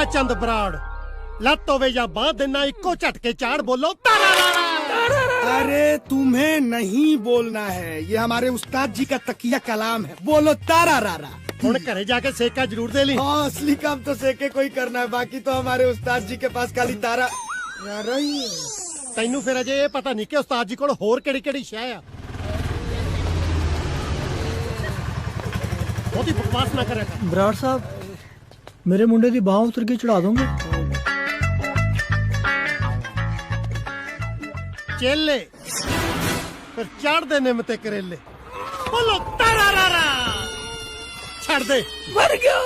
चंद बराड़ लत होवे या बांह देना इको झटके चाड़ बोलो तारा। अरे तुम्हें नहीं बोलना है, ये हमारे उस्ताद जी का तकिया कलाम है। बोलो तारा रारा। हुण घरे जाके सेका जरूर दे ली। हाँ, असली काम तो सेके कोई करना है, बाकी तो हमारे उस्ताद जी के पास खाली तारा रारा ही है। तैनू फिर अजे ये पता नहीं कि उस्ताद जी कोल होर केड़ी शै आ। बहुती बकवास ना करे। बराड़ साहब, मेरे मुंडे की बाह उतर के चढ़ा दोगे? चेले फिर चढ़ दे निमते करेले बोलो तारा रारा। छड़ दे मर गया।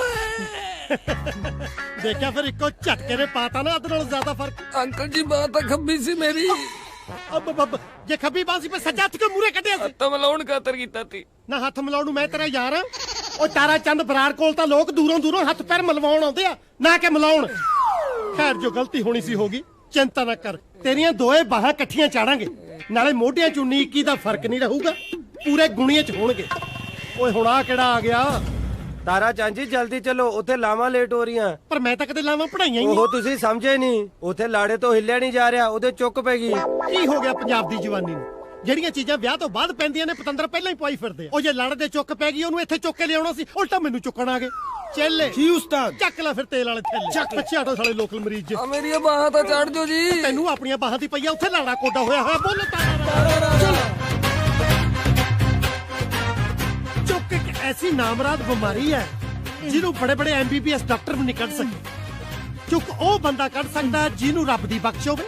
देखा फिर इको झटके ने पाता ना अद नालों ज्यादा फर्क। अंकल जी बात खब्बी सी मेरी। अब जे खब्बी बांसी पे सज्जा हथ के मूरे कटिया सी। हत्थ मिलाउण खातर कीता ती। ना हथ मिलाउण नूं मैं तेरा यार हां। ओ तारा चंद बराड़ कोल तां लोक दूरों हथ पैर मिलवाउण आउंदे आ, ना कि मिलाउण। खैर जो गलती होनी सी होगी, चिंता ना कर। तेरियां दोए बाहां इकट्ठियां चाड़ांगे, नाले मोढियां चों 19 दा फर्क नहीं रहूगा, पूरे गुणिये च होणगे। ओए हुण आ किहड़ा आ गया? तारा चांजी जल्दी चलो, उथे लावां लेट हो रਹੀਆਂ। पर मैं ਤਾਂ ਕਦੇ ਲਾਵਾਂ ਪੜਾਈਆਂ ਹੀ ਉਹ ਨਹੀਂ। ਤੁਸੀਂ ਸਮਝੇ ਨਹੀਂ, ਉਥੇ ਲਾੜੇ ਤੋਂ ਹਿੱਲਿਆ ਨਹੀਂ ਜਾ ਰਿਹਾ, ਉਹਦੇ ਚੁੱਕ ਪੈ ਗਈ। ਕੀ ਹੋ ਗਿਆ ਪੰਜਾਬ ਦੀ ਜਵਾਨੀ ਨੂੰ? ਜਿਹੜੀਆਂ ਚੀਜ਼ਾਂ ਵਿਆਹ ਤੋਂ ਬਾਅਦ ਪੈਂਦੀਆਂ ਨੇ ਪਤੰਦਰ ਪਹਿਲਾਂ ਹੀ ਪਵਾਈ ਫਿਰਦੇ ਆ। ਉਹ ਜੇ ਲੜ ਦੇ ਚੁੱਕ ਪੈ ਗਈ, ਉਹਨੂੰ ਇੱਥੇ ਚੁੱਕ ਕੇ ਲਿਆਉਣਾ ਸੀ, ਉਲਟਾ ਮੈਨੂੰ ਚੁੱਕਣ ਆ ਗਏ। ਚੇਲੇ जी उस्ताद। ਚੱਕ ਲੈ ਫਿਰ ਤੇਲ ਵਾਲੇ ਥੈਲੇ। ਚੱਕ ਪਿੱਛੇ ਹਟੋ ਸਾਲੇ ਲੋਕਲ ਮਰੀਜ਼ ਜੇ। ਆ ਮੇਰੀਆਂ ਬਾਹਾਂ ਤਾਂ ਚੜ ਜੋ ਜੀ। ਤੈਨੂੰ ਆਪਣੀਆਂ ਬਾਹਾਂ ਦੀ ਪਈਆ, ਉੱਥੇ ਲਾੜਾ ਕੋਡਾ ਹੋਇਆ ਹੋਇਆ। ਬੋਲੋ ਤਾਰਾ। ਚੁੱਕ ਇੱਕ ਐਸੀ ਨਾਮਰਾਦ ਬਿਮਾਰੀ ਹੈ ਜਿਹਨੂੰ ਬੜੇ ਬੜੇ MBBS ਡਾਕਟਰ ਵੀ ਨਹੀਂ ਕੱਢ ਸਕਦੇ। ਚੁੱਕ ਉਹ ਬੰਦਾ ਕੱਢ ਸਕਦਾ ਜਿਹਨੂੰ ਰੱਬ ਦੀ ਬਖਸ਼ ਹੋਵੇ,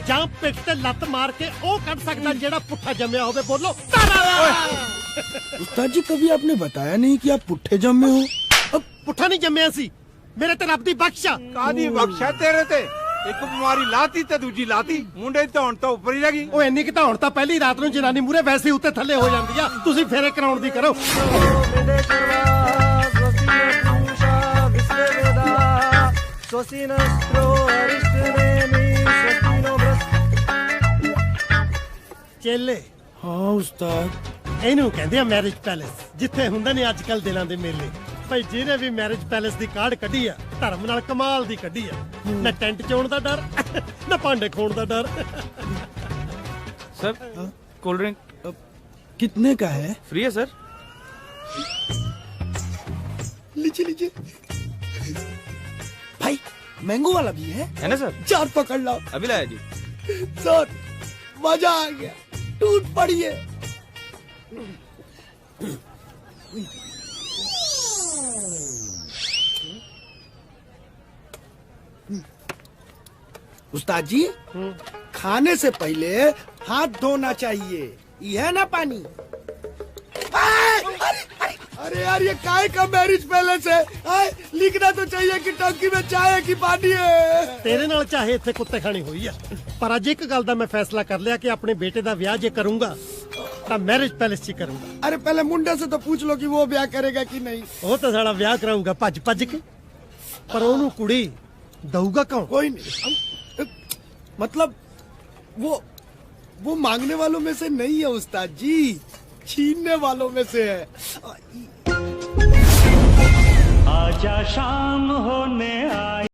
ਜਾਂ ਪਿੱਠ ਤੇ ਲੱਤ ਮਾਰ ਕੇ ਉਹ ਕੱਢ ਸਕਦਾ ਜਿਹੜਾ ਪੁੱਠਾ ਜੰਮਿਆ ਹੋਵੇ। ਬੋਲੋ ਤਾਰਾ। उस्ताद जी, कभी आपने बताया नहीं कि आप पुट्ठे जम्मे हो। ਪੁੱਠਾ ਨਹੀਂ ਜੰਮਿਆ ਸੀ, ਮੇਰੇ ਤੇ ਰੱਬ ਦੀ ਬਖਸ਼ ਆ। ਕਾਦੀ ਬਖਸ਼ਾ ਤੇਰੇ ਤੇ? ਇੱਕ ਬਿਮਾਰੀ ਲਾਤੀ ਤੇ ਦੂਜੀ ਲਾਤੀ, ਮੁੰਡੇ ਦੀ ਧੌਣ ਤੋਂ ਉੱਪਰ ਹੀ ਲੱਗੀ। ਉਹ ਇੰਨੀ ਕਿ ਧੌਣ ਤਾਂ ਪਹਿਲੀ ਰਾਤ ਨੂੰ ਜਨਾਨੀ ਮੂਰੇ ਵੈਸੇ ਉੱਤੇ ਥੱਲੇ ਹੋ ਜਾਂਦੀ ਆ। ਤੁਸੀਂ ਫੇਰੇ ਕਰਾਉਣ ਦੀ ਕਰੋ। ਚੇਲੇ हाँ उस्ताद। ਇਹਨੂੰ ਕਹਿੰਦੇ ਆ ਮੈਰਿਜ ਪੈਲੇਸ, ਜਿੱਥੇ ਹੁੰਦੇ ਨੇ ਅੱਜ ਕੱਲ ਦਿਲਾਂ ਦੇ ਮੇਲੇ। ਭਾਈ ਜਿਹਨੇ ਵੀ ਮੈਰਿਜ ਪੈਲੇਸ ਦੀ ਕਾਢ ਕੱਢੀ ਆ, ਧਰਮ ਨਾਲ ਕਮਾਲ ਦੀ ਕੱਢੀ ਆ। ਨਾ ਟੈਂਟ ਚੋਣ ਦਾ ਡਰ, ਨਾ ਭਾਂਡੇ ਖੋਣ ਦਾ ਡਰ। सर कोल्ड ड्रिंक कितने का है? फ्री है सर। लीजिए लीजिए। भाई मैंगो वाला भी है ना सर? चार पकड़ लो। अभी लाया जी। सर मजा आ गया, टूट पड़ी है। उस्ताद जी, खाने से पहले हाथ धोना चाहिए, यह ना पानी। अरे यार, ये काय का मैरिज पैलेस है? लिखना तो चाहिए कि टंकी में चाय है कि पानी है। ਤੇਰੇ ਨਾਲ ਚਾਹੇ ਇੱਥੇ ਕੁੱਤੇ ਖਾਣੀ ਹੋਈ ਆ, ਪਰ ਅੱਜ ਇੱਕ ਗੱਲ ਦਾ ਮੈਂ ਫੈਸਲਾ ਕਰ ਲਿਆ ਕਿ ਆਪਣੇ ਬੇਟੇ ਦਾ ਵਿਆਹ ਜੇ ਕਰੂੰਗਾ ਤਾਂ ਮੈਰਿਜ ਪੈਲੇਸ 'ਚ ਹੀ ਕਰੂੰਗਾ। अरे पहले मुंडे से तो पूछ लो कि वो ब्याह करेगा कि नहीं। ਉਹ ਤਾਂ ਸਾਡਾ ਵਿਆਹ ਕਰਾਊਗਾ ਭੱਜ ਭੱਜ ਕੇ, ਪਰ ਉਹਨੂੰ ਕੁੜੀ ਦਊਗਾ ਕੌਣ? कोई नहीं, मतलब वो मांगने वालों में से नहीं है उस्ताद जी, छीनने वालों में से है। आजा शाम होने आई।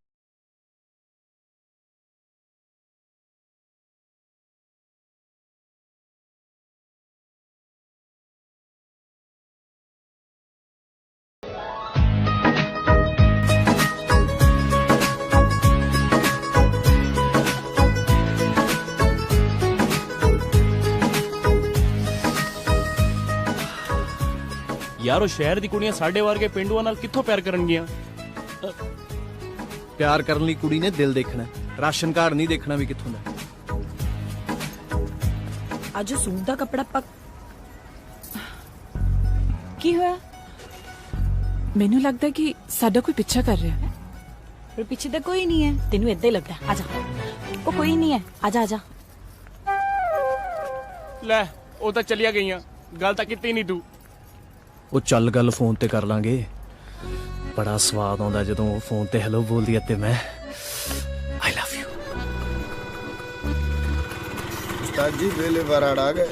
ਯਾਰ ਉਹ ਸ਼ਹਿਰ ਦੀ ਕੁੜੀਆਂ ਸਾਡੇ ਵਰਗੇ ਪਿੰਡੂਆਂ ਨਾਲ ਕਿੱਥੋਂ ਪਿਆਰ ਕਰਨਗੀਆਂ? ਪਿਆਰ ਕਰਨ ਲਈ ਕੁੜੀ ਨੇ ਦਿਲ ਦੇਖਣਾ, ਰਾਸ਼ਨ ਕਾਰਡ ਨਹੀਂ ਦੇਖਣਾ ਵੀ ਕਿੱਥੋਂ ਦਾ। ਅੱਜ ਉਹ ਸੂਟ ਦਾ ਕੱਪੜਾ ਪੱਕ ਕੀ ਹੋਇਆ? ਮੈਨੂੰ ਲੱਗਦਾ ਕਿ ਸਾਡਾ ਕੋਈ ਪਿੱਛਾ ਕਰ ਰਿਹਾ ਹੈ। ਪਰ ਪਿੱਛੇ ਤਾਂ ਕੋਈ ਨਹੀਂ ਹੈ, ਤੈਨੂੰ ਏਦਾਂ ਹੀ ਲੱਗਦਾ। ਆ ਜਾ, ਉਹ ਕੋਈ ਨਹੀਂ ਹੈ, ਆ ਜਾ ਆ ਜਾ। ਲੈ ਉਹ ਤਾਂ ਚਲੀਆਂ ਗਈਆਂ, ਗੱਲ ਤਾਂ ਕੀਤੀ ਨਹੀਂ ਤੂੰ। ਉਹ ਚੱਲ ਗੱਲ ਫੋਨ ਤੇ ਕਰ ਲਾਂਗੇ। ਬੜਾ ਸਵਾਦ ਆਉਂਦਾ ਜਦੋਂ ਉਹ ਫੋਨ ਤੇ ਹੈਲੋ ਬੋਲਦੀ ਹੈ ਤੇ ਮੈਂ ਆਈ ਲਵ ਯੂ। उस्ताद जी वेले बराड़ आ गए।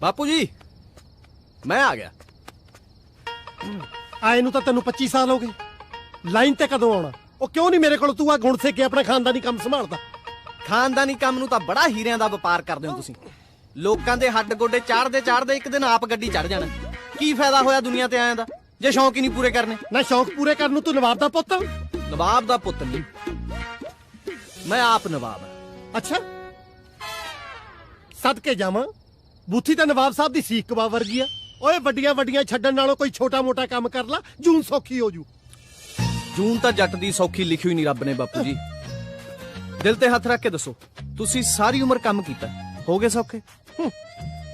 बापू जी मैं आ गया। ਆਏ ਨੂੰ ਤਾਂ ਤੈਨੂੰ 25 ਸਾਲ ਹੋ ਗਏ। ਲਾਈਨ ਤੇ ਕਦੋਂ ਆਉਣਾ? ਉਹ ਕਿਉਂ ਨਹੀਂ ਮੇਰੇ ਕੋਲ ਤੂੰ ਆ ਗੁਣ ਸਿੱਖ ਕੇ ਆਪਣਾ ਖਾਨਦਾਨੀ ਕੰਮ ਸੰਭਾਲਦਾ? ਖਾਨਦਾਨੀ ਕੰਮ ਨੂੰ ਤਾਂ ਬੜਾ ਹੀਰਿਆਂ ਦਾ ਵਪਾਰ ਕਰਦੇ ਹੋ ਤੁਸੀਂ। ਲੋਕਾਂ ਦੇ ਹੱਡ ਗੋਡੇ ਚਾੜਦੇ ਇੱਕ ਦਿਨ ਆਪ ਗੱਡੀ ਚੜ ਜਾਣਾ। ਕੀ ਫਾਇਦਾ ਹੋਇਆ ਦੁਨੀਆ ਤੇ ਆਇਆਂ ਦਾ ਜੇ ਸ਼ੌਂਕ ਹੀ ਨਹੀਂ ਪੂਰੇ ਕਰਨੇ? ਨਾ ਸ਼ੌਂਕ ਪੂਰੇ ਕਰਨ ਨੂੰ ਤੂੰ ਨਵਾਬ ਦਾ ਪੁੱਤ? ਨਵਾਬ ਦਾ ਪੁੱਤ ਨਹੀਂ, ਮੈਂ ਆਪ ਨਵਾਬ ਹਾਂ। ਅੱਛਾ, ਸਦਕੇ ਜਾਵਾਂ, ਬੂਥੀ ਤਾਂ ਨਵਾਬ ਸਾਹਿਬ ਦੀ ਸੀਖ ਕਬਾਬ ਵਰਗੀ ਆ। ਓਏ ਵੱਡੀਆਂ ਵੱਡੀਆਂ ਛੱਡਣ ਨਾਲੋਂ ਕੋਈ ਛੋਟਾ ਮੋਟਾ ਕੰਮ ਕਰ ਲਾ, ਜੂਨ ਸੌਖੀ ਹੋ ਜੂ। ਜੂਨ ਤਾਂ ਜੱਟ ਦੀ ਸੌਖੀ ਲਿਖੀ ਹੋਈ ਨਹੀਂ ਰੱਬ ਨੇ ਬਾਪੂ ਜੀ। ਦਿਲ ਤੇ ਹੱਥ ਰੱਖ ਕੇ ਦੱਸੋ, ਤੁਸੀਂ ਸਾਰੀ ਉਮਰ ਕੰਮ ਕੀਤਾ, ਹੋ ਗਏ ਸੌਖੇ?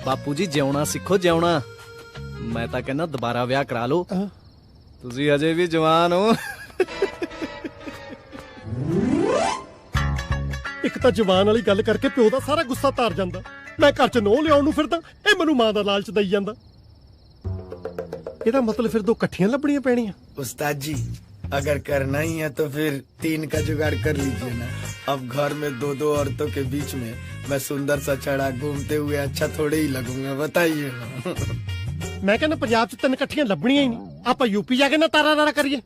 ਬਾਪੂ ਜੀ ਜਿਉਣਾ ਸਿੱਖੋ, ਜਿਉਣਾ। ਮੈਂ ਤਾਂ ਕਹਿੰਦਾ ਦੁਬਾਰਾ ਵਿਆਹ ਕਰਾ ਲਓ, ਤੁਸੀਂ ਅਜੇ ਵੀ ਜਵਾਨ ਹੋ। ਇੱਕ ਤਾਂ ਜਵਾਨ ਵਾਲੀ ਗੱਲ ਕਰਕੇ ਪਿਓ ਦਾ ਸਾਰਾ ਗੁੱਸਾ ਤਾਰ ਜਾਂਦਾ। ਮੈਂ ਘਰ 'ਚ ਨੋਹ ਲਿਆਉਣ ਨੂੰ ਫਿਰਦਾ, ਇਹ ਮੈਨੂੰ ਮਾਂ ਦਾ ਲਾਲਚ ਦਈ ਜਾਂਦਾ। ਇਹਦਾ ਮਤਲਬ ਫਿਰ ਦੋ ਇਕੱਠੀਆਂ ਲੱਭਣੀਆਂ ਪੈਣੀਆਂ। उस्ताद जी अगर करना ही है तो फिर 3 का जुगाड़ कर लीजिए ना। अब घर में 2 औरतों के बीच में मैं सुंदर सा छड़ा घूमते हुए अच्छा थोड़े ही लगूंगा, बताइए ना। ਮੈਂ ਕਹਿੰਦਾ ਪੰਜਾਬ 'ਚ 3 ਇਕੱਠੀਆਂ ਲੱਭਣੀਆਂ ਹੀ ਨਹੀਂ। ਆਪਾਂ ਯੂਪੀ ਜਾ ਕੇ ਨਾ ਤਾਰਾ ਰਾਰਾ ਕਰੀਏ।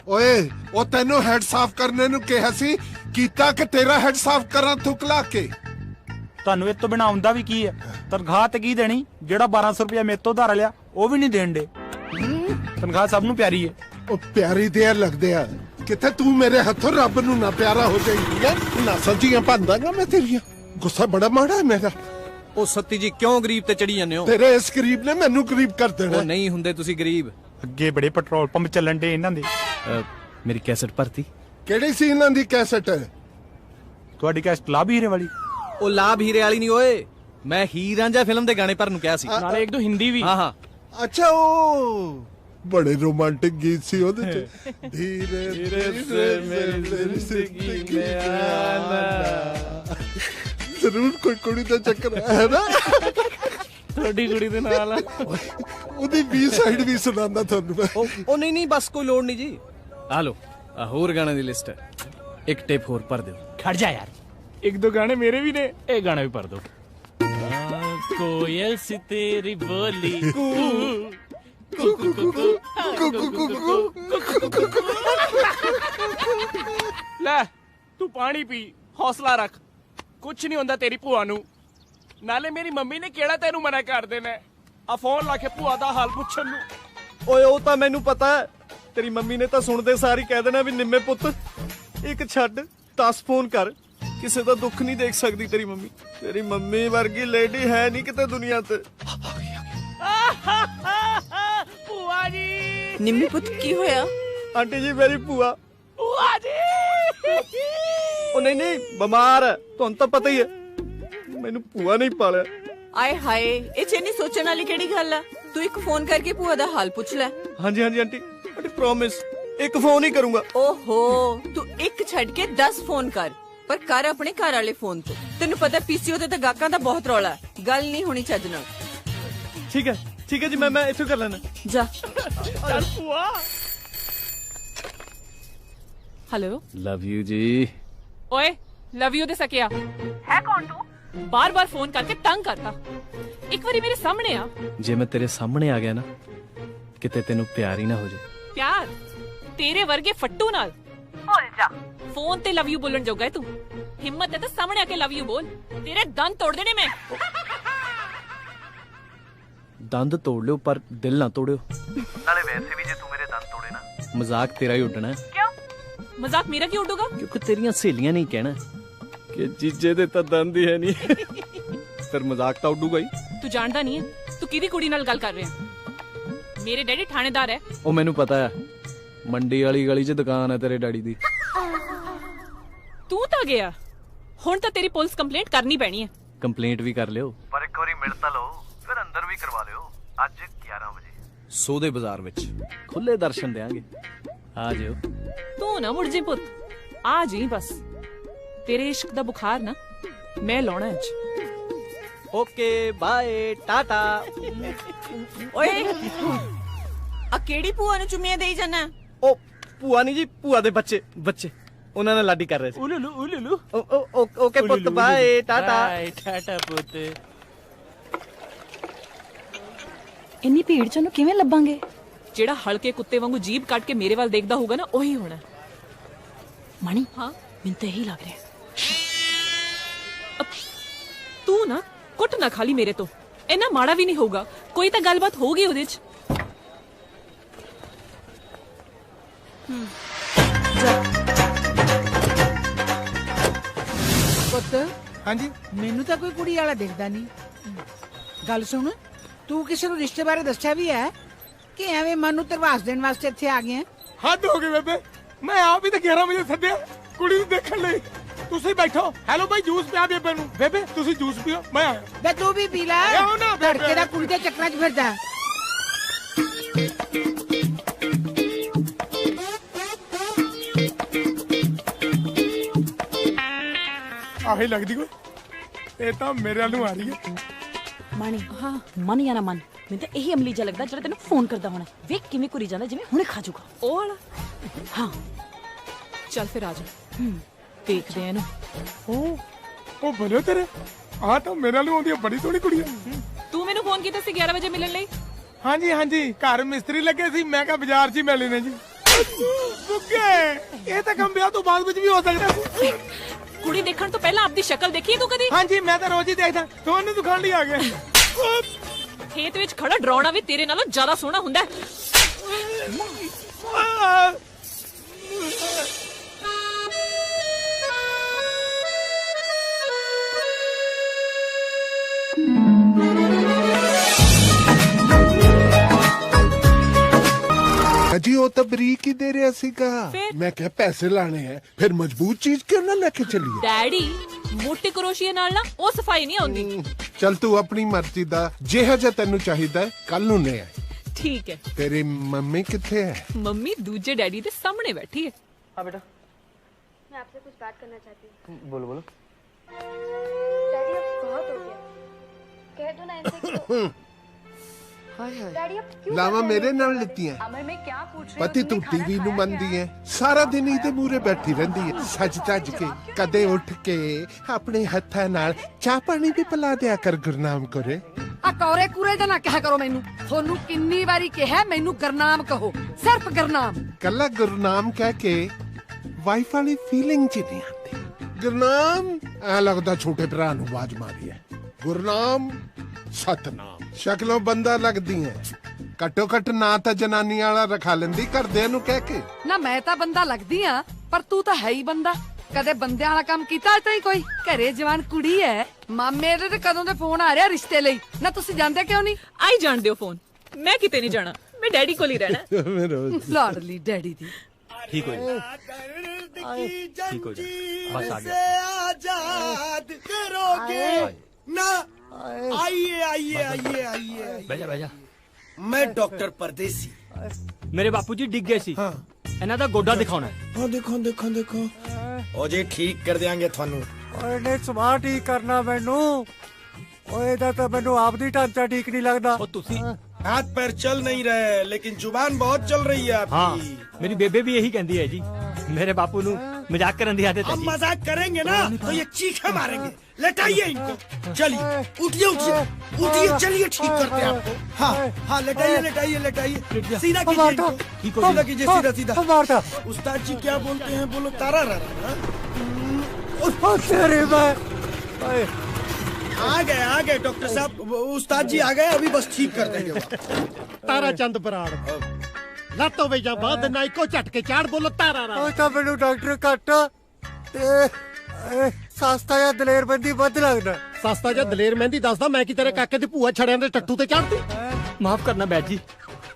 ਓਏ ਉਹ ਤੈਨੂੰ ਹੈਡ ਸਾਫ਼ ਕਰਨੇ ਨੂੰ ਕਿਹਾ ਸੀ, ਕੀਤਾ ਕਿ ਤੇਰਾ ਹੈਡ ਸਾਫ਼ ਕਰਾਂ ਥੁੱਕ ਲਾ ਕੇ? ਤੁਹਾਨੂੰ ਇਹ ਤੋਂ ਬਿਨਾ ਆਉਂਦਾ ਵੀ ਕੀ ਹੈ? ਤਨਖਾਹ ਤੇ ਕੀ ਦੇਣੀ? ਜਿਹੜਾ 1200 ਰੁਪਇਆ ਮੇਰੇ ਤੋਂ ਧਾਰ ਲਿਆ ਉਹ ਵੀ ਨਹੀਂ ਦੇਣ ਦੇ। ਤਨਖਾਹ ਸਭ ਨੂੰ ਪਿਆਰੀ ਹੈ। ਉਹ ਪਿਆਰੀ ਤੇ ਲੱਗਦੇ ਆ, ਕਿਤੇ ਤੂੰ ਮੇਰੇ ਹੱਥੋਂ ਰੱਬ ਨੂੰ ਨਾ ਪਿਆਰਾ ਹੋ ਜਾਈਂ। ਨਾ ਸੱਚੀਆਂ ਭੰਦਾਂਗਾ ਮੈਂ ਤੇਰੀਆਂ। ਗੁੱਸਾ ਬੜਾ ਮਾੜਾ ਹੈ ਮੇਰਾ। ਉਹ ਸੱਤੀ ਜੀ ਕਿਉਂ ਗਰੀਬ ਤੇ ਚੜੀ ਜਾਂਦੇ ਹੋ? ਤੇਰੇ ਇਸ ਗਰੀਬ ਨੇ ਮੈਨੂੰ ਗਰੀਬ ਕਰ ਦੇਣਾ। ਉਹ ਨਹੀਂ ਹੁੰਦੇ ਤੁਸੀਂ ਗਰੀਬ। ਅੱਗੇ ਬੜੇ ਪੈਟਰੋਲ ਪੰਪ ਚੱਲਣ ਦੇ ਇਹਨਾਂ ਦੇ। ਮੇਰੀ ਕੈਸਟ ਭਰਤੀ? ਕਿਹੜੀ ਸੀ ਇਹਨਾਂ ਦੀ ਕੈਸਟ? ਤੁਹਾਡੀ ਕੈਸਟ ਲਾਭ ਹੀਰੇ ਵਾਲੀ? ਉਹ ਲਾਭ ਹੀਰੇ ਵਾਲੀ ਨਹੀਂ ਓਏ, ਮੈਂ ਹੀਰ ਰਾਂਝਾ ਫਿਲਮ ਦੇ ਗਾਣੇ ਭਰਨ ਨੂੰ ਕਿਹਾ ਸੀ। ਨਾਲੇ ਇੱਕ ਦੋ ਹਿੰਦੀ ਵੀ। ਹਾਂ ਹਾਂ। ਅੱਛਾ, ਉਹ ਬੜੇ ਰੋਮਾਂਟਿਕ ਗੀਤ ਸੀ ਉਹਦੇ ਚ। ਧੀਰੇ ਧੀਰੇ ਮੇਰੀ ਜ਼ਿੰਦਗੀ ਮੇ ਆਨਾ। ਜ਼ਰੂਰ ਕੋਈ ਕੁੜੀ ਦਾ ਚੱਕਰ ਹੈ ਨਾ ਤੁਹਾਡੀ ਕੁੜੀ ਦੇ ਨਾਲ। ਉਹਦੀ ਵੀ ਸਾਈਡ ਵੀ ਸੁਣਾਉਂਦਾ ਤੁਹਾਨੂੰ ਮੈਂ। ਉਹ ਨਹੀਂ ਬਸ ਕੋਈ ਲੋੜ ਨਹੀਂ ਜੀ। ਆ ਲੋ, ਆ ਹੋਰ ਗਾਣੇ ਦੀ ਲਿਸਟ ਹੈ, ਇੱਕ ਟੇਪ ਹੋਰ ਭਰ ਦਿਓ। ਖੜ ਜਾ ਯਾਰ, ਇੱਕ ਦੋ ਗਾਣੇ ਮੇਰੇ ਵੀ ਨੇ, ਇਹ ਗਾਣਾ ਵੀ ਭਰ ਦੋ। ਕੋਇਲ ਸੀ ਤੇਰੀ ਬੋਲੀ, ਲੈ ਤੂੰ ਪਾਣੀ ਪੀ, ਹੌਸਲਾ ਰੱਖ, ਕੁਛ ਨਹੀਂ ਹੁੰਦਾ ਤੇਰੀ ਭੂਆ ਨੂੰ। ਨਾਲੇ ਮੇਰੀ ਮੰਮੀ ਨੇ ਕਿਹੜਾ ਤੈਨੂੰ ਮਨਾ ਕਰ ਦੇਣਾ ਆ ਫੋਨ ਲਾ ਕੇ ਭੂਆ ਦਾ ਹਾਲ ਪੁੱਛਣ ਨੂੰ। ਓਏ ਉਹ ਤਾਂ ਮੈਨੂੰ ਪਤਾ ਹੈ, ਤੇਰੀ ਮੰਮੀ ਨੇ ਤਾਂ ਸੁਣਦੇ ਸਾਰੀ ਕਹਿ ਦੇਣਾ ਵੀ ਨਿੰਮੇ ਪੁੱਤ ਇੱਕ ਛੱਡ 10 ਫੋਨ ਕਰ, ਕਿਸੇ ਦਾ ਦੁੱਖ ਨਹੀਂ ਦੇਖ ਸਕਦੀ ਤੇਰੀ ਮੰਮੀ। ਤੇਰੀ ਮੰਮੀ ਵਰਗੀ ਲੇਡੀ ਹੈ ਨਹੀਂ ਕਿਤੇ ਦੁਨੀਆ ਤੇ। ਭੂਆ ਜੀ। ਨਿੰਮੀ ਪੁੱਤ ਕੀ ਹੋਇਆ? ਆਂਟੀ ਜੀ ਮੇਰੀ ਭੂਆ। ਭੂਆ ਜੀ। ਉਹ ਨਹੀਂ ਬਿਮਾਰ ਹੈ, ਤੁਹਾਨੂੰ ਤਾਂ ਪਤਾ ਹੀ ਹੈ। ਮੈਨੂੰ ਭੂਆ ਨਹੀਂ ਪਾਲਿਆ। ਆਏ ਹਾਏ, ਇਹ ਚ ਨਹੀਂ ਸੋਚਣ ਵਾਲੀ ਕਿਹੜੀ ਗੱਲ ਆ? ਤੂੰ ਇੱਕ ਫੋਨ ਕਰਕੇ ਭੂਆ ਦਾ ਹਾਲ ਪੁੱਛ ਲੈ। ਹਾਂਜੀ ਆਂਟੀ ਪ੍ਰੋਮਿਸ, ਇੱਕ ਫੋਨ ਹੀ ਕਰੂੰਗਾ। ਓਹੋ, ਤੂੰ ਇੱਕ ਛੱਡ ਕੇ 10 ਫੋਨ ਕਰ, ਪਰ ਕਰ ਆਪਣੇ ਘਰ ਵਾਲੇ ਫੋਨ ਤੋਂ। ਤੈਨੂੰ ਪਤਾ ਪੀਸੀਓ ਤੇ ਤਾਂ ਗਾਹਕਾਂ ਦਾ ਬਹੁਤ ਰੌਲਾ, ਗੱਲ ਨਹੀਂ ਹੋਣੀ ਚੱਜ ਨਾਲ। ਠੀਕ ਹੈ ਜੀ, ਮੈਂ ਇੱਥੇ ਕਰ ਲੈਣਾ। ਜਾ। ਚੱਲ ਭੂਆ। हेलो, लव यू जी। ओए लव यू दे सकिया है कौन तू? बार बार फोन करके तंग करता। एक बारी मेरे सामने आ। जे मैं तेरे सामने आ गया ना, किते तेनू प्यार ही ना हो जाए। प्यार तेरे वर्गे फट्टू नाल बोल जा। फोन ते लव यू बोलन जोगा है तू? हिम्मत है तो सामने आके लव यू बोल, तेरे दंद तोड़ देने मैं। दंद तोड़ लियो पर दिल ना तोड़ियो। नाले वैसे भी जे तू मेरे दंद तोड़े ना, मजाक तेरा ही उड़ना है। क्यों मजाक मेरा क्यों उड़ूगा? क्योंकि तेरियां सहेलियां नहीं कहना कि जीजे दे तां दंद ही है नहीं। फिर मजाक तां उड़ूगा ही। तू जानदा नहीं है तू किदी कुड़ी नाल गल कर रहे हैं? मेरे डैडी थानेदार है। ओ मैनू पता है, मंडी वाली गली च दुकान है तेरे डैडी दी। तू तां गया, हुण तां तेरी पुलिस कंप्लेंट करनी पैनी है। कंप्लेंट भी कर लियो, पर एक बारी मिल तां लो, फिर अंदर भी करवा लियो। आज 11 बजे सोदे बाजार विच खुले दर्शन देंगे, आ जाओ। तू ना मुड़ जी पुत, आ जी बस। तेरे इश्क दा बुखार ना मैं लाउणा अज। Okay bye tata. ओए ਆ ਕਿਹੜੀ ਭੂਆ ਨੂੰ ਚੁੰਮੀਆਂ ਦੇਈ ਜਾਣਾ? ਉਹ ਭੂਆ ਨਹੀਂ ਜੀ, ਭੂਆ ਦੇ ਬੱਚੇ ਉਹਨਾਂ ਨਾਲ ਲਾਡੀ ਕਰ ਰਹੇ ਸੀ। ਉਲੂ ਓਕੇ ਪੁੱਤ, ਬਾਏ, ਟਾਟਾ। ਟਾਟਾ ਪੁੱਤ। ਇੰਨੀ ਭੀੜ ਚ ਉਹਨੂੰ ਕਿਵੇਂ ਲੱਭਾਂਗੇ? ਜਿਹੜਾ ਹਲਕੇ ਕੁੱਤੇ ਵਾਂਗੂ ਜੀਭ ਕੱਟ ਕੇ ਮੇਰੇ ਵੱਲ ਦੇਖਦਾ ਹੋਊਗਾ ਨਾ, ਉਹੀ ਹੋਣਾ। ਮਣੀ, ਹਾਂ ਮੈਨੂੰ ਤਾਂ ਇਹੀ ਲੱਗ ਰਿਹਾ। ਤੂੰ ਨਾ ਕੁੱਟ ਨਾ ਖਾਲੀ ਮੇਰੇ ਤੋਂ, ਇੰਨਾ ਮਾੜਾ ਵੀ ਨਹੀਂ ਹੋਊਗਾ, ਕੋਈ ਤਾਂ ਗੱਲਬਾਤ ਹੋਊਗੀ ਉਹਦੇ ਚ। ਪੁੱਤ, ਹਾਂਜੀ ਮੈਨੂੰ ਤਾਂ ਕੋਈ ਕੁੜੀ ਵਾਲਾ ਦਿਖਦਾ ਨਹੀਂ। ਗੱਲ ਸੁਣ, ਤੂੰ ਕਿਸੇ ਨੂੰ ਰਿਸ਼ਤੇ ਬਾਰੇ ਦੱਸਿਆ ਵੀ ਹੈ ਕਿ ਐਵੇਂ ਮਨ ਨੂੰ ਧਰਵਾਸ ਦੇਣ ਵਾਸਤੇ ਇੱਥੇ ਆ ਗਿਆ? ਹੱਦ ਹੋ ਗਈ ਬੇਬੇ, ਮੈਂ ਆਪ ਹੀ ਤਾਂ 11 ਵਜੇ ਸੱਦਿਆ ਕੁੜੀ ਨੂੰ ਦੇਖਣ ਲਈ। ਤੁਸੀਂ ਬੈਠੋ। ਹੈਲੋ ਭਾਈ, ਜੂਸ ਪਿਆ ਬੇਬੇ ਨੂੰ। ਬੇਬੇ ਤੁਸੀਂ ਜੂਸ ਪੀਓ, ਮੈਂ ਆਇਆ। ਬੇ ਤੂੰ ਵੀ ਪੀ ਲੈ, ਲਿਆਓ ਨਾ ਬੇਬੇ। ਧੜਕੇ ਦਾ ਕੁੜੀ ਦੇ ਚੱਕਰਾਂ 'ਚ ਫਿਰਦਾ। ਆਹੀ ਲੱਗਦੀ ਕੋਈ, ਇਹ ਤਾਂ ਮੇਰੇ ਵੱਲ ਨੂੰ ਆ ਰਹੀ ਹੈ। ਮਾਣੀ, ਹਾਂ ਮਨ ਜਾਂ ਨਾ ਮਨ, ਮੈਨੂੰ ਤਾਂ ਇਹੀ ਅਮਲੀ ਜਿਹਾ ਲੱਗਦਾ ਜਿਹੜਾ ਤੈਨੂੰ ਫੋਨ ਕਰਦਾ ਹੋਣਾ। ਵੇਖ ਕਿਵੇਂ ਕੁਰੀ ਜਾਂਦਾ, ਜਿਵੇਂ ਹੁਣੇ ਖਾ ਜਾਊਗਾ ਉਹ ਵਾਲਾ। ਹਾਂ ਚੱਲ ਫਿਰ ਆ ਜਾ, ਦੇਖਦੇ ਆ ਇਹਨੂੰ। ਉਹ ਬਲਿਓ ਤੇਰੇ, ਆਹ ਤਾਂ ਮੇਰੇ ਵੱਲ ਨੂੰ ਆਉਂਦੀ ਹੈ, ਬੜੀ ਸੋਹਣੀ ਕੁੜੀ ਹੈ। ਤੂੰ ਮੈਨੂੰ ਫੋਨ ਕੀਤਾ ਸੀ 11 ਵਜੇ ਮਿਲਣ ਲਈ? ਹਾਂਜੀ, ਘਰ ਮਿਸਤਰੀ ਲੱਗੇ ਸੀ, ਮੈਂ ਕਿਹਾ ਬਾਜ਼ਾਰ 'ਚ ਹੀ ਮਿਲ ਲੈਣੇ ਜੀ। ਬੁੱਗੇ, ਇਹ ਤਾਂ ਕੰਮ ਵਿਆਹ ਤੋਂ ਬਾਅਦ ਵਿੱਚ ਵੀ ਹੋ ਸਕਦਾ ਸੀ। ਕੁੜੀ ਦੇਖਣ ਤੋਂ ਪਹਿਲਾਂ ਆਪਦੀ ਸ਼ਕਲ ਦੇਖੀ ਤੂੰ ਕਦੀ? ਹਾਂਜੀ, ਮੈਂ ਤਾਂ ਰੋਜ਼ ਹੀ ਦੇਖਦਾ। ਤੁਹਾਨੂੰ ਦਿਖਾਉਣ ਲਈ ਆ ਗਿਆ। ਖੇਤ ਵਿੱਚ ਖੜਾ ਡਰਾਉਣਾ ਵੀ ਤੇਰੇ ਨਾਲੋਂ ਜ਼ਿਆਦਾ ਸੋਹਣਾ ਹੁੰਦਾ ਹੈ। जी वो तो बरीक ही दे रहा सीगा। मैं क्या पैसे लाने हैं, फिर मजबूत चीज क्यों ना लेके चलिए। ਡੈਡੀ ਮੋਟੀ ਕਰੋਸ਼ੀਏ ਨਾਲ ਨਾ ਉਹ ਸਫਾਈ ਨਹੀਂ ਆਉਂਦੀ। चल तू अपनी मर्जी दा जिहा जा तेनू चाहिदा है कल नू ले आई। ਠੀਕ ਹੈ। तेरी मम्मी किथे है? ਮੰਮੀ ਦੂਜੇ ਡੈਡੀ ਦੇ ਸਾਹਮਣੇ ਬੈਠੀ ਹੈ। हाँ बेटा, मैं आपसे कुछ बात करना चाहती हूँ। बोलो बोलो। डैडी अब बहुत हो गया, कह दो ना इनसे कि डैडी अब क्यों लावा मेरे नाल लेती है। अमर मैं क्या पूछ रही हूँ? पति तू टीवी नु मंदी है, सारा दिन इहदे मूहरे बैठी रहंदी है, सज धज के कदे उठ के अपने हत्थां नाल चाह पानी भी पिला दिया कर गुरनाम करे। ਆ ਕੌਰੇ ਕੂਰੇ ਦਾ ਨਾ ਕਿਹਾ ਕਰੋ ਮੈਨੂੰ। ਤੁਹਾਨੂੰ ਕਿੰਨੀ ਵਾਰੀ ਕਿਹਾ ਮੈਨੂੰ ਗੁਰਨਾਮ ਕਹੋ, ਸਿਰਫ ਗੁਰਨਾਮ। कल्ला गुरनाम कह के वाइफ वाली फीलिंग च नहीं आती। गुरनाम ऐ लगदा छोटे भरा नु आवाज मारी है। गुरनाम सतनाम शक्लों बंदा लगदी है, घट्टो घट ना ਤਾਂ ਜਨਾਨੀ ਵਾਲਾ ਰਖਾ ਲੈਂਦੀ ਘਰਦਿਆਂ ਨੂੰ ਕਹਿ ਕੇ। ਨਾ ਮੈਂ ਤਾਂ ਬੰਦਾ ਲੱਗਦੀ ਆ, ਪਰ ਤੂੰ ਤਾਂ ਹੈ ਹੀ ਬੰਦਾ। ਕਦੇ ਬੰਦਿਆਂ ਵਾਲਾ ਕੰਮ ਕੀਤਾ ਅੱਜ ਤਾਈਂ ਕੋਈ? ਘਰੇ ਜਵਾਨ ਕੁੜੀ ਹੈ, ਮਾਮੇ ਦੇ ਤੇ ਕਦੋਂ ਦੇ ਫੋਨ ਆ ਰਿਹਾ ਰਿਸ਼ਤੇ ਲਈ। ਨਾ ਤੁਸੀਂ ਜਾਂਦੇ ਕਿਉਂ ਨਹੀਂ? ਆਈ ਜਾਣ ਦਿਓ ਫੋਨ, ਮੈਂ ਕਿਤੇ ਨਹੀਂ ਜਾਣਾ, ਮੈਂ ਡੈਡੀ ਕੋਲ ਹੀ ਰਹਿਣਾ। ਲਾਡਲੀ ਡੈਡੀ ਦੀ। ठीक हो ठीक हो जा, बस आ गया। आजाद करोगे ना। आइए आइए आइए आइए। बैजा बैजा। मैं डॉक्टर परदेसी। ਮੇਰੇ ਬਾਪੂ ਜੀ ਡਿੱਗ ਗਏ ਸੀ। ਇਹਨਾਂ ਦਾ ਗੋਡਾ ਦਿਖਾਉਣਾ। हाँ देखो देखो देखो, ओ जी ठीक कर देंगे थानू। ਓਏ ਨੇ ਸਮਾਂ ਠੀਕ ਕਰਨਾ ਮੈਨੂੰ। ਓਏ ਦਾ ਤਾਂ ਮੈਨੂੰ ਆਪਦੀ ਢਾਂਚਾ ਠੀਕ ਨਹੀਂ ਲੱਗਦਾ। ਉਹ ਤੁਸੀਂ हाथ पैर चल नहीं रहे, लेकिन जुबान बहुत चल रही है आपकी। हाँ, मेरी बेबे भी यही कहती है जी। मेरे बापू नु मजाक करन दी आदत है अब जी। मजाक करेंगे ना तो ये चीखे मारेंगे। लेटाइए इनको, चलिए उठिए उठिए उठिए, चलिए ठीक करते हैं आपको। हाँ हाँ, लेटाइए लेटाइए लेटाइए, सीधा कीजिए इनको, सीधा कीजिए, सीधा सीधा। उस्ताद जी क्या बोलते हैं, बोलो तारा रा। आ गए डॉक्टर साहब, उस्ताद जी आ गए, अभी बस ठीक कर देंगे। ਤਾਰਾ ਚੰਦ ਬਰਾੜ ਲੱਤ ਹੋਵੇ ਜਾਂ ਬਾਦ ਨਾ ਇੱਕੋ ਝਟਕੇ ਚਾੜ ਬੋਲੋ ਤਾਰਾ ਰਾ। ਉਹ ਤਾਂ ਮੈਨੂੰ ਡਾਕਟਰ ਘੱਟ ਤੇ ਸਸਤਾ ਜਾਂ ਦਲੇਰ ਬੰਦੀ ਵੱਧ ਲੱਗਦਾ। ਸਸਤਾ ਜਾਂ ਦਲੇਰ ਮਹਿੰਦੀ ਦੱਸਦਾ, ਮੈਂ ਕੀ ਤੇਰੇ ਕਾਕੇ ਦੀ ਭੂਆ ਛੜਿਆਂ ਦੇ ਟੱਟੂ ਤੇ ਚੜਦੀ। माफ करना बैद जी,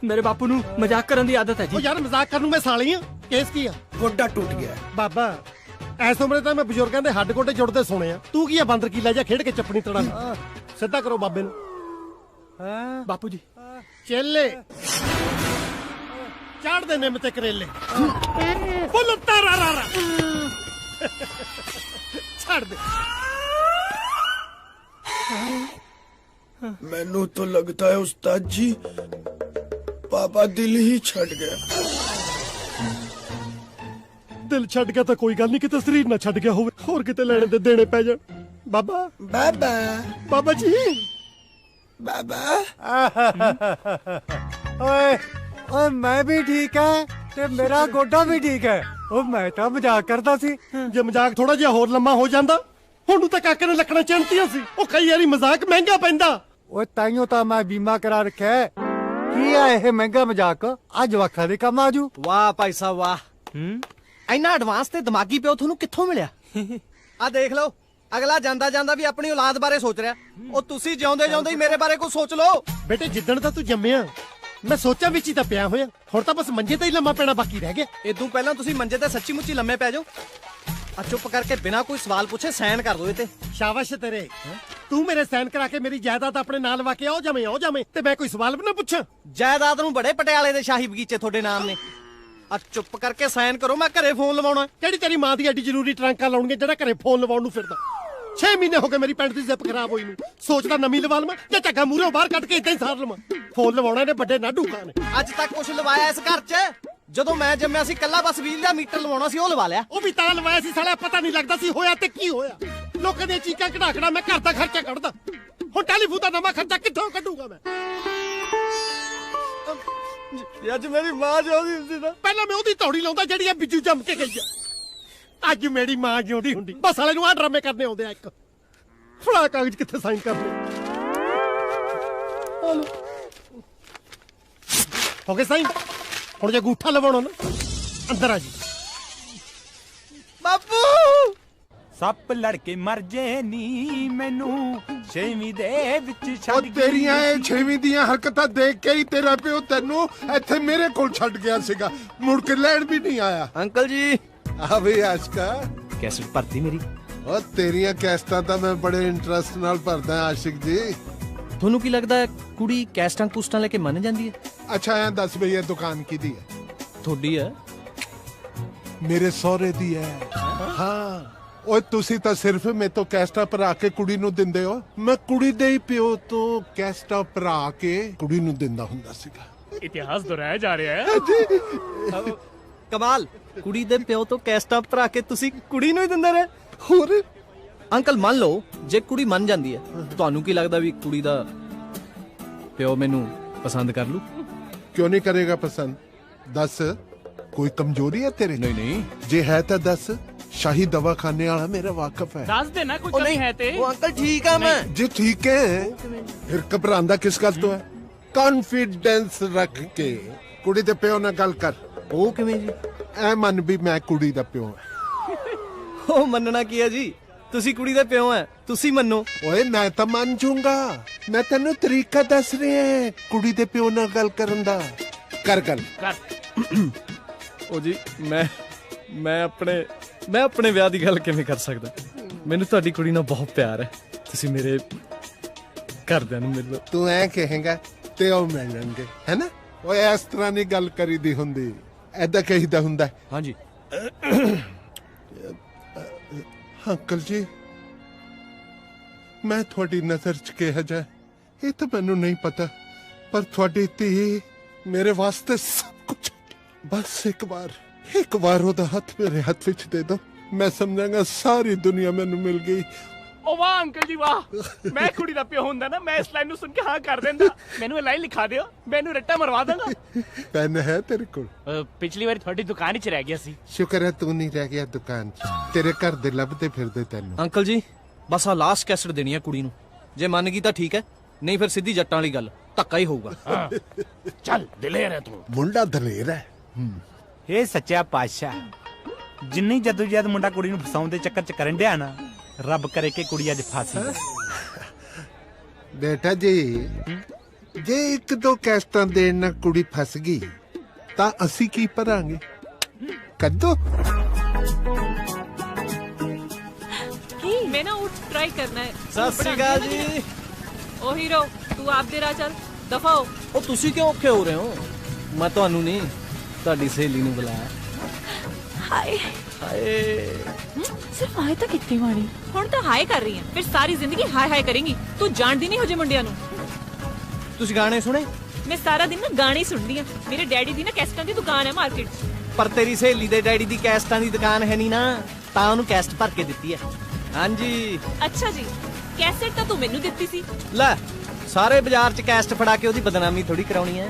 मेरे बापू नु मजाक करन दी आदत है ਉਹ जी। ਯਾਰ ਮਜ਼ਾਕ ਕਰਨ ਨੂੰ ਮੈਂ ਸਾਲੀ ਆ, ਕੇਸ ਕੀ ਆ? गोड्डा टूट गया। ਬਾਬਾ ਐਸ ਉਮਰੇ ਤਾਂ ਮੈਂ ਬਜ਼ੁਰਗਾਂ ਦੇ ਹੱਡ ਗੋਡੇ ਜੁੜਦੇ ਸੁਣੇ ਆ, ਤੂੰ ਕੀ ਆ ਬਾਂਦਰ ਕੀਲਾ ਜਾਂ ਖੇਡ ਕੇ ਚੱਪਣੀ ਤੜਾ। ਸਿੱਧਾ ਕਰੋ ਬਾਬੇ ਨੂੰ। बापू जी ਚੇਲੇ ਚਾੜਦੇ ਨਿੰਮ ਤੇ ਕਰੇਲੇ ਬੋਲੋ ਤਾਰਾ ਰਾ ਰਾ। ਛੱਡ ਦੇ। मैनू तो लगता है उस्ताद जी पापा दिल ही छट गया। ਦਿਲ ਛੱਡ ਗਿਆ ਤਾਂ ਕੋਈ ਗੱਲ ਨਹੀਂ, ਕਿਤੇ ਸਰੀਰ ਨਾ ਛੱਡ ਗਿਆ ਹੋਵੇ, ਹੋਰ ਕਿਤੇ ਲੈਣੇ ਤੇ ਦੇਣੇ ਪੈ ਜਾਣ। ਬਾਬਾ बाबा ਬਾਬਾ ਜੀ बाबा ਓਏ ਓਏ ਮੈਂ ਵੀ ਠੀਕ ਹੈ ਤੇ ਮੇਰਾ ਗੋਡਾ ਵੀ ਠੀਕ ਹੈ। ਉਹ ਮੈਂ ਤਾਂ ਮਜ਼ਾਕ ਕਰਦਾ ਸੀ। ਜੇ ਮਜ਼ਾਕ ਥੋੜਾ ਜਿਹਾ ਹੋਰ ਲੰਮਾ ਹੋ ਜਾਂਦਾ, ਹੁਣ ਨੂੰ ਤਾਂ ਕਾਕੇ ਨੇ ਲੱਕੜਾਂ ਚਿੰਤੀਆਂ ਸੀ। ਉਹ ਕਈ ਵਾਰੀ ਮਜ਼ਾਕ ਮਹਿੰਗਾ ਪੈਂਦਾ। ਓਏ ਤਾਈਓ ਤਾਂ ਮੈਂ ਬੀਮਾ ਕਰਾ ਰੱਖਿਆ ਹੈ। ਕੀ ਆ ਇਹ ਮਹਿੰਗਾ ਮਜ਼ਾਕ? ਅੱਜ ਵਖਾ ਦੇ ਕੰਮ ਆਜੂ। ਵਾਹ ਭਾਈ ਸਾਹਿਬ ਵਾਹ। ਇੰਨਾ ਐਡਵਾਂਸ ਤੇ ਦਿਮਾਗੀ ਪਿਓ ਤੁਹਾਨੂੰ ਕਿੱਥੋਂ ਮਿਲਿਆ? ਆ ਦੇਖ ਲਓ, ਅਗਲਾ ਜਾਂਦਾ ਜਾਂਦਾ ਵੀ ਆਪਣੀ ਔਲਾਦ ਬਾਰੇ ਸੋਚ ਰਿਹਾ। ਉਹ ਤੁਸੀਂ ਜਿਉਂਦੇ ਜਿਉਂਦੇ ਹੀ ਮੇਰੇ ਬਾਰੇ ਕੁਝ ਸੋਚ ਲਓ। ਬੇਟੇ ਜਿੱਦਣ ਦਾ ਤੂੰ ਜੰਮਿਆ ਮੈਂ ਸੋਚਾਂ ਵਿੱਚ ਹੀ ਤਾਂ ਪਿਆ ਹੋਇਆ। ਹੁਣ ਤਾਂ ਬਸ ਮੰਜੇ ਤੇ ਹੀ ਲੰਮਾ ਪੈਣਾ ਬਾਕੀ ਰਹਿ ਗਿਆ। ਇਦੋਂ ਪਹਿਲਾਂ ਤੁਸੀਂ ਮੰਜੇ ਤੇ ਸੱਚੀ ਮੁੱਚੀ ਲੰਮੇ ਪੈ ਜਾਓ। ਆ ਚੁੱਪ ਕਰਕੇ ਬਿਨਾਂ ਕੋਈ ਸਵਾਲ ਪੁੱਛੇ ਸਾਈਨ ਕਰ ਦੋ ਇਹ ਤੇ। ਸ਼ਾਬਾਸ਼ ਤੇਰੇ। ਤੂੰ ਮੇਰੇ ਸਾਈਨ ਕਰਾ ਕੇ ਮੇਰੀ ਜਾਇਦਾਦ ਆਪਣੇ ਨਾਲ ਲਵਾ ਕੇ ਆਓ ਜਾਵੇਂ ਤੇ ਮੈਂ ਕੋਈ ਸਵਾਲ ਵੀ ਨਾ ਪੁੱਛਾਂ। ਜਾਇਦਾਦ ਨੂੰ ਬੜੇ ਪਟਿਆਲੇ ਦੇ ਸ਼ਾਹੀ ਬਗੀਚੇ ਤੁਹਾਡੇ ਨਾਮ ਨੇ। ਆ ਚੁੱਪ ਕਰਕੇ ਸਾਈਨ ਕਰੋ, ਮੈਂ ਘਰੇ ਫੋਨ ਲਵਾਉਣਾ। ਕਿਹੜੀ ਤੇਰੀ ਮਾਂ ਦੀ ਐਡੀ ਜ਼ਰੂਰੀ ਟਰੰਕਾਂ ਲਾਉਣਗੇ ਜਿਹੜਾ ਘਰੇ ਫੋਨ ਲਵਾਉਣ ਨੂੰ ਫਿਰਦਾ? 6 ਮਹੀਨੇ ਹੋ ਗਏ ਮੇਰੀ ਪੈਂਟ ਦੀ ਜ਼ਿਪ ਖਰਾਬ ਹੋਈ ਨੂੰ। ਸੋਚਦਾ ਨਵੀਂ ਲਵਾ ਲਵਾਂ ਜਾਂ ਝੱਗਾ ਮੂਹਰੋਂ ਬਾਹਰ ਕੱਢ ਕੇ ਇਦਾਂ ਹੀ ਸਾਰ ਲਵਾਂ। ਫੋਨ ਲਵਾਉਣਾ ਇਹਨੇ ਵੱਡੇ ਨਾਡੂ ਖਾਂ ਨੇ। ਅੱਜ ਤੱਕ ਕੁਛ ਲਵਾਇਆ ਇਸ ਘਰ 'ਚ? ਜਦੋਂ ਮੈਂ ਜੰਮਿਆ ਸੀ ਕੱਲਾ ਬਸ ਬਿਜਲੀ ਦਾ ਮੀਟਰ ਲਵਾਉਣਾ ਸੀ, ਉਹ ਲਵਾ ਲਿਆ। ਉਹ ਵੀ ਤਾਂ ਲਵਾਇਆ ਸੀ ਸਾਲਿਆ, ਪਤਾ ਨਹੀਂ ਲੱਗਦਾ ਸੀ ਹੋਇਆ ਤੇ ਕੀ ਹੋਇਆ। ਲੋਕਾਂ ਦੀਆਂ ਚੀਕਾਂ ਕਢਾ ਮੈਂ ਘਰ ਦਾ ਖਰਚਾ ਕੱਢਦਾ। ਹੁਣ ਟੈਲੀਫੋਨ ਦਾ ਨਵਾਂ ਖਰਚਾ ਕਿੱਥੋਂ ਕੱਢੂਗਾ ਮੈਂ? ਅੱਜ ਮੇਰੀ ਮਾਂ ਜਿਉਂਦੀ ਹੁੰਦੀ ਨਾ। ਪਹਿਲਾਂ ਮੈਂ ਉਹਦੀ ਤੌੜੀ ਲਾਉਂਦਾ ਜਿਹੜੀ ਆ ਬਿੱਜੂ ਜੰਮ ਕੇ ਗਈ ਆ। ਅੱਜ ਮੇਰੀ ਮਾਂ ਜਿਉਂਦੀ ਹੁੰਦੀ। ਬਸ ਵਾਲੇ ਨੂੰ ਆ ਡਰਾਮੇ ਕਰਨੇ ਆਉਂਦੇ ਆ। ਇੱਕ ਫੜਾ ਕਾਗਜ਼ ਕਿੱਥੇ ਸਾਈਨ ਕਰਨੇ? ਹਲੋ ਹੋ ਗਏ ਸਾਈਨ। ਹੁਣ ਜੇ ਅੰਗੂਠਾ ਲਵਾਉਣਾ ਨਾ ਅੰਦਰ ਆ ਜੀ। ਬਾਪੂ ਸੱਪ ਲੜਕੇ ਮਰ ਜੇ ਨੀ ਮੈਨੂੰ 6ਵੀਂ ਦੇ ਵਿੱਚ ਛੱਡ ਉਹ ਤੇਰੀਆਂ ਇਹ 6ਵੀਂ ਦੀਆਂ ਹਰਕਤਾਂ ਦੇਖ ਕੇ ਹੀ ਤੇਰਾ ਪਿਓ ਤੈਨੂੰ ਇੱਥੇ ਮੇਰੇ ਕੋਲ ਛੱਡ ਗਿਆ ਸੀਗਾ। ਮੁੜ ਕੇ ਲੈਣ ਵੀ ਨਹੀਂ ਆਇਆ। ਅੰਕਲ ਜੀ ਆ ਵੀ ਆਸ਼ਕਾ ਕੈਸਟ ਭਰਤੀ ਮੇਰੀ। ਉਹ ਤੇਰੀਆਂ ਕੈਸਟਾਂ ਤਾਂ ਮੈਂ ਬੜੇ ਇੰਟਰਸਟ ਨਾਲ ਭਰਦਾ ਆਸ਼ਿਕ ਜੀ। ਤੁਹਾਨੂੰ ਕੀ ਲੱਗਦਾ ਹੈ ਕੁੜੀ ਕੈਸਟਾਂ ਕੁਸਟਾਂ ਲੈ ਕੇ ਮੰਨ ਜਾਂਦੀ ਹੈ? ਅੱਛਾ ਐਂ ਦੱਸ ਬਈ ਇਹ ਦੁਕਾਨ ਕਿਹਦੀ ਹੈ? ਤੁਹਾਡੀ ਹੈ? ਮੇਰੇ ਸਹੁਰੇ ਦੀ ਹੈ। ਹਾਂ ਓਏ ਤੁਸੀਂ ਤਾਂ ਸਿਰਫ ਮੇਰੇ ਤੋਂ ਕੈਸਟਾਂ ਭਰਾ ਕੇ ਕੁੜੀ ਨੂੰ ਦਿੰਦੇ ਹੋ। ਮੈਂ ਕੁੜੀ ਦੇ ਹੀ ਪਿਓ ਤੋਂ ਕੈਸਟਾਂ ਭਰਾ ਕੇ ਕੁੜੀ ਨੂੰ ਦਿੰਦਾ ਹੁੰਦਾ ਸੀਗਾ। ਇਤਿਹਾਸ ਦੁਹਰਾਇਆ ਜਾ ਰਿਹਾ ਹੈ। ਕਮਾਲ, ਕੁੜੀ ਦੇ ਪਿਓ ਤੋਂ ਕੈਸਟਾਂ ਭਰਾ ਕੇ ਤੁਸੀਂ ਕੁੜੀ ਨੂੰ ਹੀ ਦਿੰਦੇ ਰਹੇ। ਹੋਰ ਅੰਕਲ ਮੰਨ ਲਓ ਜੇ ਕੁੜੀ ਮੰਨ ਜਾਂਦੀ ਹੈ, ਤੁਹਾਨੂੰ ਕੀ ਲੱਗਦਾ ਵੀ ਕੁੜੀ ਦਾ ਪਿਓ ਮੈਨੂੰ ਪਸੰਦ ਕਰ ਲੂ? ਕਿਉਂ ਨਹੀਂ ਕਰੇਗਾ ਪਸੰਦ? ਦੱਸ ਕੋਈ ਕਮਜ਼ੋਰੀ ਹੈ ਤੇਰੇ? ਨਹੀਂ ਜੇ ਹੈ ਤਾਂ ਦੱਸ। ਸ਼ਾਹੀ ਦਵਾਖਾਨੇ ਵਾਲਾ ਮੇਰਾ ਵਾਕਫ ਹੈ। ਦੱਸ ਦੇ ਨਾ ਕੋਈ ਕਮੀ ਹੈ ਤੇ। ਉਹ ਅੰਕਲ ਠੀਕ ਆ ਮੈਂ। ਜੇ ਠੀਕ ਹੈ ਫਿਰ ਘਬਰਾਉਂਦਾ ਕਿਸ ਗੱਲ ਤੋਂ ਹੈ? ਕੌਨਫੀਡੈਂਸ ਰੱਖ ਕੇ ਕੁੜੀ ਦੇ ਪਿਓ ਨਾਲ ਗੱਲ ਕਰ। ਉਹ ਕਿਵੇਂ ਜੀ? ਐ ਮੰਨ ਵੀ ਮੈਂ ਕੁੜੀ ਦਾ ਪਿਓ ਹਾਂ। ਉਹ ਮੰਨਣਾ ਕੀ ਹੈ ਜੀ? ਤੁਸੀਂ ਕੁੜੀ ਦੇ ਪਿਓ ਹੈ, ਤੁਸੀਂ ਮੰਨੋ। ਓਏ ਮੈਂ ਤਾਂ ਮੰਨ ਜੂੰਗਾ। ਮੈਂ ਤੈਨੂੰ ਤਰੀਕਾ ਦੱਸ ਰਿਹਾ ਕੁੜੀ ਦੇ ਪਿਓ ਨਾਲ ਗੱਲ ਕਰਨ ਦਾ। ਕਰ ਗੱਲ ਕਰ। ਉਹ ਜੀ ਮੈਂ ਆਪਣੇ ਵਿਆਹ ਦੀ ਗੱਲ ਕਿਵੇਂ ਕਰ ਸਕਦਾ? ਮੈਨੂੰ ਤੁਹਾਡੀ ਕੁੜੀ ਨਾਲ ਬਹੁਤ ਪਿਆਰ ਹੈ। ਤੁਸੀਂ ਮੇਰੇ ਘਰਦਿਆਂ ਨੂੰ ਮਿਲ ਲਓ। ਤੂੰ ਐ ਕਹੇਗਾ ਤੇ ਉਹ ਮਿਲ ਜਾਣਗੇ, ਹੈ ਨਾ? ਓਏ ਇਸ ਤਰ੍ਹਾਂ ਨਹੀਂ ਗੱਲ ਕਰੀਦੀ ਹੁੰਦੀ, ਐਦਾਂ ਕਹੀਦਾ ਹੁੰਦਾ। ਹਾਂਜੀ ਅੰਕਲ ਜੀ ਮੈਂ ਤੁਹਾਡੀ ਨਜ਼ਰ 'ਚ ਕਿਹਾ ਜਾਏ ਇਹ ਤਾਂ ਮੈਨੂੰ ਨਹੀਂ ਪਤਾ, ਪਰ ਤੁਹਾਡੀ ਧੀ ਮੇਰੇ ਵਾਸਤੇ ਸਭ ਕੁਝ। ਬਸ ਇੱਕ ਵਾਰ ਉਹਦਾ ਹੱਥ ਮੇਰੇ ਹੱਥ ਵਿੱਚ ਦੇ ਦੋ, ਮੈਂ ਸਮਝਾਂਗਾ ਸਾਰੀ ਦੁਨੀਆ ਮੈਨੂੰ ਮਿਲ ਗਈ। ਓ ਵਾਹ ਅੰਕਲ ਜੀ ਵਾਹ। ਮੈਂ ਕੁੜੀ ਦਾ ਪਿਓ ਹੁੰਦਾ ਨਾ, ਮੈਂ ਇਸ ਲਾਈਨ ਨੂੰ ਸੁਣ ਕੇ ਹਾਂ ਕਰ ਦਿੰਦਾ। ਮੈਨੂੰ ਇਹ ਲਾਈਨ ਲਿਖਾ ਦਿਓ, ਮੈਨੂੰ ਰੱਟਾ ਮਰਵਾ ਦਾਂਗਾ। ਪੈਨ ਹੈ ਤੇਰੇ ਕੋਲ? ਪਿਛਲੀ ਵਾਰੀ ਤੁਹਾਡੀ ਦੁਕਾਨ 'ਚ ਰਹਿ ਗਿਆ ਸੀ। ਸ਼ੁਕਰ ਹੈ ਤੂੰ ਨਹੀਂ ਰਹਿ ਗਿਆ ਦੁਕਾਨ 'ਚ। ਤੇਰੇ ਘਰ ਦੇ ਲੱਭਦੇ ਫਿਰਦੇ ਤੈਨੂੰ। ਅੰਕਲ ਜੀ ਬਸ ਆ ਲਾਸਟ ਕੈਸਟ ਦੇਣੀ ਹੈ ਕੁੜੀ ਨੂੰ। ਜੇ ਮੰਨ ਗਈ ਤਾਂ ਠੀਕ ਹੈ, ਨਹੀਂ ਫਿਰ ਸਿੱਧੀ ਜੱਟਾਂ ਵਾਲੀ ਗੱਲ, ਧੱਕਾ ਹੀ ਹੋਊਗਾ। ਚੱਲ ਦਲੇਰ ਹੈ ਤੂੰ। ਮੁੰਡਾ ਦਲੇਰ ਹੈ। ਇਹ ਸੱਚਾ ਪਾਤਸ਼ਾਹ, ਜਿੰਨੀ ਜਦੋਜਹਿਦ ਮੁੰਡਾ ਕੁੜੀ ਨੂੰ ਫਸਾਉਣ ਦੇ ਚੱਕਰ 'ਚ ਕਰਨ ਡਿਆ ਨਾ, ਰੱਬ ਕਰੇ ਕਿ ਕੁੜੀ ਅੱਜ ਫਸ ਗਈ। ਬੇਟਾ ਜੀ ਜੇ ਇੱਕ ਦੋ ਕੈਸਟਾਂ ਦੇਣ ਨਾਲ ਕੁੜੀ ਫਸ ਗਈ ਤਾਂ ਅਸੀਂ ਕੀ ਭਰਾਂਗੇ? ਕੱਦੋ ਕੀ ਮੈਂ ਨਾ ਉੱਠ ਟਰਾਈ ਕਰਨਾ ਹੈ। ਸਤਿ ਸ੍ਰੀ ਅਕਾਲ ਜੀ। ਉਹ ਹੀਰੋ ਤੂੰ ਆਪਦੇ ਰਾਹ ਚੱਲ, ਦਫਾ ਹੋ। ਉਹ ਤੁਸੀਂ ਕਿਉਂ ਔਖੇ ਹੋ ਰਹੇ ਹੋ? ਮੈਂ ਤੁਹਾਨੂੰ ਨਹੀਂ, ਤੁਹਾਡੀ ਸਹੇਲੀ ਨੂੰ ਬੁਲਾਇਆ। ਹਾਏ ਹਾਏ ਸਿਰਫ ਹਾਏ ਤਾਂ ਕਿੱਥੇ ਮਾਣੀ। ਹੁਣ ਤਾਂ ਹਾਏ ਕਰ ਰਹੀ ਹੈ, ਫਿਰ ਸਾਰੀ ਜ਼ਿੰਦਗੀ ਹਾਏ ਹਾਏ ਕਰੇਂਗੀ। ਤੂੰ ਜਾਣਦੀ ਨਹੀਂ ਹੋ ਜੇ ਮੁੰਡਿਆਂ ਨੂੰ। ਤੁਸੀਂ ਗਾਣੇ ਸੁਣੇ? मैं सारा दिन ना गाने ही सुनदी हां। मेरे डैडी दी ना कैसेटां दी दुकान है मार्केट च। पर तेरी सहेली दे डैडी दी कैसटां दी दुकान है नहीं ना, तां ओनू कैसट भर के दित्ती है। हाँ जी। अच्छा जी, कैसेट तां तू मैनू दित्ती सी। ले सारे बाजार च कैसट फड़ा के ओदी बदनामी थोड़ी कराउणी है।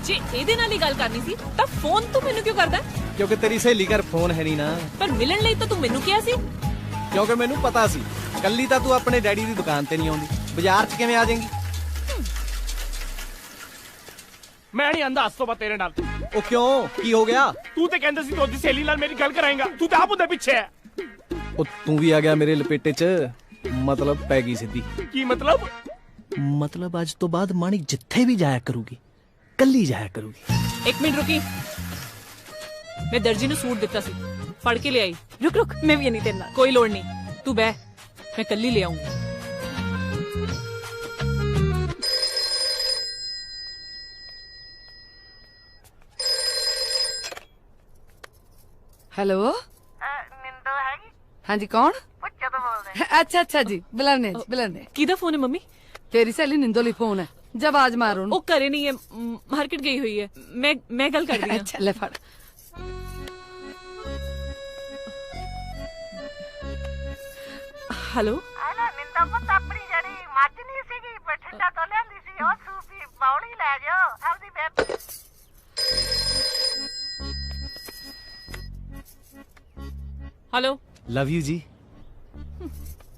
जे एदे नाल ही गल करनी सी तां फोन तू मैनू क्यों करदा? क्योंकि तेरी सहेली घर फोन है नहीं ना। पर मिलन लई तां तू मैनू किहा सी। क्योंकि मैनू पता सी कल्ली तां तू अपने डैडी दी दुकान ते नहीं आउंदी, बाजार च किवें आ जाएंगी? मैं नहीं आंदा अस तो बात तेरे नाल। ओ क्यों, की हो गया? तू ते कहंदा सी तोदी सहेली नाल मेरी गल कराएगा, तू ते आप उधर पीछे है। ओ तू भी आ गया मेरे लपेटे च, मतलब पै गई सीधी। की मतलब? मतलब आज तो बाद माणी जिथे भी जाया करूगी कल्ली जाया करूगी। एक मिनट रुकी, मैं दर्जी ने सूट दिता सी, पढ़ के ले आई। रुक रुक, मैं भी नहीं तेरे नाल। कोई लोड़ नहीं, तू बह, मैं कल्ली ले आऊंगी। हेलो निंदो हैगी? हाँ जी, कौन? पुच्छो तो बोल रहे। अच्छा अच्छा जी, बुलाने बुलाने। किदा फोन है मम्मी? तेरी सहेली निंदो ली फोन है, जब आज मारो। ओ करे नहीं है, मार्केट गई हुई है। मैं गल कर दी। अच्छा ले फड़। हेलो हेलो निंदो पुੱਤ ਆਪਣੀ ਜਿਹੜੀ ਮੱਝ ਨਹੀਂ ਸੀਗੀ ਬਠਿੰਡਾ ਤੋਂ ਲਿਆਂਦੀ ਸੀ ਉਹ ਸੂਪੀ ਪੌੜੀ ਲੈ ਜਾਓ ਆਪਦੀ ਬੇਬੇ। हेलो लव यू जी।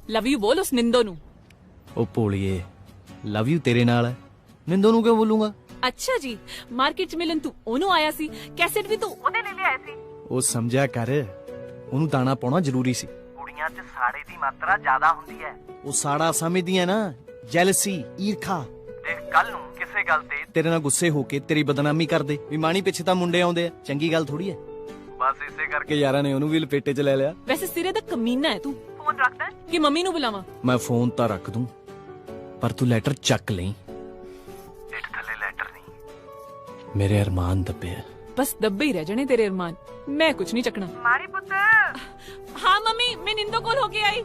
लव यू बोल उस निंदो नू। ओ भोलिए, लव यू तेरे नाल है, निंदो नू क्यों बोलूंगा? अच्छा जी, मार्केट च मिलन तू ओनू आया सी, कैसेट भी तू ਉਹਦੇ ਲਈ ਲਿਆਏ ਸੀ। ओ समझा कर, ओनू दाना पाउणा जरूरी सी। ਕੁੜੀਆਂ 'ਚ ਸਾੜੇ ਦੀ ਮਾਤਰਾ ਜ਼ਿਆਦਾ ਹੁੰਦੀ ਹੈ। ओ साड़ा समझदी है ना, जेलसी ईर्खा। ਦੇਖ ਕੱਲ ਨੂੰ ਕਿਸੇ ਗੱਲ ਤੇ तेरे नाल गुस्से होके तेरी बदनामी कर दे भी माणी पिछे तां मुंडे आउंदे आ, चंगी गल थोड़ी है। ਬਸ ਇਸੇ ਕਰਕੇ कि यारा ने ओनू भी लपेटे च ले लिया। वैसे सिरे दा कमीना है तू। ਫੋਨ ਰੱਖਦਾ कि मम्मी नू बुलावा? मैं फोन तां रख दूं, पर तू लेटर चक लई। ਇੱਟ ਥੱਲੇ ਲੈਟਰ ਨਹੀਂ। मेरे अरमान दबे है। बस दब्बे ही रह जाने तेरे अरमान, मैं कुछ नहीं चकना। ਮਾਰੀ ਪੁੱਤ। हाँ मम्मी, मैं निंदो कोल होके आई।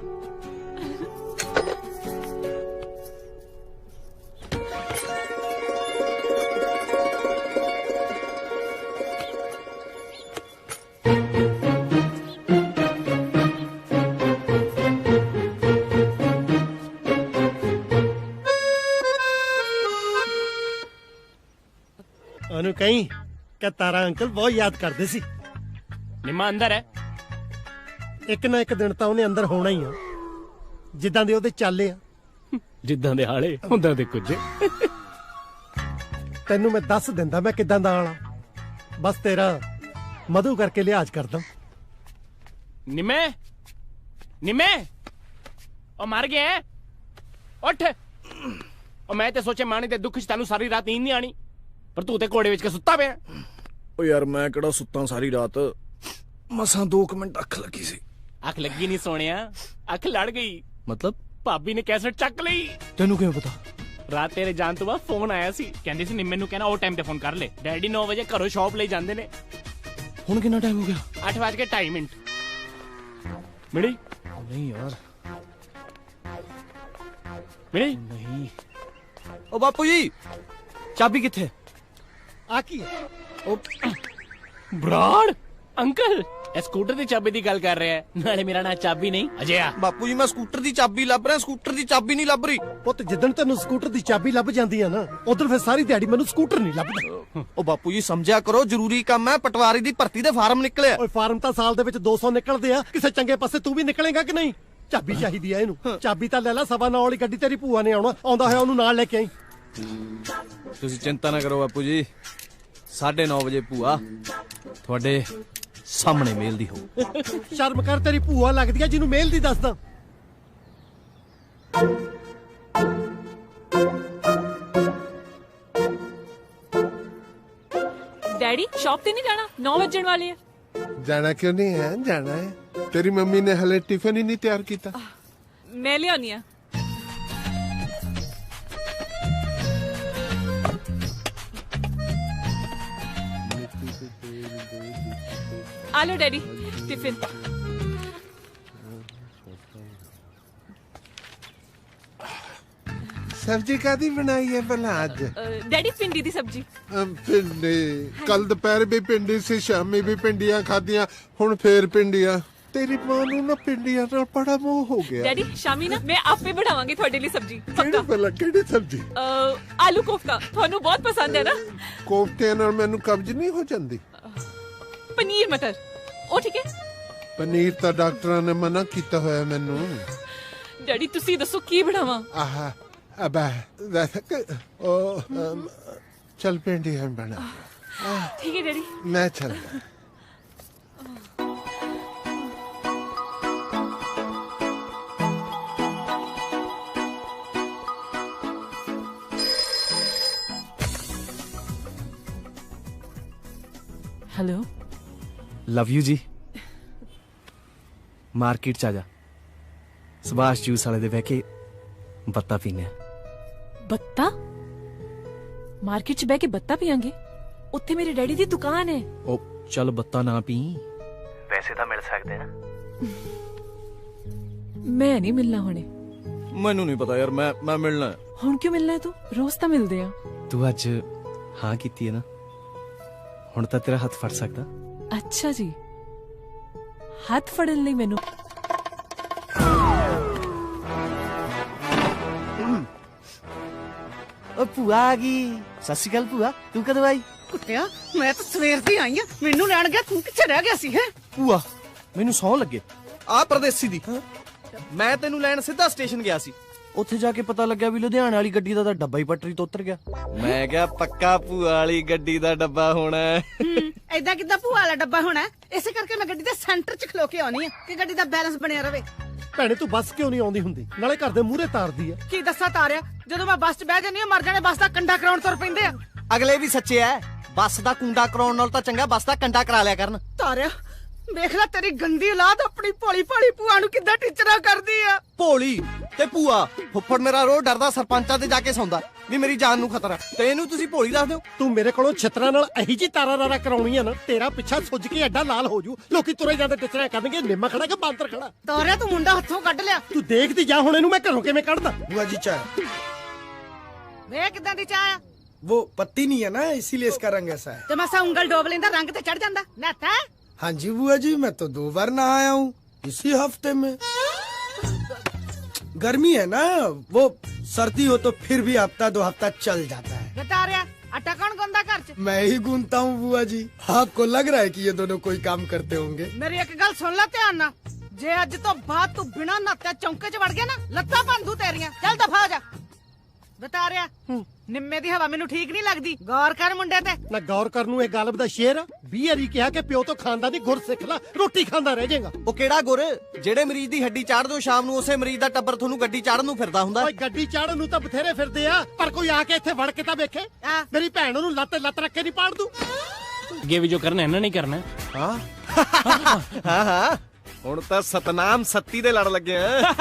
ਉਹਨੂੰ ਕਹੀਂ ਕਿ ਤਾਰਾ ਅੰਕਲ ਬਹੁਤ ਯਾਦ ਕਰਦੇ ਸੀ। ਨਿੰਮਾ ਅੰਦਰ ਹੈ। ਇੱਕ ਨਾ ਇੱਕ ਦਿਨ ਤਾਂ ਉਹਨੇ ਅੰਦਰ ਹੋਣਾ ਹੀ ਆ, ਜਿੱਦਾਂ ਦੇ ਉਹਦੇ ਚਾਲੇ ਆ। ਜਿੱਦਾਂ ਦੇ ਹਾਲੇ ਹੁੰਦਾਂ ਦੇ ਕੁਝ। ਤੈਨੂੰ ਮੈਂ ਦੱਸ ਦਿੰਦਾ ਮੈਂ ਕਿਦਾਂ ਦਾ ਆਲਾ, ਬਸ ਤੇਰਾ ਮਧੂ ਕਰਕੇ ਲਿਹਾਜ਼ ਕਰਦਾ। ਨਿੰਮੇ ਨਿੰਮੇ ਉਹ ਮਰ ਗਿਆ, ਉੱਠ। ਉਹ ਮੈਂ ਤੇ ਸੋਚੇ ਮਾਣੀ ਦੇ ਦੁੱਖ 'ਚ ਤੈਨੂੰ ਸਾਰੀ ਰਾਤ ਨੀਂਦ ਨਹੀਂ ਆਣੀ, ਪਰ ਤੂੰ ਤੇ ਘੋੜੇ ਵਿੱਚ ਕੇ ਸੁੱਤਾ ਪਿਆ। ओ यार मैं किहड़ा सुत्ता सारी रात, मसां 2 मिनट अख लगी सी। ਅੱਖ ਲੱਗੀ ਨਹੀਂ ਸੋਹਣਿਆ, ਅੱਖ ਲੜ ਗਈ। मतलब ਭਾਬੀ ਨੇ ਕੈਸਟ ਚੱਕ ਲਈ। तेनू क्यों पता? ਰਾਤ ਤੇਰੇ ਜਾਣ ਤੋਂ ਬਾਅਦ ਫੋਨ ਆਇਆ ਸੀ, ਕਹਿੰਦੇ ਸੀ ਨਿੰਮੇ ਨੂੰ ਕਹਿਣਾ ਉਹ ਟਾਈਮ ਤੇ ਫੋਨ ਕਰ ਲੈ। ਡੈਡੀ 9 ਵਜੇ ਘਰੋਂ ਸ਼ਾਪ ਲਈ ਜਾਂਦੇ ਨੇ। हुण कितना टाइम हो गया? 8:02 मिली नहीं यार, मिली नहीं। ओ बापू जी, चाबी किथे? ਆ ਕੀ ਹੈ? ਬਰਾੜ ਅੰਕਲ ਇਹ ਸਕੂਟਰ ਦੀ ਚਾਬੀ ਦੀ ਗੱਲ ਕਰ ਰਿਹਾ ਹੈ, ਨਾਲੇ ਮੇਰਾ ਨਾਂ ਚਾਬੀ ਨਹੀਂ ਅਜੇ ਆ। बापू जी मैं स्कूटर दी चाबी लभ रहा, स्कूटर दी चाबी नहीं लभ रही। ਪੁੱਤ ਜਿੱਦਣ ਤੈਨੂੰ ਸਕੂਟਰ ਦੀ ਚਾਬੀ ਲੱਭ ਜਾਂਦੀ ਆ ਨਾ, ਉਧਰ ਫਿਰ ਸਾਰੀ ਦਿਹਾੜੀ ਮੈਨੂੰ ਸਕੂਟਰ ਨਹੀਂ ਲੱਭਦਾ। ओ बापू जी समझा करो, जरूरी काम है, पटवारी दी भर्ती दे फार्म निकले। ਓਏ ਫਾਰਮ ਤਾਂ ਸਾਲ ਦੇ ਵਿੱਚ 200 ਨਿਕਲਦੇ ਆ, ਕਿਸੇ ਚੰਗੇ ਪਾਸੇ ਤੂੰ ਵੀ ਨਿਕਲੇਗਾ ਕਿ ਨਹੀਂ? ਚਾਬੀ ਚਾਹੀਦੀ ਆ ਇਹਨੂੰ। ਚਾਬੀ ਤਾਂ ਲੈ ਲੈ, 9:15 ਵਾਲੀ ਗੱਡੀ ਤੇਰੀ ਭੂਆ ਨੇ ਆਉਣਾ, ਆਉਂਦਾ ਹੋਇਆ ਉਹਨੂੰ ਨਾਲ ਲੈ ਕੇ ਆਈ। ਤੁਸੀਂ चिंता ना करो बापू जी, 9:30 ਵਜੇ ਭੂਆ ਤੁਹਾਡੇ ਸਾਹਮਣੇ ਮੇਲ ਦੀ ਹੋ। ਸ਼ਰਮ ਕਰ, ਤੇਰੀ ਭੂਆ ਲੱਗਦੀ ਆ ਜਿਹਨੂੰ ਮੇਲ ਦੀ ਦੱਸਦਾ। डैडी शॉप ते नहीं जाना, 9 बजन वाले हैं। जाना क्यों नहीं है? जाना है। तेरी मम्मी ने हले टिफिन ही नहीं तैयार किया। मैं ले आनी है। आलो डैडी टिफिन। सब्जी कादी बनाई है भला आज? डैडी पिंडी दी सब्जी। पिंडी कल दोपहर भी पिंडी सी, शामी भी पिंडियां खादियां, हुण फिर पिंडियां। तेरी मां नूं ना पिंडियां नाल बड़ा मोह हो गया। डैडी शामी ना मैं आपे बनावांगी ਤੁਹਾਡੇ ਲਈ सब्जी। ਕਿਹੜੀ ਭਲਾ ਕਿਹੜੀ ਸਬਜੀ? आलू कोफ्ता ਤੁਹਾਨੂੰ बहुत पसंद है ना? ਕੋਫਤੇ ਨਾਲ ਮੈਨੂੰ ਕਬਜ਼ ਨਹੀਂ ਹੋ ਜਾਂਦੀ। पनीर मटर ਉਹ ਠੀਕ ਹੈ? ਪਨੀਰ ਤਾਂ ਡਾਕਟਰਾਂ ਨੇ ਮਨਾ ਕੀਤਾ ਹੋਇਆ ਮੈਨੂੰ। ਡੈਡੀ ਤੁਸੀਂ ਦੱਸੋ ਕੀ ਬਣਾਵਾਂ? ਆਹਾ ਅਬਾ ਉਹ ਚਲ ਪਿੰਡੀਆਂ ਬਣਾ। ठीक है डैडी। मैं चलता। हेलो लव यू जी। मार्केट च आ जा, सुभाष जूस वाले दे बह के बत्ता पीने। बत्ता? मार्केट च बह के बत्ता पियांगे? उत्थे मेरे डैडी दी दुकान है। ओ चल बत्ता ना पी। पैसे तो मिल सकते हैं। मैं नहीं मिलना हुणे। मैनू नहीं पता यार, मैं मिलना है। हुण क्यों मिलना है? तू रोज तो मिलदे आ। तू अज हाँ कीती है ना, हुण तां तेरा हथ फड़ सकदा। अच्छा जी, हाथ फड़न लई मैनू ਭੂਆ ਆ ਗਈ। ਸਤਿ ਸ਼੍ਰੀ ਅਕਾਲ ਭੂਆ, ਤੂੰ ਕਦੋਂ ਆਈ? ਕੁੱਟਿਆ ਮੈਂ ਤਾਂ ਸਵੇਰ ਦੀ ਆਈ ਆ, ਮੈਨੂੰ ਲੈਣ ਗਿਆ, ਤੂੰ ਕਿੱਥੇ ਰਹਿ ਗਿਆ ਸੀ? ਹੈ ਭੂਆ ਮੈਨੂੰ ਸੌਂ ਲੱਗੇ ਆ ਪਰਦੇਸੀ ਦੀ। ਮੈਂ ਤੈਨੂੰ ਲੈਣ ਸਿੱਧਾ ਸਟੇਸ਼ਨ ਗਿਆ ਸੀ, ਉੱਥੇ ਜਾ ਕੇ ਪਤਾ ਲੱਗਿਆ ਵੀ ਲੁਧਿਆਣੇ ਵਾਲੀ ਗੱਡੀ ਦਾ ਤਾਂ ਡੱਬਾ ਹੀ ਪਟਰੀ ਤੋਂ ਉਤਰ ਗਿਆ। ਮੈਂ ਕਿਹਾ ਪੱਕਾ ਭੂਆ ਵਾਲੀ ਗੱਡੀ ਦਾ ਡੱਬਾ ਹੋਣਾ। ਐਦਾਂ ਕਿੱਦਾਂ ਭੂਆ ਵਾਲਾ ਡੱਬਾ ਹੋਣਾ? ਇਸੇ ਕਰਕੇ ਮੈਂ ਗੱਡੀ ਦੇ ਸੈਂਟਰ 'ਚ ਖਲੋ ਕੇ ਆਉਣੀ ਆ ਕਿ ਗੱਡੀ ਦਾ ਬੈਲੈਂਸ ਬਣਿਆ ਰਵੇ। ਭੈਣੇ ਤੂੰ ਬੱਸ ਕਿਉਂ ਨਹੀਂ ਆਉਂਦੀ ਹੁੰਦੀ? ਨਾਲੇ ਘਰ ਦੇ ਮੂਹਰੇ ਤਾਰਦੀ ਆ। ਕੀ ਦੱਸਾਂ ਤਾਰਿਆ, ਜਦੋਂ ਮੈਂ ਬੱਸ 'ਚ ਬਹਿ ਜਾਂਦੀ ਆ ਮਰ ਜਾਣੇ ਬੱਸ ਦਾ ਕੰਡਾ ਕਰਾਉਣ ਤੁਰ ਪੈਂਦੇ ਆ। ਅਗਲੇ ਵੀ ਸੱਚੇ ਐ, ਬੱਸ ਦਾ ਕੁੰਡਾ ਕਰਾਉਣ ਨਾਲ ਤਾਂ ਚੰਗਾ ਬੱਸ ਦਾ ਕੰਡਾ ਕਰਾ ਲਿਆ ਕਰਨ। ਤਾਰਿਆ ਵੇਖ ਲੈ ਤੇਰੀ ਗੰਦੀ ਔਲਾਦ ਆਪਣੀ ਭੋਲੀ ਭਾਲੀ ਭੂਆ ਨੂੰ ਕਿੱਦਾਂ ਟੀਚਰਾਂ ਕਰਦੀ ਆ। ਭੋਲੀ ਤੇ ਭੂਆ, ਫੁੱਫੜ ਮੇਰਾ ਰੋਜ਼ ਡਰਦਾ ਸਰਪੰਚਾਂ ਤੇ ਜਾ ਕੇ ਸੌਂਦਾ ਵੀ ਮੇਰੀ ਜਾਨ ਨੂੰ ਖਤਰਾ, ਤੇ ਇਹਨੂੰ ਤੁਸੀਂ ਭੋਲੀ ਦੱਸ ਦਿਓ। ਤੂੰ ਮੇਰੇ ਕੋਲੋਂ ਛਿੱਤਰਾਂ ਨਾਲ ਇਹੀ ਜੀ ਤਾਰਾ ਰਾਰਾ ਕਰਾਉਣੀ ਆ ਨਾ, ਤੇਰਾ ਪਿੱਛਾ ਸੁੱਜ ਕੇ ਐਡਾ ਲਾਲ ਹੋ ਜੂ, ਲੋਕੀ ਤੁਰੇ ਜਾਂਦੇ ਟਿਚਰਾਂ ਕਰਨਗੇ ਨਿੰਮਾ ਖੜਾ ਕਿ ਬਾਂਦਰ ਖੜਾ। ਤਾਰਿਆ ਤੂੰ ਮੁੰਡਾ ਹੱਥੋਂ ਕੱਢ ਲਿਆ। ਤੂੰ ਦੇਖਦੀ ਜਾ ਹੁਣ ਇਹਨੂੰ ਮੈਂ ਘਰੋਂ ਕਿਵੇਂ ਕੱਢਦਾ। बुआ जी चाय ਵੇਖ ਕਿੱਦਾਂ ਦੀ ਚਾਹ ਆ। वो पत्ती नहीं है ना, इसीलिए इसका रंग ऐसा है। ਤੇ ਮਸਾ ਉਂਗਲ ਡੋਬ ਲੈਂਦਾ ਰੰਗ ਤੇ ਚੜ ਜਾਂਦਾ ਨਾਤਾ। हाँ जी बुआ जी, मैं तो 2 बार नहाया हूँ इसी हफ्ते में। गर्मी है ना, वो सर्दी हो तो फिर भी हफ्ता 2 हफ्ता चल जाता है। ਤਾਰਿਆ ਆਟਾ ਕੌਣ ਗੁੰਦਾ ਘਰ 'ਚ? मैं ही गूंथता हूँ बुआ जी। आपको लग रहा है कि ये दोनों कोई काम करते होंगे? ਮੇਰੀ ਇੱਕ ਗੱਲ ਸੁਣ ਲੈ ਧਿਆਨ ਨਾਲ, ਜੇ ਅੱਜ ਤੋਂ ਬਾਅਦ ਤੂੰ ਬਿਨਾਂ ਨਾਤੇ ਚੌਂਕੇ 'ਚ ਵੜ ਗਿਆ ਨਾ, ਲੱਤਾਂ ਭੰਦੂ ਤੇਰੀਆਂ। ਚੱਲ ਦਫਾ ਹੋ ਜਾ। ਬਤਾਰਿਆ ਨਿੰਮੇ ਦੀ ਹਵਾ ਮੈਨੂੰ ਠੀਕ ਨਹੀਂ ਲੱਗਦੀ, ਗੌਰ ਕਰ ਮੁੰਡੇ ਤੇ। ਨਾ ਗੌਰ ਕਰਨ ਨੂੰ ਇਹ ਗਲਬ ਦਾ ਸ਼ੇਰ ਆ। 20 ਵਾਰੀ ਕਿਹਾ ਕਿ ਪਿਓ ਤੋਂ ਖਾਂਦਾ ਦੀ ਗੁਰ ਸਿੱਖ ਲੈ, ਰੋਟੀ ਖਾਂਦਾ ਰਹਿ ਜਾਏਗਾ। ਉਹ ਕਿਹੜਾ ਗੁਰ? ਜਿਹੜੇ ਮਰੀਜ਼ ਦੀ ਹੱਡੀ ਚਾੜ ਦਿਓ ਸ਼ਾਮ ਨੂੰ, ਉਸੇ ਮਰੀਜ਼ ਦਾ ਟੱਬਰ ਤੁਹਾਨੂੰ ਗੱਡੀ ਚਾੜਨ ਨੂੰ ਫਿਰਦਾ ਹੁੰਦਾ। ਓਏ ਗੱਡੀ ਚਾੜਨ ਨੂੰ ਤਾਂ ਬਥੇਰੇ ਫਿਰਦੇ ਆ, ਪਰ ਕੋਈ ਆ ਕੇ ਇੱਥੇ ਵੜ ਕੇ ਤਾਂ ਵੇਖੇ। ਮੇਰੀ ਭੈਣ ਨੂੰ ਲੱਤ ਰੱਖ ਕੇ ਨਹੀਂ ਪਾੜ ਦੂ। ਅੱਗੇ ਵੀ ਜੋ ਕਰਨਾ ਇਹਨਾਂ ਨਹੀਂ ਕਰਨਾ। ਹਾਂ ਹਾਂ ਹੁਣ ਤਾਂ ਸਤਨਾਮ ਸੱਤੀ ਦੇ ਲੜ ਲੱਗੇ ਆ।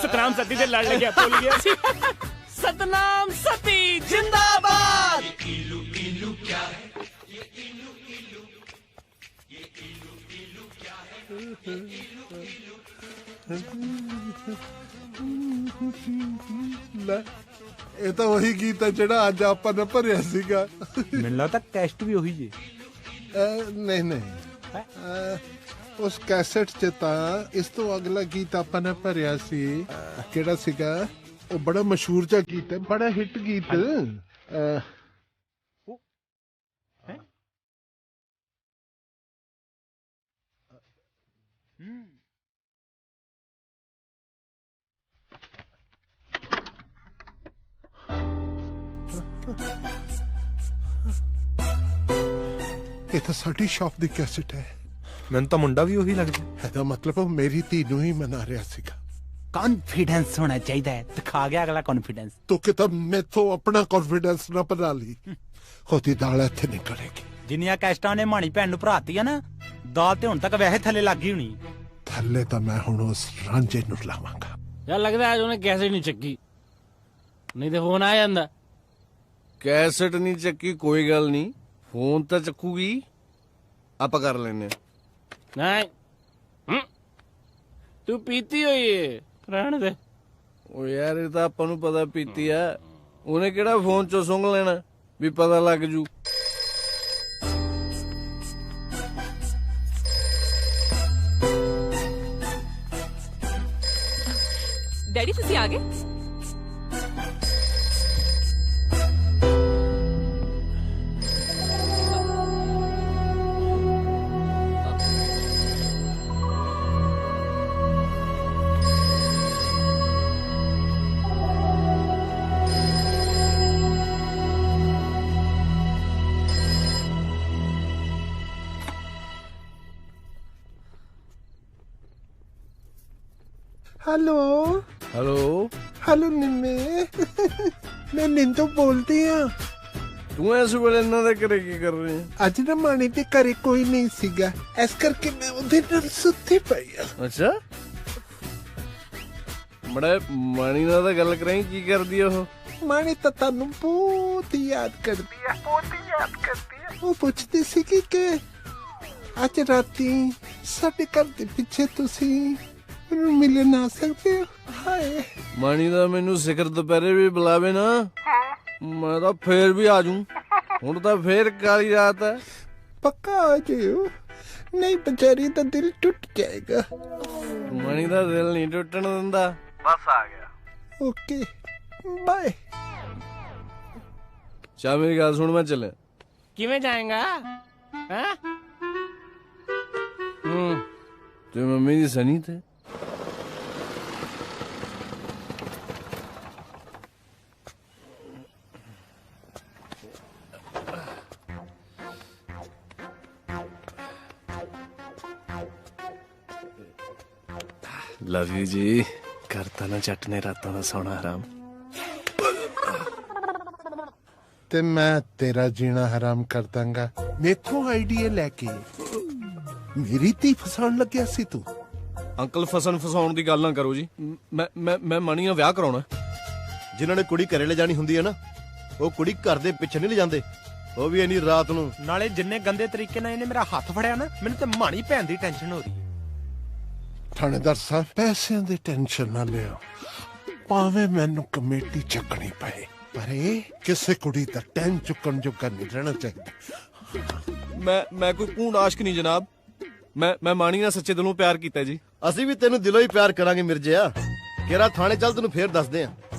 ਸਤਨਾਮ ਸੱਤੀ ਦੇ ਲੜ ਲੱਗਿਆ, ਭੁੱਲ ਗਿਆ ਸੀ। ਸਤਨਾਮ ਸਤੀ ਜਿੰਦਾਬਾਦ। ਲੈ ਇਹ ਤਾਂ ਉਹੀ ਗੀਤ ਹੈ ਜਿਹੜਾ ਅੱਜ ਆਪਾਂ ਨੇ ਭਰਿਆ ਸੀਗਾ। ਮੈਨੂੰ ਲੱਗਦਾ ਕੈਸਟ ਵੀ ਉਹੀ ਜੇ। ਨਹੀਂ ਨਹੀਂ, ਉਸ ਕੈਸਟ 'ਚ ਤਾਂ ਇਸ ਤੋਂ ਅਗਲਾ ਗੀਤ ਆਪਾਂ ਨੇ ਭਰਿਆ ਸੀ। ਕਿਹੜਾ ਸੀਗਾ ਉਹ? ਬੜਾ ਮਸ਼ਹੂਰ ਜਿਹਾ ਗੀਤ ਹੈ, ਬੜਾ ਹਿੱਟ ਗੀਤ। ਇਹ ਤਾਂ ਸਾਡੀ ਸ਼ਾਪ ਦੀ ਕੈਸਟ ਹੈ। ਮੈਨੂੰ ਤਾਂ ਮੁੰਡਾ ਵੀ ਉਹੀ ਲੱਗਦਾ। ਇਹਦਾ ਮਤਲਬ ਉਹ ਮੇਰੀ ਧੀ ਨੂੰ ਹੀ ਮਨਾ ਰਿਹਾ ਸੀਗਾ। ਕੌਨਫੀਡੈਂਸ ਹੋਣਾ ਚਾਹੀਦਾ ਹੈ, ਦਿਖਾ ਗਿਆ ਅਗਲਾ ਕੌਨਫੀਡੈਂਸ। ਤੂੰ ਕਿਤਾ ਮੈਥੋਂ ਆਪਣਾ ਕੌਨਫੀਡੈਂਸ ਨਾ ਬਣਾ ਲਈ, ਉਹਦੀ ਦਾਲ ਇੱਥੇ ਨਿਕਲੇਗੀ। ਜਿੰਨੀਆਂ ਕੈਸਟਾਂ ਨੇ ਮਾਣੀ ਭੈਣ ਨੂੰ ਭਰਾਤੀ ਆ ਨਾ, ਦਾਲ ਤੇ ਹੁਣ ਤੱਕ ਵੈਸੇ ਥੱਲੇ ਲੱਗ ਗਈ ਹੋਣੀ। ਥੱਲੇ ਤਾਂ ਮੈਂ ਹੁਣ ਉਸ ਰਾਂਝੇ ਨੂੰ ਲਾਵਾਂਗਾ। ਯਾਰ ਲੱਗਦਾ ਅੱਜ ਉਹਨੇ ਕੈਸਟ ਨਹੀਂ ਚੱਕੀ, ਨਹੀਂ ਤੇ ਫੋਨ ਆ ਜਾਂਦਾ। ਕੈਸਟ ਨਹੀਂ ਚੱਕੀ ਕੋਈ ਗੱਲ ਨਹੀਂ, ਫੋਨ ਤਾਂ ਚੱਕੂਗੀ, ਆਪਾਂ ਕਰ ਲੈਨੇ। ਨਹੀਂ ਤੂੰ ਪੀਤੀ ਹੋਈ ਏ ਰਹਿਣ ਦੇ। ਉਹ ਯਾਰ ਇਹ ਤਾਂ ਆਪਾਂ ਨੂੰ ਪਤਾ ਪੀਤੀ ਆ, ਉਹਨੇ ਕਿਹੜਾ ਫੋਨ ਚੋਂ ਸੁੰਘ ਲੈਣਾ ਵੀ ਪਤਾ ਲੱਗ ਜੂ। ਡੈਡੀ ਤੁਸੀਂ ਆ ਗਏ? हेलो हेलो हेलो निम्मे मैं निंदो बोलती हाँ। तू इस वेले इन्हां दे घरे की कर रही है? अज ना मानी दे घरे कोई नहीं सीगा, इस करके मैं उहदे नाल सुत्ती पई आ। अच्छा बड़ा मानी नाल तां गल कराई, की करदी ओह? मानी तां तानू बहुत याद करदी है, वो पुछदी सी कि अज राती साडे घर दे पिछे तुसी मिलन आ सकते हो? हाय मानी दा मैनू सिखर दोपहरे भी बुलावे ना, मैं तो फिर भी आ जाऊं। हुण तां फिर काली रात है। पक्का आ जाओ, नहीं बेचारी दा दिल टूट जाएगा। मानी दा दिल नहीं टूटण दिंदा। बस आ गया। Okay bye. चा मेरी गल सुन, मैं चले। किवें जाएगा? हैं? ते मम्मी दी सनी थे। लव यू जी, करता ना जट ने रातां दा सोना हराम। ते मैं तेरा जीना हराम कर दांगा। मेथों आइडिया लेके मेरी धी फसाउण लग्या सी तू। अंकल फसन फसाउण दी गल ना करो जी। मैं मनी विआह कराउणा। जिन्हां ने कुड़ी घरे ले जानी हुंदी है ना, वो कुड़ी घर दे पिछे नहीं ले जांदे, वो भी इन्नी रात नूं। नाले जिन्ने गंदे तरीके नाल इहने मेरा हाथ फड़िया ना, मैनूं ते माणी भैन दी टेंशन हो रही है। थानेदार साहब पैसों की टेंशन ना लियो, भावें मैनू कमेटी चकनी पए, पर किसी कुड़ी दा टैन चुकन जोगा नहीं रहना चाहिए। मैं कोई भूंड आशिक नहीं जनाब। मैं मानी नाल सच्चे दिलों प्यार कीता जी। ਅਸੀਂ ਵੀ ਤੈਨੂੰ ਦਿਲੋਂ ਹੀ ਪਿਆਰ ਕਰਾਂਗੇ ਮਿਰਜ਼ਿਆ। ਕਿਹੜਾ ਥਾਣੇ ਚੱਲ ਤੈਨੂੰ ਫੇਰ ਦੱਸਦੇ ਆ।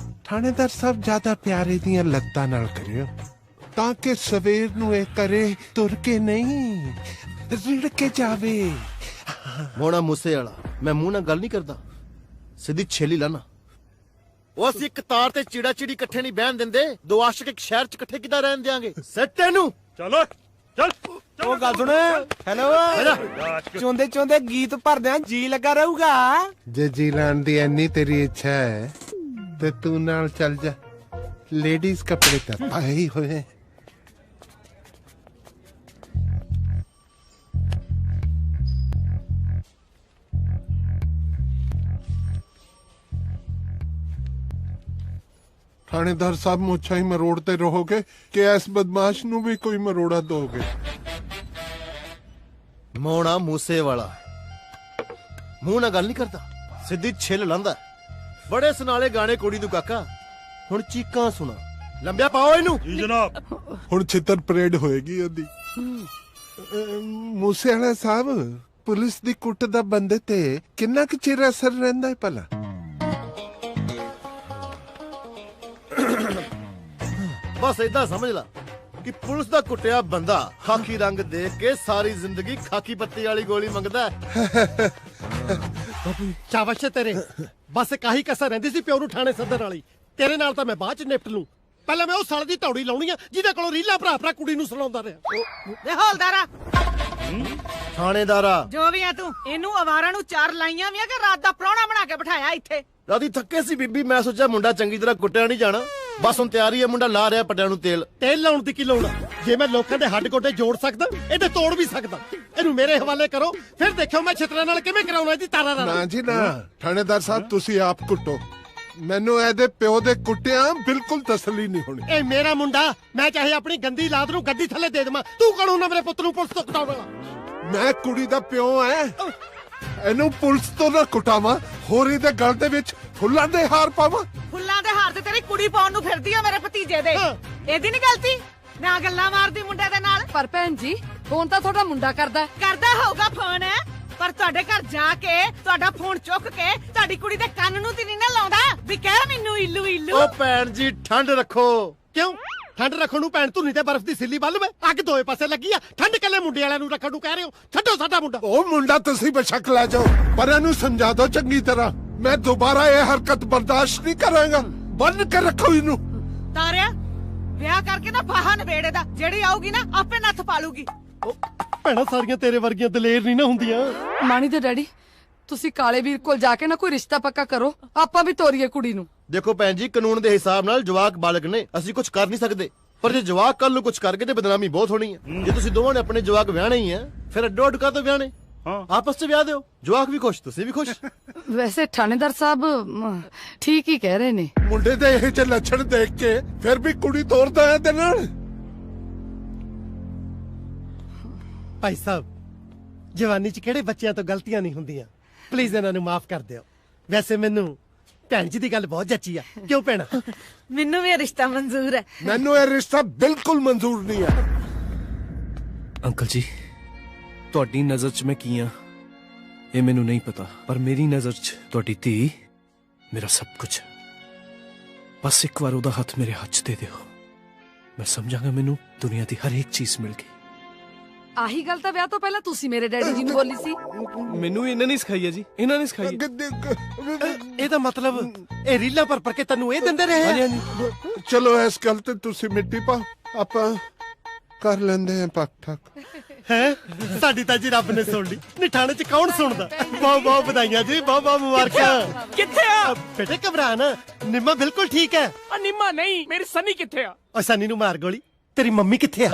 थानेदार साहब ज्यादा प्यारे दियां लत्तां नाल करियो, ताकि सवेर नूं ए करे तुर के नहीं रिड़ के जावे। ਮੋਣਾ ਮੂਸੇ ਵਾਲਾ, ਮੈਂ ਮੂੰਹ ਨਾਲ ਗੱਲ ਨਹੀਂ ਕਰਦਾ, ਸਿੱਧੀ ਛੇਲੀ ਲਾਣਾ। ਉਹ ਅਸੀਂ ਇੱਕ ਤਾਰ ਤੇ ਚਿੜਾ ਚਿੜੀ ਇਕੱਠੇ ਨਹੀਂ ਬਹਿਣ ਦਿੰਦੇ। ਦੋ ਆਸ਼ਿਕ ਇੱਕ ਸ਼ਹਿਰ 'ਚ ਇਕੱਠੇ ਕਿੱਦਾਂ ਰਹਿਣ ਦਿਆਂਗੇ? ਸੈੱਟ ਇਹਨੂੰ। चलो चल ओ गल सुन। हेलो चोंदे चोंदे गीत भरदे जी लगा रहूगा। जे जी लान दी इन्नी तेरी इच्छा है ते तू नाल चल जा, लेडीज कपड़े तो पाए ही होए। थानेदार साहब मुझा ही मरोड़ते रहोगे कि इस बदमाश नू भी कोई मरोड़ा दोगे? ਮੋਣਾ ਮੂਸੇ ਵਾਲਾ ਮੂੰਹ ਨਾਲ ਗੱਲ ਨਹੀਂ ਕਰਦਾ, ਸਿੱਧੀ ਛਿੱਲ ਲਾਂਦਾ। ਬੜੇ ਸੁਨਾਲੇ ਗਾਣੇ ਕੁੜੀ ਨੂੰ ਕਾਕਾ, ਹੁਣ ਚੀਕਾਂ ਸੁਣਾ। ਲੰਬਿਆ ਪਾਓ ਇਹਨੂੰ। जी जनाब। हुण छितर परेड होएगी ओदी। मूसे वाला साहब, पुलिस दी कुट दा बंदे ते किन्ना क चिर असर रहिंदा है भला? ਬਸ ਏਦਾਂ ਸਮਝ ਲਾ ਕਿ ਪੁਲਿਸ ਦਾ ਕੁੱਟਿਆ ਬੰਦਾ ਖਾਕੀ ਰੰਗ ਦੇਖ ਕੇ ਸਾਰੀ ਜ਼ਿੰਦਗੀ ਖਾਕੀ ਪੱਤੀ ਵਾਲੀ ਗੋਲੀ ਮੰਗਦਾ ਹੈ। ਚਾਵਸ਼ ਤੇਰੇ ਬਸ ਕਾਹੀ ਕਸਰ ਰਹਿੰਦੀ ਸੀ ਪਿਓ ਨੂੰ ਥਾਣੇ ਸੱਦਣ ਵਾਲੀ। ਤੇਰੇ ਨਾਲ ਤਾਂ ਮੈਂ ਬਾਅਦ ਚ ਨਿਪਟ ਲੂੰ, ਪਹਿਲਾਂ ਮੈਂ ਉਹ ਸਾਲੇ ਦੀ ਧੌੜੀ ਲਾਉਣੀ ਆ ਜਿਹਦੇ ਕੋਲੋਂ ਰੀਲਾ ਭਰਾ ਕੁੜੀ ਨੂੰ ਸੁਣਾਉਂਦਾ ਰਿਹਾ। ਵੇ ਹੌਲਦਾਰਾ, ਥਾਣੇਦਾਰਾ ਜੋ ਵੀ ਆ ਤੂੰ, ਇਹਨੂੰ ਆਵਾਰਾ ਨੂੰ ਚਾਰ ਲਾਈਆਂ ਵੀ ਆ ਕਿ ਰਾਤ ਦਾ ਪ੍ਰਾਹੁਣਾ ਬਣਾ ਕੇ ਬਿਠਾਇਆ ਇੱਥੇ? ਰਾਤੀ ਥੱਕੇ ਸੀ ਬੀਬੀ, ਮੈਂ ਸੋਚਿਆ ਮੁੰਡਾ ਚੰਗੀ ਤਰ੍ਹਾਂ ਕੁੱਟਿਆ ਨਹੀਂ ਜਾਣਾ, ਬਸ ਹੁਣ ਤਿਆਰੀ ਹੈ। ਮੁੰਡਾ ਲਾ ਰਿਹਾ ਪੱਟਿਆਂ ਨੂੰ ਤੇਲ। ਤੇਲ ਲਾਉਣ ਦੀ ਕੀ ਲੋੜ ਆ? ਜੇ ਮੈਂ ਲੋਕਾਂ ਦੇ ਹੱਡ ਗੋਡੇ ਜੋੜ ਸਕਦਾ, ਇਹਦੇ ਤੋੜ ਵੀ ਸਕਦਾ। ਇਹਨੂੰ ਮੇਰੇ ਹਵਾਲੇ ਕਰੋ, ਫਿਰ ਦੇਖਿਓ ਮੈਂ ਛਿੱਤਰਾਂ ਨਾਲ ਕਿਵੇਂ ਕਰਾਉਣਾ ਇਹਦੀ ਤਾਰਾ ਨਾਲ। ਨਾ ਜੀ ਨਾ, ਥਾਣੇਦਾਰ ਸਾਹਿਬ ਤੁਸੀਂ ਆਪ ਕੁੱਟੋ, ਮੈਨੂੰ ਇਹਦੇ ਪਿਓ ਦੇ ਕੁੱਟਿਆਂ ਬਿਲਕੁਲ ਤਸੱਲੀ ਨਹੀਂ ਹੋਣੀ। ਇਹ ਮੇਰਾ ਮੁੰਡਾ, ਮੈਂ ਚਾਹੇ ਆਪਣੀ ਗੰਦੀ ਲਾਤ ਨੂੰ ਗੱਡੀ ਥੱਲੇ ਦੇ ਦੇਵਾਂ, ਤੂੰ ਕੌਣ ਹੁੰਦਾ ਮੇਰੇ ਪੁੱਤ ਨੂੰ ਪੁਲਿਸ ਤੋਂ ਕਟਾਉਣ ਵਾਲਾ? ਮੈਂ ਕੁੜੀ ਦਾ ਪਿਓ ਐ, ਇਹਨੂੰ ਪੁਲਿਸ ਤੋਂ ਨਾ ਕੁਟਾਵਾਂ, ਹੋਰ ਇਹਦੇ ਗਲ ਦੇ ਵਿੱਚ ਫੁੱਲਾਂ ਦੇ ਹਾਰ ਪਾਵਾਂ? ਫੁੱਲਾਂ ਦੇ ਹਾਰ ਤੇ ਤੇਰੀ ਕੁੜੀ ਪਾਉਣ ਨੂੰ ਫਿਰਦੀ ਆ ਮੇਰੇ ਭਤੀਜੇ ਦੇ। ਇਹਦੀ ਨਹੀਂ ਗਲਤੀ ਨਾ ਗੱਲਾਂ ਮਾਰਦੀ ਮੁੰਡੇ ਦੇ ਨਾਲ। ਪਰ ਭੈਣ ਜੀ ਫੋਨ ਤਾਂ ਤੁਹਾਡਾ ਮੁੰਡਾ ਕਰਦਾ ਹੋਊਗਾ ਫੋਨ, ਪਰ ਤੁਹਾਡੇ ਘਰ ਜਾ ਕੇ ਤੁਹਾਡਾ ਫੋਨ ਚੁੱਕ ਕੇ ਤੁਹਾਡੀ ਕੁੜੀ ਦੇ ਕੰਨ ਨੂੰ ਤੇ ਨਹੀਂ ਨਾ ਲਾਉਂਦਾ ਵੀ ਕਹਿ ਮੈਨੂੰ ਇਲੂ ਇਲੂ। ਓ ਭੈਣ ਜੀ ਠੰਡ ਰੱਖੋ। ਕਿਉਂ ਠੰਡ ਰੱਖਣ ਨੂੰ ਭੈਣ ਧੁਨੀ ਤੇ ਬਰਫ਼ ਦੀ ਸਿੱਲੀ ਬੱਲ ਵੇ ਅੱਗ ਦੋਏ ਪਾਸੇ ਲੱਗੀ ਆ। ਠੰਡ ਕੱਲੇ ਮੁੰਡੇ ਵਾਲਿਆਂ ਨੂੰ ਰੱਖਣ ਨੂੰ ਕਹਿ ਰਹੇ ਹੋ? ਛੱਡੋ ਸਾਡਾ ਮੁੰਡਾ। ਉਹ ਮੁੰਡਾ ਤੁਸੀਂ ਬੇਸ਼ੱਕ ਲੈ ਜਾਓ, ਪਰ ਇਹਨੂੰ ਸਮਝਾ ਦਿਓ ਚੰਗੀ ਤਰ੍ਹਾਂ। ਮੈਂ ਦੁਬਾਰਾ ਇਹ ਹਰਕਤ ਬਰਦਾਸ਼ਤ ਨਹੀਂ ਕਰਾਂਗਾ। ਬੰਨ ਕੇ ਰੱਖੋ ਇਹਨੂੰ। ਤਾਰਿਆ ਵਿਆਹ ਕਰਕੇ ਨਾ ਫਾਹਾ ਨਵੇੜੇ ਦਾ, ਜਿਹੜੀ ਆਊਗੀ ਨਾ ਆਪੇ ਨੱਥ ਪਾਲੂਗੀ। ਭੈਣਾ ਸਾਰੀਆਂ ਤੇਰੇ ਵਰਗੀਆਂ ਦਲੇਰ ਨਹੀਂ ਨਾ ਹੁੰਦੀਆਂ। ਮਾਣੀ ਦੇ ਡੈਡੀ ਤੁਸੀਂ ਕਾਲੇ ਵੀਰ ਕੋਲ ਜਾ ਕੇ ਨਾ ਕੋਈ ਰਿਸ਼ਤਾ ਪੱਕਾ ਕਰੋ, ਆਪਾਂ ਵੀ ਤੋਰੀਏ ਕੁੜੀ ਨੂੰ। ਦੇਖੋ ਭੈਣ ਜੀ, ਕਾਨੂੰਨ ਦੇ ਹਿਸਾਬ ਨਾਲ ਜਵਾਕ ਬਾਲਗ ਨੇ, ਅਸੀਂ ਕੁਝ ਕਰ ਨਹੀਂ ਸਕਦੇ। ਪਰ ਜੇ ਜਵਾਕ ਕੱਲ ਨੂੰ ਕੁਝ ਕਰ ਗਏ ਤੇ ਬਦਨਾਮੀ ਬਹੁਤ ਹੋਣੀ ਹੈ। ਜੇ ਤੁਸੀਂ ਦੋਵਾਂ ਨੇ ਆਪਣੇ ਜਵਾਕ ਵਿਆਹਣੇ ਹੀ ਆ, ਫਿਰ ਅੱਡੋ ਅੱਡ ਕਾ ਤੋਂ ਵਿਆਹਣੇ? ਆਪਸ ਚ ਵਿਆਹ ਦਿਓ, ਜਵਾਕ ਵੀ ਖੁਸ਼, ਤੁਸੀਂ ਵੀ ਖੁਸ਼। ਵੈਸੇ ਥਾਣੇਦਾਰ ਸਾਹਿਬ ਠੀਕ ਹੀ ਕਹਿ ਰਹੇ ਨੇ। ਮੁੰਡੇ ਦੇ ਇਹ ਜਿਹੇ ਲੱਛਣ ਦੇਖ ਕੇ ਫਿਰ ਵੀ ਕੁੜੀ ਤੋਰਦਾ ਹੈ ਤੇ ਨਾਲ। ਭਾਈ ਸਾਹਿਬ ਜਵਾਨੀ ਚ ਕਿਹੜੇ ਬੱਚਿਆਂ ਤੋਂ ਗਲਤੀਆਂ ਨਹੀਂ ਹੁੰਦੀਆਂ, ਪਲੀਜ਼ ਇਹਨਾਂ ਨੂੰ ਮਾਫ ਕਰ ਦਿਓ। ਵੈਸੇ ਮੈਨੂੰ ਭੈਣ ਜੀ ਦੀ ਗੱਲ ਬਹੁਤ ਜੱਚੀ ਆ। ਕਿਉਂ ਭੈਣਾ? ਮੈਨੂੰ ਵੀ ਇਹ ਰਿਸ਼ਤਾ ਮਨਜ਼ੂਰ ਹੈ। ਮੈਨੂੰ ਇਹ ਰਿਸ਼ਤਾ ਬਿਲਕੁਲ ਮਨਜ਼ੂਰ ਨਹੀਂ ਹੈ। ਅੰਕਲ ਜੀ ਤੁਹਾਡੀ ਨਜ਼ਰ 'ਚ ਮੈਂ ਕੀ ਆ ਇਹ ਮੈਨੂੰ ਨਹੀਂ ਪਤਾ, ਪਰ ਮੇਰੀ ਨਜ਼ਰ 'ਚ ਤੁਹਾਡੀ ਧੀ ਮੇਰਾ ਸਭ ਕੁਝ। ਬਸ ਇੱਕ ਵਾਰ ਉਹਦਾ ਹੱਥ ਮੇਰੇ ਹੱਥ 'ਚ ਦੇ ਦਿਓ, ਮੈਂ ਸਮਝਾਂਗਾ ਮੈਨੂੰ ਦੁਨੀਆ ਦੀ ਹਰ ਇੱਕ ਚੀਜ਼ ਮਿਲ ਗਈ। ਆਹੀ ਗੱਲ ਤਾਂ ਵਿਆਹ ਤੋਂ ਪਹਿਲਾਂ ਤੁਸੀਂ ਮੇਰੇ ਡੈਡੀ ਜੀ ਨੂੰ ਬੋਲੀ ਸੀ। ਮੈਨੂੰ ਇਹਨਾਂ ਨੇ ਸਿਖਾਈ ਹੈ ਜੀ, ਇਹਨਾਂ ਨੇ ਸਿਖਾਈ ਹੈ। ਇਹਦਾ ਮਤਲਬ ਇਹ ਰੀਲਾਂ ਪਰ ਕੇ ਤੈਨੂੰ ਇਹ ਦਿੰਦੇ ਰਹੇ? ਚਲੋ ਇਸ ਗੱਲ ਤੇ ਤੁਸੀਂ ਮਿੱਟੀ ਪਾ, ਆਪਾਂ ਕਰ ਲੈਂਦੇ ਆਂ ਪੱਕ ਠੱਕ। ਹੈ ਸਾਡੀ ਤਾਂ ਜੀ ਰੱਬ ਨੇ ਸੁਣ ਲਈ। ਨਿਠਾਣੇ ਚ ਕੌਣ ਸੁਣਦਾ? ਬਹੁਤ ਬਹੁਤ ਵਧਾਈਆਂ ਜੀ, ਬਹੁਤ ਬਹੁਤ ਮੁਬਾਰਕਾਂ। ਕਿੱਥੇ ਆ ਬੇਟੇ? ਘਬਰਾ ਨਾ, ਨਿੰਮਾ ਬਿਲਕੁਲ ਠੀਕ ਹੈ। ਨਿੰਮਾ ਨਹੀਂ, ਮੇਰੀ ਸਨੀ ਕਿੱਥੇ ਆ? ਓ ਸਨੀ ਨੂੰ ਮਾਰ ਗੋਲੀ। ਤੇਰੀ ਮੰਮੀ ਕਿੱਥੇ ਆ?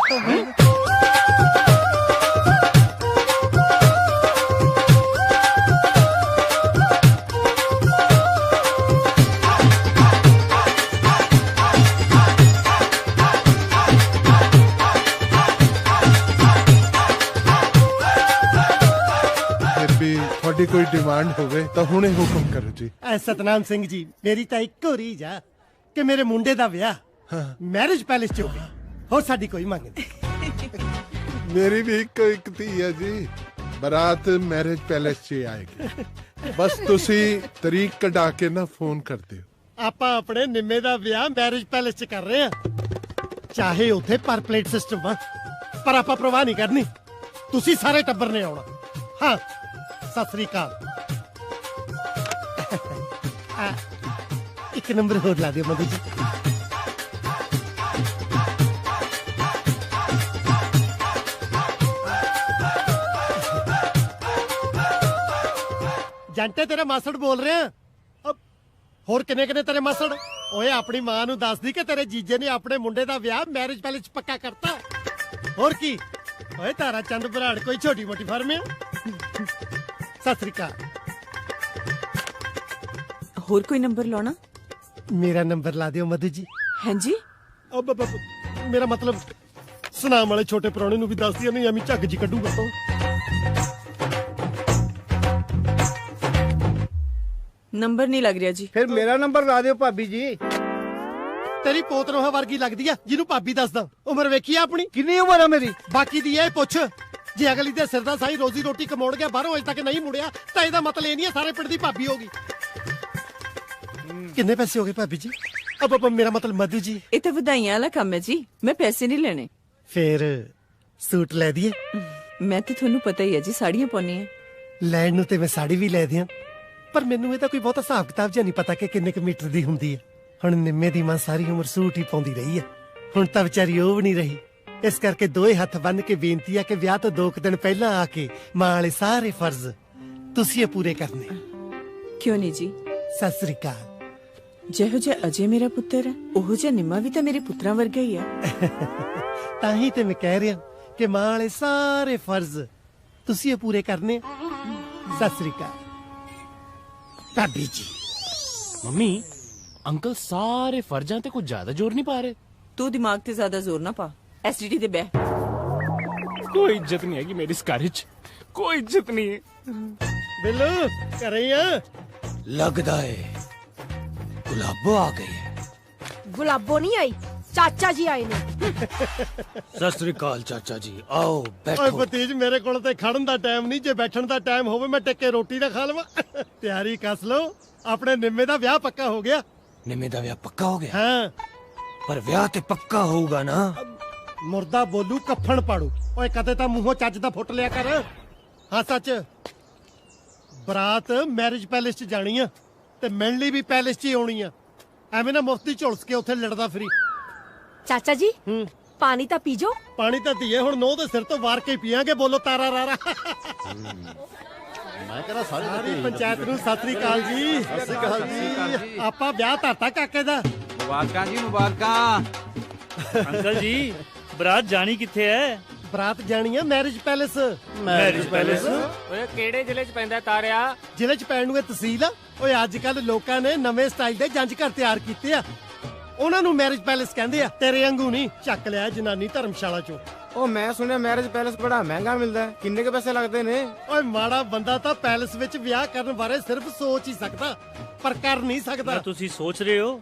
ਤੁਹਾਡੀ ਕੋਈ ਡਿਮਾਂਡ ਹੋਵੇ ਤਾਂ ਹੁਣੇ ਹੁਕਮ ਕਰੋ ਜੀ। ਐ ਸਤਨਾਮ ਸਿੰਘ ਜੀ, ਮੇਰੀ ਤਾਂ ਇੱਕੋ ਰੀਝ ਆ ਕਿ ਮੇਰੇ ਮੁੰਡੇ ਦਾ ਵਿਆਹ ਮੈਰਿਜ ਪੈਲੇਸ 'ਚ ਹੋਵੇ, ਹੋਰ ਸਾਡੀ ਕੋਈ ਮੰਗ ਨਹੀਂ। ਮੇਰੀ ਵੀ ਇੱਕ ਧੀ ਹੈ ਜੀ, ਬਰਾਤ ਮੈਰਿਜ ਪੈਲੇਸ 'ਚ ਆਏਗੀ। ਬਸ ਤੁਸੀਂ ਤਰੀਕ ਕਢਾ ਕੇ ਨਾ ਫੋਨ ਕਰ ਦਿਓ। ਆਪਾਂ ਆਪਣੇ ਨਿੰਮੇ ਦਾ ਵਿਆਹ ਮੈਰਿਜ ਪੈਲੇਸ 'ਚ ਕਰ ਰਹੇ ਆ, ਚਾਹੇ ਉੱਥੇ ਪਰ ਪਲੇਟ ਸਿਸਟਮ ਆ, ਪਰ ਆਪਾਂ ਪਰਵਾਹ ਨਹੀਂ ਕਰਨੀ। ਤੁਸੀਂ ਸਾਰੇ ਟੱਬਰ ਨੇ ਆਉਣਾ। ਹਾਂ, ਸਤਿ ਸ੍ਰੀ ਅਕਾਲ। ਇੱਕ ਨੰਬਰ ਹੋਰ ਲਾ ਦਿਓ ਮਧੂ ਜੀ। ਜੰਟੇ ਤੇਰੇ ਮਾਸੜ ਬੋਲ ਰਹੇ ਆ। ਹੋਰ ਕਿੰਨੇ ਤੇਰੇ ਮਾਸੜ? ਓਏ ਆਪਣੀ ਮਾਂ ਨੂੰ ਦੱਸਦੀ ਕਿ ਤੇਰੇ ਜੀਜੇ ਨੇ ਆਪਣੇ ਮੁੰਡੇ ਦਾ ਵਿਆਹ ਮੈਰਿਜ ਪੈਲੇਸ 'ਚ ਪੱਕਾ ਕਰਤਾ। ਹੋਰ ਕੀ? ਓਏ ਤਾਰਾ ਚੰਦ ਬਰਾੜ ਕੋਈ ਛੋਟੀ ਮੋਟੀ ਫਰਮ ਆ? ਸਤਿ ਸ੍ਰੀ ਅਕਾਲ। ਹੋਰ ਕੋਈ ਨੰਬਰ ਲਾਉਣਾ? ਮੇਰਾ ਨੰਬਰ ਲਾ ਦਿਓ ਮਧੂ ਜੀ। ਹਾਂਜੀ ਮੇਰਾ ਮਤਲਬ ਸੁਨਾਮ ਵਾਲੇ ਛੋਟੇ ਪ੍ਰਾਹੁਣੇ ਨੂੰ ਵੀ ਦੱਸ ਦਿਓ, ਨਹੀਂ ਐਵੇਂ ਝੱਗ ਜੀ ਕੱਢੂਗਾ। ਨੰਬਰ ਨਹੀਂ ਲੱਗ ਰਿਹਾ ਜੀ। ਫਿਰ ਮੇਰਾ ਨੰਬਰ ਲਾ ਦਿਓ ਭਾਬੀ ਜੀ। ਤੇਰੀ ਪੋਤਰੋਹਾ ਵਰਗੀ ਲੱਗਦੀ ਆ ਜਿਹਨੂੰ ਭਾਬੀ ਦੱਸਦਾ। ਉਮਰ ਵੇਖੀ ਆ ਆਪਣੀ? ਕਿੰਨੀ ਉਮਰ ਆ ਮੇਰੀ? ਬਾਕੀ ਦੀ ਇਹ ਪੁੱਛ। ਜੇ ਅਗਲੀ ਦੇ ਸਿਰ ਦਾ ਸਾਈ ਰੋਜ਼ੀ ਰੋਟੀ ਕਮਾਉਣ ਗਿਆ ਬਾਹਰੋਂ ਅਜੇ ਤੱਕ ਨਹੀਂ ਮੁੜਿਆ ਤਾਂ ਇਹਦਾ ਮਤਲਬ ਇਹ ਨਹੀਂ ਹੈ ਸਾਰੇ ਪਿੰਡ ਦੀ ਭਾਬੀ ਹੋਗੀ। ਕਿੰਨੇ ਪੈਸੇ ਹੋ ਗਏ ਭਾਬੀ ਜੀ? ਅਬ ਮੇਰਾ ਮਤਲਬ ਮਧੂ ਜੀ। ਇਹ ਤਾਂ ਵਧਾਈਆਂ ਵਾਲਾ ਕੰਮ ਹੈ ਜੀ, ਮੈਂ ਪੈਸੇ ਨਹੀਂ ਲੈਣੇ। ਫਿਰ ਸੂਟ ਲੈ ਦਈਏ? ਮੈਂ ਤੇ ਤੁਹਾਨੂੰ ਪਤਾ ਹੀ ਹੈ ਜੀ, ਸਾੜੀਆਂ ਪਾਉਣੀਆਂ। ਲੈਣ ਨੂੰ ਤੇ ਮੈਂ ਸਾੜੀ ਵੀ ਲੈ ਦਿਆਂ, ਪਰ ਮੈਨੂੰ ਇਹਦਾ ਕੋਈ ਬਹੁਤਾ ਹਿਸਾਬ ਕਿਤਾਬ ਜਿਹਾ ਨਹੀਂ ਪਤਾ ਕਿ ਕਿੰਨੇ ਕੁ ਮੀਟਰ ਦੀ ਹੁੰਦੀ ਹੈ। ਹੁਣ ਨਿੰਮੇ ਦੀ ਮਾਂ ਸਾਰੀ ਉਮਰ ਸੂਟ ਹੀ ਪਾਉਂਦੀ ਰਹੀ ਹੈ, ਹੁਣ ਤਾਂ ਵਿਚਾਰੀ ਉਹ ਵੀ ਨਹੀਂ ਰਹੀ। ਇਸ ਕਰਕੇ ਦੋਏ ਹੱਥ ਬੰਨ ਕੇ ਬੇਨਤੀ ਆ ਕਿ ਵਿਆਹ ਤੋਂ 2 ਦਿਨ ਪਹਿਲਾਂ ਆ ਕੇ ਮਾਂ ਵਾਲੇ ਸਾਰੇ ਫਰਜ਼ ਤੁਸੀਂ ਇਹ ਪੂਰੇ ਕਰਨੇ। ਕਿਉਂ ਨਹੀਂ ਜੀ? ਸਤਿ ਸ੍ਰੀ ਅਕਾਲ। ਜਿਹੋ ਜਿਹਾ ਅਜੇ ਮੇਰਾ ਪੁੱਤਰ ਹੈ, ਉਹੋ ਜਿਹਾ ਨਿੰਮਾ ਵੀ ਤਾਂ ਮੇਰੇ ਪੁੱਤਰਾਂ ਵਰਗਾ ਹੀ ਹੈ। ਤਾਂ ਹੀ ਤੇ ਮੈਂ ਕਹਿ ਰਿਹਾ ਕਿ ਮਾਂ ਵਾਲੇ ਸਾਰੇ ਫਰਜ਼ ਤੁਸੀਂ ਇਹ ਪੂਰੇ ਕਰਨੇ। ਸਤਿ ਸ੍ਰੀ ਅਕਾਲ ਭਾਬੀ ਜੀ। ਮੰਮੀ ਅੰਕਲ ਸਾਰੇ ਫਰਜ਼ਾਂ ਤੇ ਕੁਝ ਜ਼ਿਆਦਾ ਜ਼ੋਰ ਨਹੀਂ ਪਾ ਰਹੇ। ਤੂੰ ਦਿਮਾਗ ਤੇ ਜ਼ਿਆਦਾ ਜ਼ੋਰ ਨਾ ਪਾ। ਐਸਟੀਡੀ ਤੇ ਬਹਿ। ਕੋਈ ਇੱਜ਼ਤ ਨਹੀਂ ਹੈਗੀ ਮੇਰੀ ਇਸ ਘਰ 'ਚ, ਕੋਈ ਇੱਜ਼ਤ ਨਹੀਂ ਹੈ। ਬਿੱਲੂ ਘਰੇ ਆ? ਲੱਗਦਾ ਏ गुलाबो आ गई है। गुलाबो नहीं आई, चाचा जी आए ने। सत श्री अकाल चाचा जी, आओ ਓਏ बैठो। ਭਤੀਜ ਮੇਰੇ ਕੋਲ ਤੇ ਖੜਨ ਦਾ ਟਾਈਮ ਨਹੀਂ, ਜੇ ਬੈਠਣ ਦਾ ਟਾਈਮ ਹੋਵੇ ਮੈਂ ਟਿੱਕੇ ਰੋਟੀ ਨਾ ਖਾ ਲਵਾਂ। ਤਿਆਰੀ ਕੱਸ ਲਓ, ਆਪਣੇ ਨਿੰਮੇ ਦਾ ਵਿਆਹ ਪੱਕਾ ਹੋ ਗਿਆ। निम्मे दा विआह पक्का हो गया? ਹਾਂ पर विआह ते पक्का होगा ना? ਮੁਰਦਾ ਬੋਲੂ ਕਫਣ ਪਾੜੂ। ਓਏ ਕਦੇ ਤਾਂ ਮੂੰਹੋਂ ਚੱਜ ਦਾ ਫੁੱਟ ਲਿਆ ਕਰ। ਹਾਂ ਸੱਚ, ਬਰਾਤ ਮੈਰਿਜ ਪੈਲੇਸ 'ਚ ਜਾਣੀ ਆ ਤੇ ਮਿਲਣ ਲਈ ਵੀ ਪੈਲੇਸ 'ਚ ਹੀ ਆਉਣੀ ਆ। ਐਵੇਂ ਨਾ ਮੁਫਤੀ ਝੁਲਸ ਕੇ ਉੱਥੇ ਲੜਦਾ ਫਰੀ। ਚਾਚਾ ਜੀ ਪਾਣੀ ਤਾਂ ਪੀ ਜਾਓ। ਪਾਣੀ ਤਾਂ ਧੀਏ ਹੁਣ ਨੋਹ ਦੇ ਸਿਰ ਤੋਂ ਵਾਰ ਕੇ ਪੀਆਂਗੇ। ਬੋਲੋ ਤਾਰਾ ਰਾਰਾ। ਮੈਂ ਕਹਿੰਦਾ ਸਾਰੀ ਪੰਚਾਇਤ ਨੂੰ ਸਤਿ ਸ੍ਰੀ ਅਕਾਲ ਜੀ। ਸਤਿ ਸ੍ਰੀ ਅਕਾਲ ਜੀ। ਆਪਾਂ ਵਿਆਹ ਧਰਤਾ ਕਾਕੇ ਦਾ। ਮੁਬਾਰਕਾਂ ਜੀ, ਮੁਬਾਰਕਾਂ। ਅੰਕਲ ਜੀ, ਬਰਾਤ ਜਾਣੀ ਕਿੱਥੇ ਹੈ? ਬਰਾਤ ਜਾਣੀ ਆ ਮੈਰਿਜ ਪੈਲੇਸ। Marriage palace? ਓਏ ਕਿਹੜੇ ਜ਼ਿਲ੍ਹੇ 'ਚ ਪੈਂਦਾ ਤਾਰਿਆ? ਜ਼ਿਲ੍ਹੇ 'ਚ ਪੈਣ ਨੂੰ ਇਹ ਤਹਿਸੀਲ ਆ। ਓਏ ਅੱਜ ਕੱਲ ਲੋਕਾਂ ਨੇ ਨਵੇਂ ਸਟਾਈਲ ਦੇ ਜੰਜ ਘਰ ਤਿਆਰ ਕੀਤੇ ਆ, ਉਹਨਾਂ ਨੂੰ ਮੈਰਿਜ ਪੈਲੇਸ ਕਹਿੰਦੇ ਆ। ਤੇਰੇ ਵਾਂਗੂ ਨਹੀਂ ਚੱਕ ਲਿਆ ਜਨਾਨੀ ਧਰਮਸ਼ਾਲਾ 'ਚੋਂ। ओ मैं सुनिया मैरिज पैलेस बड़ा महंगा मिलता है, किन्ने के पैसे लगते ने? ਓਏ ਮਾੜਾ ਬੰਦਾ ਤਾਂ ਪੈਲੇਸ ਵਿੱਚ ਵਿਆਹ ਕਰਨ ਬਾਰੇ ਸਿਰਫ ਸੋਚ ਹੀ ਸਕਦਾ, ਪਰ ਕਰ ਨਹੀਂ ਸਕਦਾ। ਤੁਸੀਂ ਸੋਚ ਰਹੇ ਹੋ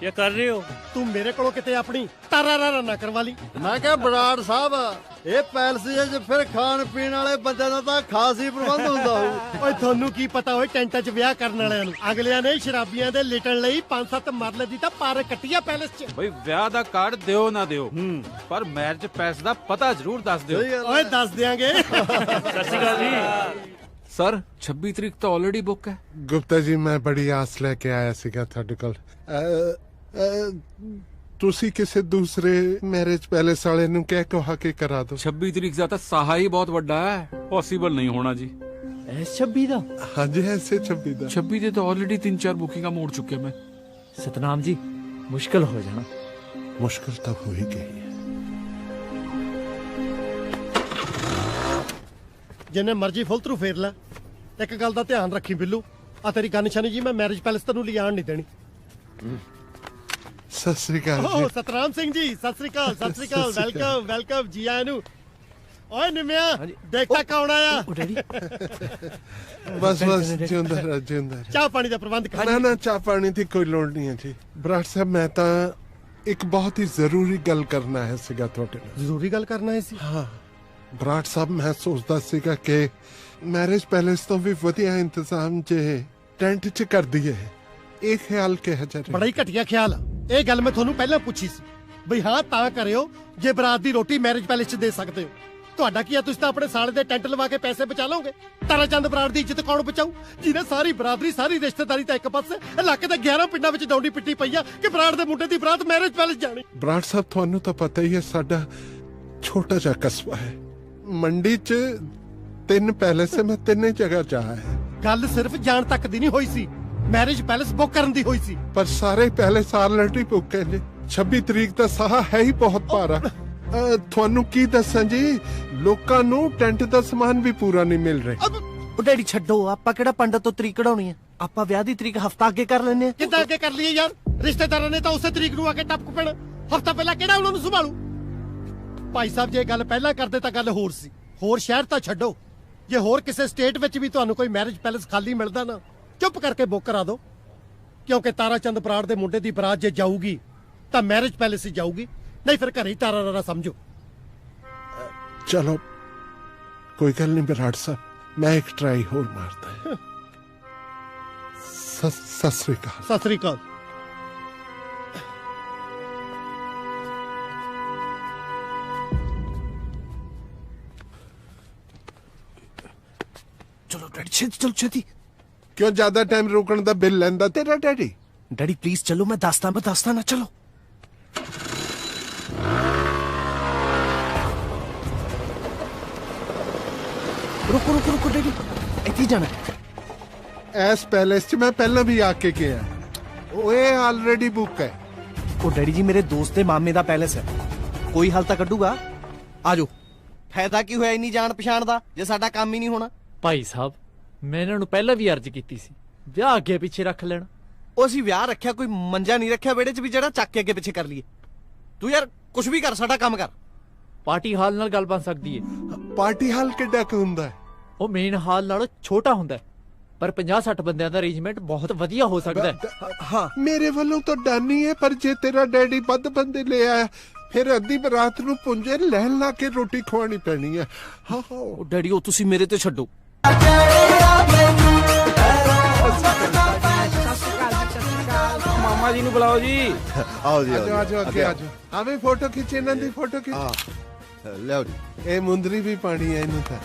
ਜਾਂ ਕਰ ਰਹੇ ਹੋ? ਤੂੰ ਮੇਰੇ ਕੋਲੋਂ ਕਿਤੇ ਆਪਣੀ ਤਾਰਾ ਰਾਰਾ ਨਾ ਕਰਵਾ ਲਈ। ਮੈਂ ਕਿਹਾ ਬਰਾੜ ਸਾਹਿਬ, ਇਹ ਪੈਲਸ 'ਚ ਫਿਰ ਖਾਣ ਪੀਣ ਵਾਲੇ ਬੰਦਿਆਂ ਦਾ ਤਾਂ ਖਾਸ ਹੀ ਪ੍ਰਬੰਧ ਹੁੰਦਾ ਹੋਊ। ਓਏ ਤੁਹਾਨੂੰ ਕੀ ਪਤਾ ਓਏ ਟੈਂਟਾਂ 'ਚ ਵਿਆਹ ਕਰਨ ਵਾਲਿਆਂ ਨੂੰ। ਅਗਲਿਆਂ ਨੇ ਸ਼ਰਾਬੀਆਂ ਦੇ ਲਿਟਣ ਲਈ 5-7 ਮਰਲੇ ਦੀ ਤਾਂ ਪਾਰ ਕੱਟੀ ਆ ਪੈਲੇਸ 'ਚ। ਬਈ ਵਿਆਹ ਦਾ ਕਾਰਡ ਦਿਓ ਨਾ ਦਿਓ, ਪਰ ਮੈਰਿਜ ਪੈਸ ਦਾ ਪਤਾ ਜ਼ਰੂਰ ਦੱਸ ਦਿਓ। ਓਏ ਦੱਸ ਦਿਆਂਗੇ। ਸਤਿ ਸ਼੍ਰੀ ਅਕਾਲ ਜੀ। ਸਰ 26 ਤਰੀਕ ਤਾਂ ਆਲਰੇਡੀ ਬੁੱਕ ਹੈ। ਗੁਪਤਾ ਜੀ, ਮੈਂ ਬੜੀ ਆਸ ਲੈ ਕੇ ਆਇਆ ਸੀਗਾ ਤੁਹਾਡੇ ਕੋਲ। ਤੁਸੀਂ ਕਿਸੇ ਦੂਸਰੇ ਮੈਰਿਜ ਪੈਲੇਸ ਵਾਲੇ ਨੂੰ ਕਹਿ ਕਹਾ ਕੇ ਕਰਾ ਦਿਓ। 26 ਤਰੀਕ ਦਾ ਤਾਂ ਸਾਹਾ ਹੀ ਬਹੁਤ ਵੱਡਾ ਹੈ, ਪੋਸੀਬਲ ਨਹੀਂ ਹੋਣਾ ਜੀ। ਐਸ 26 ਦਾ? ਹਾਂਜੀ ਐਸੇ 26 ਦਾ। 26 ਦੇ ਤਾਂ ਆਲਰੇਡੀ 3-4 ਬੁਕਿੰਗਾਂ ਮੋੜ ਚੁੱਕਿਆ ਮੈਂ। ਸਤਨਾਮ ਜੀ, ਮੁਸ਼ਕਲ ਹੋ ਜਾਣਾ। ਮੁਸ਼ਕਲ ਤਾਂ ਹੋ ਹੀ ਗਈ ਹੈ। ਜਿੰਨੇ ਮਰਜ਼ੀ ਫੁੱਲ ਥਰੂ ਫੇਰ ਲੈ, ਇੱਕ ਗੱਲ ਦਾ ਧਿਆਨ ਰੱਖੀ ਬਿੱਲੂ, ਆ ਤੇਰੀ ਗਨ ਨਿਸ਼ਾਨੀ ਜੀ, ਮੈਂ ਮੈਰਿਜ ਪੈਲੇਸ ਤੈਨੂੰ ਲਿਆਣ ਨਹੀਂ ਦੇਣੀ। ਸਤਿ ਸ੍ਰੀ ਅਕਾਲ ਓ ਜੀ। ਸਤਨਾਮ ਸਿੰਘ ਜੀ, ਸਤਿ ਸ੍ਰੀ ਅਕਾਲ। ਸਤਿ ਸ੍ਰੀ ਅਕਾਲ, ਵੈਲਕਮ ਵੈਲਕਮ ਜੀ ਆਇਆਂ ਨੂੰ। ਓਏ ਨਿੰਮਿਆ, ਦੇਖਤਾ ਕੌਣ ਆਇਆ? ਬਸ ਬਸ, ਜਿਉਂਦਾ ਰਹਿ, ਜਿਉਂਦਾ ਰਹਿ। ਚਾਹ ਪਾਣੀ ਦਾ ਪ੍ਰਬੰਧ ਕਰ। ਨਾ ਨਾ, ਚਾਹ ਪਾਣੀ ਦੀ ਕੋਈ ਲੋੜ ਨਹੀਂ ਹੈ ਜੀ। ਬਰਾੜ ਸਾਹਿਬ, ਮੈਂ ਤਾਂ ਇੱਕ ਬਹੁਤ ਹੀ ਜ਼ਰੂਰੀ ਗੱਲ ਕਰਨਾ ਹੈ ਸੀਗਾ ਤੁਹਾਡੇ ਨਾਲ। ਜ਼ਰੂਰੀ ਗੱਲ ਕਰਨਾ ਹੈ ਸੀ? ਹਾਂ ਬਰਾੜ ਸਾਹਿਬ, ਮੈਂ ਸੋਚਦਾ ਸੀਗਾ ਕਿ ਮੈਰਿਜ ਪੈਲੇਸ ਤੋਂ ਵੀ ਵਧੀਆ ਇੰਤਜ਼ਾਮ ਜੇ ਟੈਂਟ 'ਚ ਕਰ ਦਈਏ। ਇਹ ਖਿਆਲ ਕਿਹਾ ਜਾ ਰਿਹਾ? ਬੜਾ ਹੀ ਘਟੀਆ ਖਿਆਲ ਆ। ਇਹ ਗੱਲ ਮੈਂ ਤੁਹਾਨੂੰ ਪਹਿਲਾਂ ਪੁੱਛੀ ਸੀ ਬਈ ਹਾਂ ਤਾਂ ਕਰਿਓ ਜੇ ਬਰਾਤ ਦੀ ਰੋਟੀ ਮੈਰਿਜ ਪੈਲੇਸ 'ਚ ਦੇ ਸਕਦੇ ਹੋ। ਤੁਹਾਡਾ ਕੀ ਆ, ਤੁਸੀਂ ਤਾਂ ਆਪਣੇ ਸਾਲੇ ਦੇ ਟੈਂਟ ਲਵਾ ਕੇ ਪੈਸੇ ਬਚਾ ਲਓਗੇ। ਤਾਰਾ ਚੰਦ ਬਰਾੜ ਦੀ ਇੱਜ਼ਤ ਕੌਣ ਬਚਾਊ, ਜਿਹਨੇ ਸਾਰੀ ਬਰਾਦਰੀ ਸਾਰੀ ਰਿਸ਼ਤੇਦਾਰੀ ਤਾਂ ਇੱਕ ਪਾਸੇ, ਇਲਾਕੇ ਦੇ 11 ਪਿੰਡਾਂ ਵਿੱਚ ਡੌਂਡੀ ਪਿੱਟੀ ਪਈ ਆ ਕਿ ਬਰਾੜ ਦੇ ਮੁੰਡੇ ਦੀ ਬਰਾਤ ਮੈਰਿਜ ਪੈਲੇਸ ਜਾਣੀ। ਬਰਾੜ ਸਾਹਿਬ, ਤੁਹਾਨੂੰ ਤਾਂ ਪਤਾ ਹੀ ਹੈ ਸਾਡਾ ਛੋਟਾ ਜਿਹਾ ਕਸਬਾ ਹੈ। ਮੰਡੀ 'ਚ 3 ਪੈਲੇਸ ਹੈ, ਮੈਂ 3 ਜਗ੍ਹਾ ਜਾਇਆ ਹੈ। ਗੱਲ ਸਿਰਫ ਜਾਣ ਤੱਕ ਦੀ ਨਹੀਂ ਹੋਈ ਸੀ, ਮੈਰਿਜ ਪੈਲੇਸ ਬੁੱਕ ਕਰਨ ਦੀ ਹੋਈ ਸੀ। ਪਰ ਸਾਰੇ ਪੈਲੇਸ ਆਲਰੇਡੀ ਬੁੱਕ ਹੈ ਜੀ। 26 ਤਰੀਕ ਦਾ ਸਾਹਾ ਹੈ ਹੀ ਬਹੁਤ ਭਾਰਾ। ਤੁਹਾਨੂੰ ਕੀ ਦੱਸਾਂ ਜੀ, ਲੋਕਾਂ ਨੂੰ ਟੈਂਟ ਦਾ ਸਮਾਨ ਵੀ ਪੂਰਾ ਨਹੀਂ ਮਿਲ ਰਿਹਾ। ਉਹ ਡੈਡੀ ਛੱਡੋ, ਆਪਾਂ ਕਿਹੜਾ ਪੰਡਤ ਤੋਂ ਤਰੀਕ ਕਢਾਉਣੀ ਹੈ? ਆਪਾਂ ਵਿਆਹ ਦੀ ਤਰੀਕ ਹਫਤਾ ਅੱਗੇ ਕਰ ਲੈਨੇ ਆ। ਕਿੱਦਾਂ ਅੱਗੇ ਕਰ ਲਈਏ ਯਾਰ? ਰਿਸ਼ਤੇਦਾਰਾਂ ਨੇ ਤਾਂ ਉਸੇ ਤਰੀਕ ਨੂੰ ਆ ਕੇ ਟੱਪਕ ਪੈਣਾ। ਹਫਤਾ ਪਹਿਲਾਂ ਕਿਹੜਾ ਉਹਨਾਂ ਨੂੰ ਸੰਭਾਲੂ? ਭਾਈ ਸਾਹਿਬ, ਜੇ ਗੱਲ ਪਹਿਲਾਂ ਕਰਦੇ ਤਾਂ ਗੱਲ ਹੋਰ ਸੀ। ਹੋਰ ਸ਼ਹਿਰ ਤਾਂ ਛੱਡੋ, ਜੇ ਹੋਰ ਕਿਸੇ ਸਟੇਟ ਵਿੱਚ ਵੀ ਤੁਹਾਨੂੰ ਕੋਈ ਮੈਰਿਜ ਪੈਲੇਸ ਖਾਲੀ ਮਿਲਦਾ ਨਾ, ਚੁੱਪ ਕਰਕੇ ਬੁੱਕ ਕਰਾ ਦਿਓ। ਕਿਉਂਕਿ ਤਾਰਾ ਚੰਦ ਬਰਾੜ ਦੇ ਮੁੰਡੇ ਦੀ ਬਰਾਤ ਜੇ ਜਾਊਗੀ ਤਾਂ ਮੈਰਿਜ ਪੈਲੇਸ ਹੀ ਜਾਊਗੀ, ਨਹੀਂ ਫਿਰ ਘਰੇ ਹੀ ਤਾਰਾ ਰਾਰਾ ਸਮਝੋ। ਚਲੋ ਕੋਈ ਗੱਲ ਨਹੀਂ ਬਰਾੜ ਸਾਹਿਬ, ਮੈਂ ਇੱਕ ਟਰਾਈ ਹੋਰ ਮਾਰਦਾ। ਸਤਿ ਸ੍ਰੀ ਅਕਾਲ। ਸਤਿ ਸ੍ਰੀ ਅਕਾਲ। ਚਲੋ ਡੈਡੀ, ਛੇਤੀ ਚਲੋ ਛੇਤੀ। ਕਿਉਂ ਜ਼ਿਆਦਾ ਟਾਈਮ ਰੋਕਣ ਦਾ ਬਿੱਲ ਲੈਂਦਾ ਤੇਰਾ ਡੈਡੀ? ਡੈਡੀ ਪਲੀਜ਼ ਚਲੋ, ਮੈਂ ਦੱਸਦਾ ਨਾ। ਚਲੋ ਰੁਕੋ ਡੈਡੀ, ਇੱਥੇ ਜਾਣਾ। ਐਸ ਪੈਲੇਸ 'ਚ ਮੈਂ ਪਹਿਲਾਂ ਵੀ ਆ ਕੇ ਗਿਆ। ਓਏ ਆਲਰੇਡੀ ਬੁੱਕ ਹੈ। ਉਹ ਡੈਡੀ ਜੀ, ਮੇਰੇ ਦੋਸਤ ਦੇ ਮਾਮੇ ਦਾ ਪੈਲੇਸ ਹੈ, ਕੋਈ ਹੱਲ ਤਾਂ ਕੱਢੂਗਾ। ਆਜੋ। ਫਾਇਦਾ ਕੀ ਹੋਇਆ ਇੰਨੀ ਜਾਣ ਪਛਾਣ ਦਾ ਜੇ ਸਾਡਾ ਕੰਮ ਹੀ ਨਹੀਂ ਹੋਣਾ? ਭਾਈ ਸਾਹਿਬ, ਮੈਂ ਇਹਨਾਂ ਨੂੰ ਪਹਿਲਾਂ ਵੀ ਅਰਜ਼ ਕੀਤੀ ਸੀ, ਵਿਆਹ ਅੱਗੇ ਪਿੱਛੇ ਰੱਖ ਲੈਣ। ਉਹ ਅਸੀਂ ਵਿਆਹ ਰੱਖਿਆ, ਕੋਈ ਮੰਜਾ ਨਹੀਂ ਰੱਖਿਆ ਵਿਹੜੇ 'ਚ ਵੀ ਜਿਹੜਾ ਚੱਕ ਕੇ ਅੱਗੇ ਪਿੱਛੇ ਕਰ ਲਈਏ। ਤੂੰ ਯਾਰ ਕੁਝ ਵੀ ਕਰ, ਸਾਡਾ ਕੰਮ ਕਰ। ਪਾਰਟੀ ਹਾਲ ਨਾਲ ਗੱਲ ਬਣ ਸਕਦੀ ਹੈ। ਪਾਰਟੀ ਹਾਲ ਕਿੱਡਾ ਕੁ ਹੁੰਦਾ ਹੈ? ਉਹ ਮੇਨ ਹਾਲ ਨਾਲੋਂ ਛੋਟਾ ਹੁੰਦਾ ਹੈ। ਪਰ 50-60 ਬੰਦਿਆਂ ਦਾ ਅਰੇਂਜਮੈਂਟ ਬਹੁਤ ਵਧੀਆ ਹੋ ਸਕਦਾ ਹੈ। ਹਾਂ ਮੇਰੇ ਵੱਲੋਂ ਤਾਂ ਡਰ ਨਹੀਂ ਹੈ, ਪਰ ਜੇ ਤੇਰਾ ਡੈਡੀ ਵੱਧ ਬੰਦੇ ਲੈ ਆਇਆ ਫਿਰ ਅੱਧੀ ਬਰਾਤ ਨੂੰ ਪੁੰਜੇ ਲੈਣ ਲਾ ਕੇ ਰੋਟੀ ਖਵਾਣੀ ਪੈਣੀ ਹੈ। ਹਾਂ ਉਹ ਡੈਡੀ ਉਹ ਤੁਸੀਂ ਮੇਰੇ ਤੇ ਛੱਡੋ। ਮਾਮਾ ਜੀ ਨੂੰ ਬੁਲਾਓ ਜੀ। ਆਓ ਜੀ ਆਜੋ ਆਜੋ ਅੱਗੇ ਆਜੋ। ਆਵੇਂ ਫੋਟੋ ਖਿੱਚੇ ਇਹਨਾਂ ਦੀ ਫੋਟੋ ਖਿੱਚ। ਲਿਆਓ ਜੀ। ਇਹ ਮੁੰਦਰੀ ਵੀ ਪਾਣੀ ਹੈ ਇਹਨੂੰ ਤਾਂ।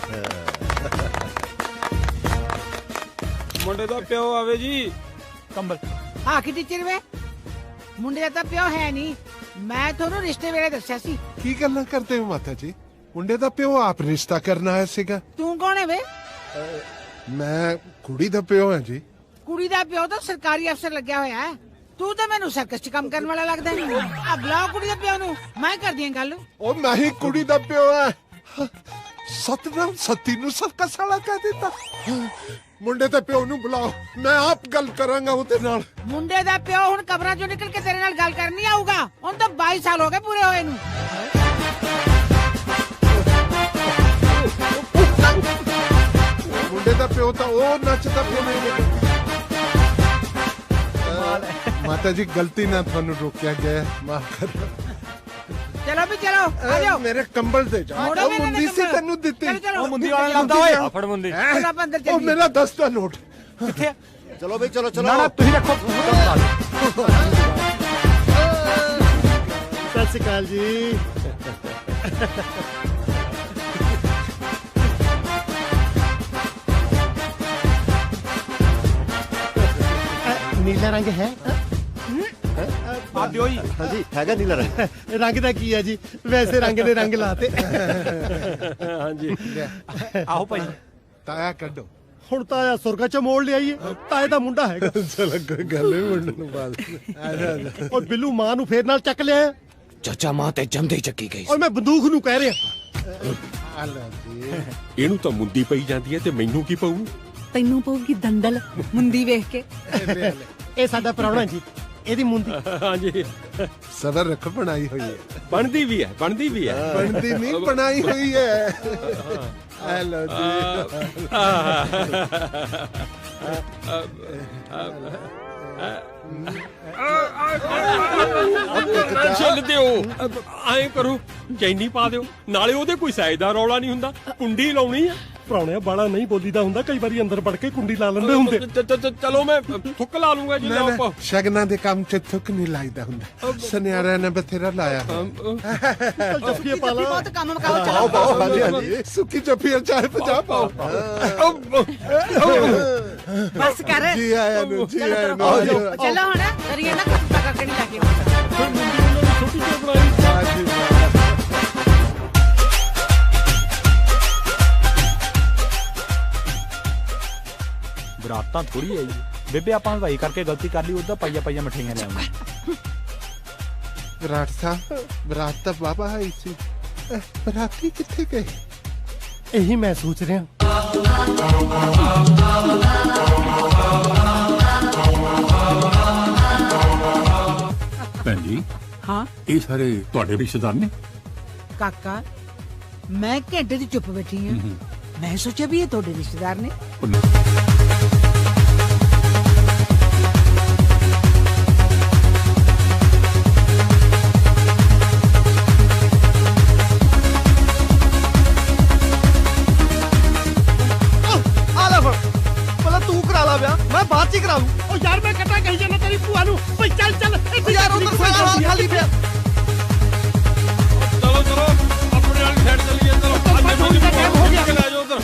ਮੁੰਡੇ ਦਾ ਪਿਓ ਆਵੇ ਜੀ। ਕੰਬਲ ਹਾਂ ਕਿ ਟੀਚਰ ਵੇ ਮੁੰਡੇ ਦਾ ਤਾਂ ਪਿਓ ਹੈ ਨਹੀਂ, ਮੈਂ ਤੁਹਾਨੂੰ ਰਿਸ਼ਤੇ ਵੇਲੇ ਦੱਸਿਆ ਸੀ। ਕੀ ਗੱਲਾਂ ਕਰਦੇ ਹੋ ਮਾਤਾ ਜੀ? ਮੁੰਡੇ ਦਾ ਪਿਓ ਆਪ ਰਿਸ਼ਤਾ ਕਰਨ ਆਇਆ ਸੀਗਾ। ਤੂੰ ਕੌਣ ਹੈ ਵੇ? ਮੈਂ ਕੁੜੀ ਦਾ ਪਿਓ ਹਾਂ ਜੀ। ਕੁੜੀ ਦਾ ਪਿਓ ਤਾਂ ਸਰਕਾਰੀ ਅਫਸਰ ਲੱਗਿਆ ਹੋਇਆ ਹੈ, ਤੂੰ ਤਾਂ ਮੈਨੂੰ ਸਰਕਸ 'ਚ ਕੰਮ ਕਰਨ ਵਾਲਾ ਲੱਗਦਾ ਹੈ। ਆ ਬੁਲਾਓ ਕੁੜੀ ਦੇ ਪਿਓ ਨੂੰ, ਮੈਂ ਕਰਦੀ ਹਾਂ ਗੱਲ। ਉਹ ਮੈਂ ਹੀ ਕੁੜੀ ਦਾ ਪਿਓ ਹਾਂ। ਸਤਨਾਮ ਸਤੀ ਨੂੰ ਸਰਕਸ ਵਾਲਾ ਕਹਿ ਦਿੱਤਾ। ਮੁੰਡੇ ਦੇ ਪਿਓ ਨੂੰ ਬੁਲਾਓ, ਮੈਂ ਆਪ ਗੱਲ ਕਰਾਂਗਾ ਉਹਦੇ ਨਾਲ। ਮੁੰਡੇ ਦਾ ਪਿਓ ਹੁਣ ਕਬਰਾਂ ਚੋਂ ਨਿਕਲ ਕੇ ਤੇਰੇ ਨਾਲ ਗੱਲ ਕਰਨੀ ਆਊਗਾ। ਹੁਣ ਤਾਂ 22 ਸਾਲ ਹੋ ਗਏ ਪੂਰੇ ਹੋਏ ਨੂੰ। ਮੁੰਡੇ ਦਾ ਪਿਓ ਤਾਂ ਉਹ ਨੱਚਦਾ ਪਿਓ ਨਹੀਂ। ਮਾਤਾ ਜੀ ਗਲਤੀ ਨਾਲ ਤੁਹਾਨੂੰ ਰੋਕਿਆ ਗਿਆ, ਮਾਫ ਕਰੋ। ਚਲੋ ਵੀ ਚਲੋ ਆ ਜਾਓ। ਮੇਰੇ ਕੰਬਲ ਦੇ ਜਾ। ਉਹ ਮੁੰਦੀ ਸੀ ਤੈਨੂੰ ਦਿੱਤੀ। ਉਹ ਮੁੰਦੀ ਵਾਲਾ ਲਾਉਂਦਾ ਓਏ। ਫੜ ਮੁੰਦੀ। ਉਹ ਮੇਰਾ 10 ਦਾ ਨੋਟ ਕਿੱਥੇ? ਚਲੋ ਬਈ ਚਲੋ ਚਲੋ। ਨਾ ਨਾ ਤੁਸੀਂ ਰੱਖੋ। ਸਤਿ ਸ਼੍ਰੀ ਅਕਾਲ ਜੀ। ਨੀਲਾ ਰੰਗ ਹੈ? ਆ ਦਿਓ ਜੀ। ਹਾਂਜੀ ਹੈਗਾ ਨੀਲਾ ਰੰਗ। ਰੰਗ ਦਾ ਕੀ ਹੈ ਜੀ, ਵੈਸੇ ਰੰਗ ਨੇ ਰੰਗ ਲਾਤੇ। ਹਾਂਜੀ ਆਓ ਭਾਈ। ਤਾਇਆ ਕੱਢੋ। ਹੁਣ ਤਾਇਆ ਸੁਰਗਾ ਚ ਮੋੜ ਲਿਆਈਏ, ਤਾਏ ਦਾ ਮੁੰਡਾ ਹੈਗਾ। ਚਲੋ ਕੋਈ ਗੱਲ ਨਹੀਂ, ਮੁੰਡੇ ਨੂੰ ਬਾਲ। ਉਹ ਬਿੱਲੂ ਮਾਂ ਨੂੰ ਫੇਰ ਨਾਲ ਚੱਕ ਲਿਆ। ਚਾਚਾ ਮਾਂ ਤੇ ਜੰਮਦੇ ਹੀ ਚੱਕੀ ਗਈ। ਓਏ ਮੈਂ ਬੰਦੂਕ ਨੂੰ ਕਹਿ ਰਿਹਾ। ਇਹਨੂੰ ਤਾਂ ਮੁੰਦੀ ਪਈ ਜਾਂਦੀ ਹੈ ਤੇ ਮੈਨੂੰ ਕੀ ਪਊ? ਤੈਨੂੰ ਪਊਗੀ ਦੰਦਲ ਮੁੰਦੀ ਵੇਖ ਕੇ। ਇਹ ਸਾਡਾ ਪ੍ਰਾਹੁਣਾ ਜੀ, ਇਹਦੀ ਮੁੰਦੀ। ਹਾਂਜੀ ਸਬਰ ਰੱਖ, ਬਣਾਈ ਹੋਈ ਹੈ। ਬਣਦੀ ਵੀ ਹੈ, ਬਣਦੀ ਵੀ ਹੈ। ਬਣਦੀ ਨਹੀਂ, ਬਣਾਈ ਹੋਈ ਹੈ। ਹੈਲੋ ਜੀ। ਛੱਡ ਦਿਓ, ਐਂ ਕਰੋ ਚੈਨੀ ਪਾ ਦਿਓ, ਨਾਲੇ ਉਹਦੇ ਕੋਈ ਸਾਇਜ਼ ਦਾ ਰੌਲਾ ਨਹੀਂ ਹੁੰਦਾ। ਕੁੰਡੀ ਲਾਉਣੀ ਆ। ਪ੍ਰਾਹੁਣਿਆ ਬਾਲਾ ਨਹੀਂ ਬੋਲੀਦਾ ਹੁੰਦਾ, ਕਈ ਵਾਰੀ ਅੰਦਰ ਵੜ ਕੇ ਕੁੰਡੀ ਲਾ ਲੈਂਦੇ ਹੁੰਦੇ। ਚਲੋ ਮੈਂ ਥੁੱਕ ਲਾ ਲੂੰਗਾ ਜੀ। ਸ਼ਗਨਾਂ ਦੇ ਕੰਮ 'ਚ ਥੁੱਕ ਨਹੀਂ ਲਾਈਦਾ ਹੁੰਦਾ, ਸੁਨਿਆਰਿਆਂ ਨੇ ਬਥੇਰਾ ਲਾਇਆ। ਜੱਫੀ ਪਾ ਲਾ। ਬਹੁਤ ਕੰਮ ਮਕਾਓ। ਪਾਓ ਪਾਓ। ਹਾਂਜੀ ਹਾਂਜੀ ਸੁੱਕੀ ਜੱਫੀ ਚਾਹੇ 50 ਪਾਓ। ਬਸ ਕਰ ਜੀ ਆਇਆ ਨੂੰ, ਜੀ ਆਇਆ ਨੂੰ। ਚਲੋ ਹੁਣ ਕਰੀਏ ਨਾ, ਕੰਮ ਕਰਕੇ ਨਹੀਂ ਲੱਗੇ। ਛੋਟੀ ਜਿਹੀ ਬਣਾਈ। ਬਰਾਤਾਂ ਥੋੜੀ ਆਈ ਬੇਬੇ, ਆਪਾਂ ਭਾਈ ਕਰਕੇ ਗਲਤੀ ਕਰ ਲਈ, ਉਹਦਾ ਪਾਈਆ ਪਾਈਆ ਮਠਿਆਈਆਂ ਲੈ ਆਉਂਦੇ। ਬਰਾਤ ਸਾਹਿਬ, ਬਰਾਤ ਤਾਂ ਬਾਬਾ ਆਈ ਸੀ, ਬਰਾਤੀ ਕਿੱਥੇ ਗਏ? ਇਹੀ ਮੈਂ ਸੋਚ ਰਿਹਾ। ਭੈਣ ਜੀ ਹਾਂ ਇਹ ਸਾਰੇ ਤੁਹਾਡੇ ਰਿਸ਼ਤੇਦਾਰ ਨੇ? ਕਾਕਾ ਮੈਂ ਘੰਟੇ ਦੀ ਚੁੱਪ ਬੈਠੀ ਹਾਂ, ਮੈਂ ਸੋਚਿਆ ਵੀ ਇਹ ਤੁਹਾਡੇ ਰਿਸ਼ਤੇਦਾਰ ਨੇ। ਆ ਲੈ ਫੜ, ਪਹਿਲਾਂ ਤੂੰ ਕਰਾ ਲਾ ਵਿਆਹ, ਮੈਂ ਬਾਅਦ ਚ ਹੀ ਕਰਾ ਲੂੰ। ਉਹ ਯਾਰ ਮੈਂ ਕੱਟਾ ਕਹੀ ਜਾਂਦਾ ਤੇਰੀ ਭੂਆ ਨੂੰ। ਓਏ ਚੱਲ ਚੱਲ ਯਾਰ ਉਧਰ ਸਾਰਾ ਹਾਲ ਖਾਲੀ ਪਿਆ। ਚਲੋ ਚਲੋ ਆਪਣੇ ਵਾਲੀ ਸਾਈਡ ਚੱਲੀਏ। ਚਲੋ ਟਾਈਮ ਹੋ ਗਿਆ, ਲੈ ਜਾਓ ਉਧਰ।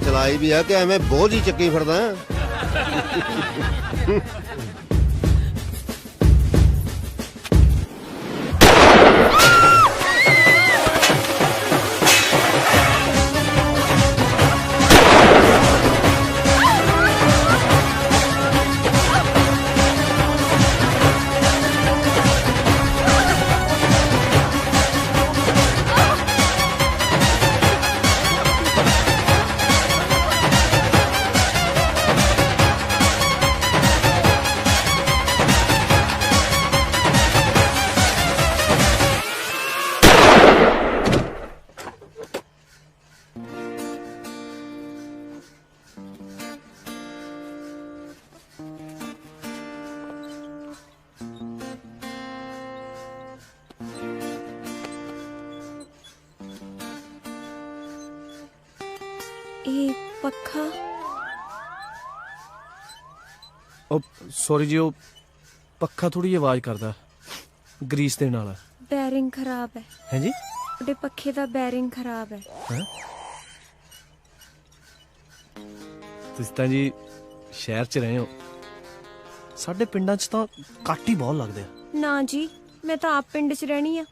ਚਲਾਈ ਵੀ ਆ ਕਿ ਐਵੇਂ ਬੋਝ ਹੀ ਚੱਕੀ ਫਿਰਦਾ। ਪੱਖਾ ਸੌਰੀ ਜੀ, ਉਹ ਪੱਖਾ ਥੋੜੀ ਜਿਹੀ ਆਵਾਜ਼ ਕਰਦਾ, ਗਰੀਸ ਦੇਣ ਵਾਲਾ। ਬੈਰਿੰਗ ਖਰਾਬ ਹੈ। ਹੈ ਜੀ? ਤੁਹਾਡੇ ਪੱਖੇ ਦਾ ਬੈਰਿੰਗ ਖਰਾਬ ਹੈ। ਹੈਂ? ਤੁਸੀਂ ਤਾਂ ਜੀ ਸ਼ਹਿਰ 'ਚ ਰਹੇ ਹੋ, ਸਾਡੇ ਪਿੰਡਾਂ 'ਚ ਤਾਂ ਘੱਟ ਹੀ ਬਹੁਤ ਲੱਗਦੇ ਆ। ਨਾ ਜੀ, ਮੈਂ ਤਾਂ ਆਪ ਪਿੰਡ 'ਚ ਰਹਿਣੀ ਆ।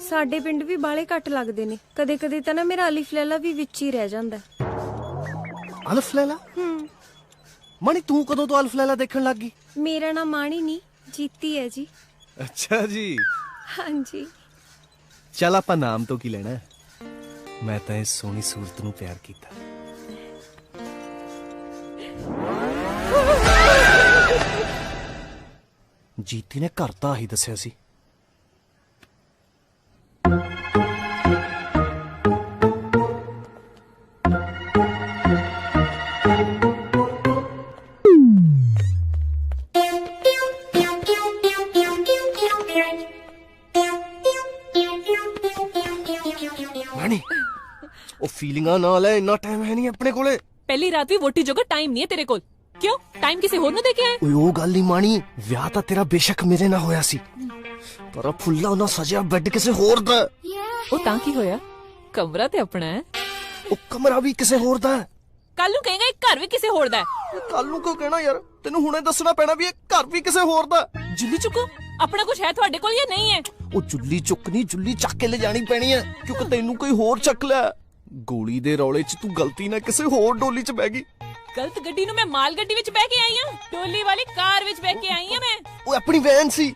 ਸਾਡੇ ਪਿੰਡ ਵੀ ਬਾਲੇ ਘੱਟ ਲੱਗਦੇ ਨੇ। ਕਦੇ ਕਦੇ ਤਾਂ ਨਾ ਮੇਰਾ ਅਲਿਫ ਲੈਲਾ ਵੀ ਵਿੱਚ ਹੀ ਰਹਿ ਜਾਂਦਾ। ਅਲਫ ਲੈਲਾ? ਮਣੀ ਤੂੰ ਕਦੋਂ ਤੋਂ ਅਲਫ ਲੈਲਾ ਦੇਖਣ ਲੱਗ ਗਈ? ਮੇਰਾ ਨਾਮ ਮਾਣੀ ਨਹੀਂ, ਜੀਤੀ ਹੈ ਜੀ। ਅੱਛਾ ਜੀ। ਹਾਂਜੀ। ਚੱਲ ਆਪਾਂ ਨਾਮ ਤੋਂ ਕੀ ਲੈਣਾ, ਮੈਂ ਤਾਂ ਇਸ ਸੋਹਣੀ ਸੂਰਤ ਨੂੰ ਪਿਆਰ ਕੀਤਾ। ਜੀਤੀ ਨੇ ਘਰ ਤਾਂ ਆਹੀ ਦੱਸਿਆ ਸੀ। ਰਾਣੀ, ਉਹ ਫੀਲਿੰਗਾਂ ਨਾਲ ਹੈ, ਇੰਨਾ ਟਾਈਮ ਹੈ ਨਹੀਂ ਆਪਣੇ ਕੋਲੇ। ਪਹਿਲੀ ਰਾਤ ਵੀ ਵੋਟੀ ਜੋਗਾ ਟਾਈਮ ਨਹੀਂ ਹੈ ਤੇਰੇ ਕੋਲ। ਕਿਉਂ? ਟਾਈਮ ਕਿਸੇ ਹੋਰ ਨੂੰ ਦੇ ਕੇ ਆਇਆ? ਓਏ ਉਹ ਗੱਲ ਨਹੀਂ ਮਾਣੀ, ਵਿਆਹ ਤਾਂ ਤੇਰਾ ਬੇਸ਼ੱਕ ਮੇਰੇ ਨਾਲ ਹੋਇਆ ਸੀ, ਪਰ ਉਹ ਫੁੱਲਾ ਉਹਨਾਂ ਸਜਿਆ ਬੈੱਡ ਕਿਸੇ ਹੋਰ ਦਾ। ਉਹ ਤਾਂ ਕੀ ਹੋਇਆ? ਕਮਰਾ ਤੇ ਆਪਣਾ ਹੈ। ਉਹ ਕਮਰਾ ਵੀ ਕਿਸੇ ਹੋਰ ਦਾ। ਕੱਲ ਨੂੰ ਕਹੇਗਾ ਇਹ ਘਰ ਵੀ ਕਿਸੇ ਹੋਰ ਦਾ ਹੈ। ਕੱਲ ਨੂੰ ਕਿਉਂ ਕਹਿਣਾ ਯਾਰ, ਤੈਨੂੰ ਹੁਣੇ ਦੱਸਣਾ ਪੈਣਾ ਵੀ ਇਹ ਘਰ ਵੀ ਕਿਸੇ ਹੋਰ ਦਾ। ਜੁੱਲੀ ਚੁੱਕੋ, ਆਪਣਾ ਕੁਝ ਹੈ ਤੁਹਾਡੇ ਕੋਲ ਜਾਂ ਨਹੀਂ ਹੈ? ਉਹ ਜੁੱਲੀ ਚੁੱਕਣੀ, ਜੁੱਲੀ ਚੱਕ ਕੇ ਲੈ ਜਾਣੀ ਪੈਣੀ ਹੈ, ਕਿਉਂਕਿ ਤੈਨੂੰ ਕੋਈ ਹੋਰ ਚੱਕ ਲਿਆ। ਗੋਲੀ ਦੇ ਰੌਲੇ 'ਚ ਤੂੰ ਗਲਤੀ ਨਾਲ ਕਿਸੇ ਹੋਰ ਡੋਲੀ 'ਚ ਬਹਿ ਗਈ। ਗਲਤ ਗੱਡੀ ਨੂੰ ਮੈਂ ਮਾਲ ਗੱਡੀ ਵਿੱਚ ਬਹਿ ਕੇ ਆਈ ਹਾਂ, ਡੋਲੀ ਵਾਲੀ ਕਾਰ ਵਿੱਚ ਬਹਿ ਕੇ ਆਈ ਹਾਂ ਮੈਂ। ਉਹ ਆਪਣੀ ਵੈਨ ਸੀ,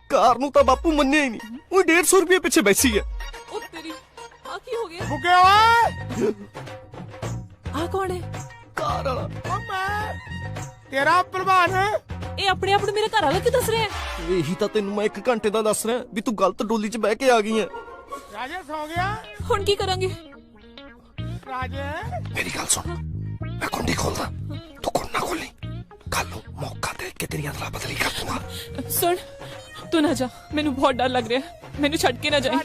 ਕਾਰ ਨੂੰ ਤਾਂ ਬਾਪੂ ਮੰਨਿਆ ਹੀ ਨਹੀਂ। ਉਹ 150 ਰੁਪਏ ਪਿੱਛੇ ਬੈਸੀ ਹੈ। ਉਹ ਤੇਰੀ ਆ ਕੀ ਹੋ ਗਿਆ? ਬੁੱਗੇ ਓਏ, ਆ ਕੌਣ ਹੈ? ਕਾਰ ਵਾਲਾ। ਓ ਮੈਂ ਤੇਰਾ ਪ੍ਰਭਾਨ। ਇਹ ਆਪਣੇ ਆਪ ਨੂੰ ਮੇਰੇ ਘਰ ਵਾਲਾ ਕਿਉਂ ਦੱਸ ਰਿਹਾ ਹੈ? ਇਹੀ ਤਾਂ ਤੈਨੂੰ ਮੈਂ 1 ਘੰਟੇ ਦਾ ਦੱਸ ਰਿਹਾ ਵੀ ਤੂੰ ਗਲਤ ਡੋਲੀ 'ਚ ਬਹਿ ਕੇ ਆ ਗਈ ਹੈ। ਰਾਜੇ ਸੌ ਗਿਆ? ਹੁਣ ਕੀ ਕਰਾਂਗੇ? ਰਾਜੇ ਮੇਰੀ ਗੱਲ ਸੁਣ, ਮੈਂ ਕੁੰਡੀ ਖੋਲਦਾ, ਤੂੰ ਕੁੰਡ ਨਾ ਖੋਲੀ। ਕੱਲ ਨੂੰ ਮੌਕਾ ਦੇਖ ਕੇ ਤੇਰੀ ਅਦਲਾ ਬਦਲੀ ਕਰ ਦੂੰਗਾ। ਸੁਣ, ਤੂੰ ਨਾ ਜਾ, ਮੈਨੂੰ ਬਹੁਤ ਡਰ ਲੱਗ ਰਿਹਾ, ਮੈਨੂੰ ਛੱਡ ਕੇ ਨਾ ਜਾਈਂ।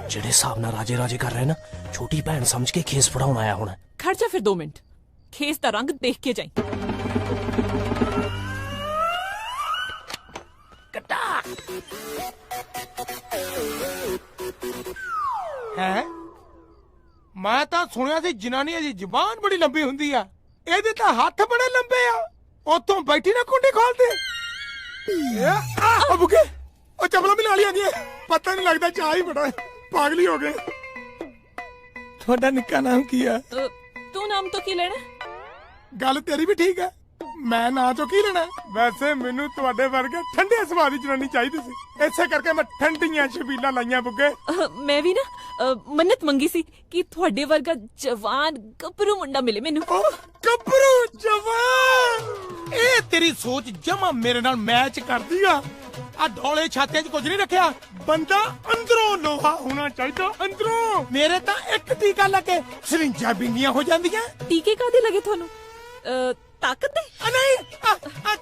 ਜਿਹੜੇ ਹਿਸਾਬ ਨਾਲ ਰਾਜੇ ਰਾਜੇ ਕਰ ਰਹੇ ਨਾ, ਛੋਟੀ ਭੈਣ ਸਮਝ ਕੇ ਖੇਸ ਫੜਾਉਣ ਆਇਆ ਹੁਣ। ਖੜ ਜਾ ਫਿਰ 2 ਮਿੰਟ, ਖੇਸ ਦਾ ਰੰਗ ਦੇਖ ਕੇ ਜਾਈਂ। ਹੈ? ਮੈਂ ਤਾਂ ਸੁਣਿਆ ਸੀ ਜਨਾਨੀਆਂ ਦੀ ਜ਼ੁਬਾਨ ਬੜੀ ਲੰਬੀ ਹੁੰਦੀ ਆ, ਇਹਦੇ ਤਾਂ ਹੱਥ ਬੜੇ ਲੰਬੇ ਆ। ਉੱਥੋਂ ਬੈਠੀ ਨਾ ਕੁੰਡੀ ਖੋਲਦੇ। ਆ ਬੁੱਗੇ, ਉਹ ਚਪਲਾਂ ਵੀ ਨਾਲ ਹੀ ਆਉਂਦੀਆਂ, ਪਤਾ ਨਹੀਂ ਲੱਗਦਾ ਚਾਹ ਹੀ ਬੜਾ ਪਾਗਲੀ ਹੋ ਗਏ। ਤੁਹਾਡਾ ਨਿੱਕਾ ਨਾਮ ਕੀ ਆ? ਤੂੰ ਨਾਮ ਤੋਂ ਕੀ ਲੈਣਾ? ਗੱਲ ਤੇਰੀ ਵੀ ਠੀਕ ਹੈ, ਮੈਂ ਨਾਂ ਤੋਂ ਕੀ ਲੈਣਾ? ਵੈਸੇ ਮੈਨੂੰ ਤੁਹਾਡੇ ਵਰਗੇ ਠੰਡੇ ਸੁਭਾਅ ਦੀ ਜਨਾਨੀ ਚਾਹੀਦੀ ਸੀ, ਇਸੇ ਕਰਕੇ ਮੈਂ ਠੰਡੀਆਂ ਛਬੀਲਾਂ ਲਾਈਆਂ ਬੁੱਗੇ। ਮੈਂ ਵੀ ਨਾ ਮੰਨਤ ਮੰਗੀ ਸੀ ਕਿ ਤੁਹਾਡੇ ਵਰਗਾ ਜਵਾਨ ਗੱਭਰੂ ਮੁੰਡਾ ਮਿਲੇ ਮੈਨੂੰ। ਗੱਭਰੂ ਜਵਾਨ? ਇਹ ਤੇਰੀ ਸੋਚ ਜਮਾ ਮੇਰੇ ਨਾਲ ਮੈਚ ਕਰਦੀ ਆ। ਆ ਢੋਲੇ ਛਾਤਿਆਂ 'ਚ ਕੁਝ ਨਹੀਂ ਰੱਖਿਆ, ਬੰਦਾ ਅੰਦਰੋਂ ਲੋਹਾ ਹੋਣਾ ਚਾਹੀਦਾ। ਅੰਦਰੋਂ ਮੇਰੇ ਤਾਂ ਇੱਕ ਟੀਕਾ ਲੱਗੇ ਸਰਿੰਜਾਂ ਬਿੰਗੀਆਂ ਹੋ ਜਾਂਦੀਆਂ। ਟੀਕੇ ਕਾਹਦੇ ਲੱਗੇ ਤੁਹਾਨੂੰ? ਤਾਕਤ ਦੇ? ਨਹੀਂ,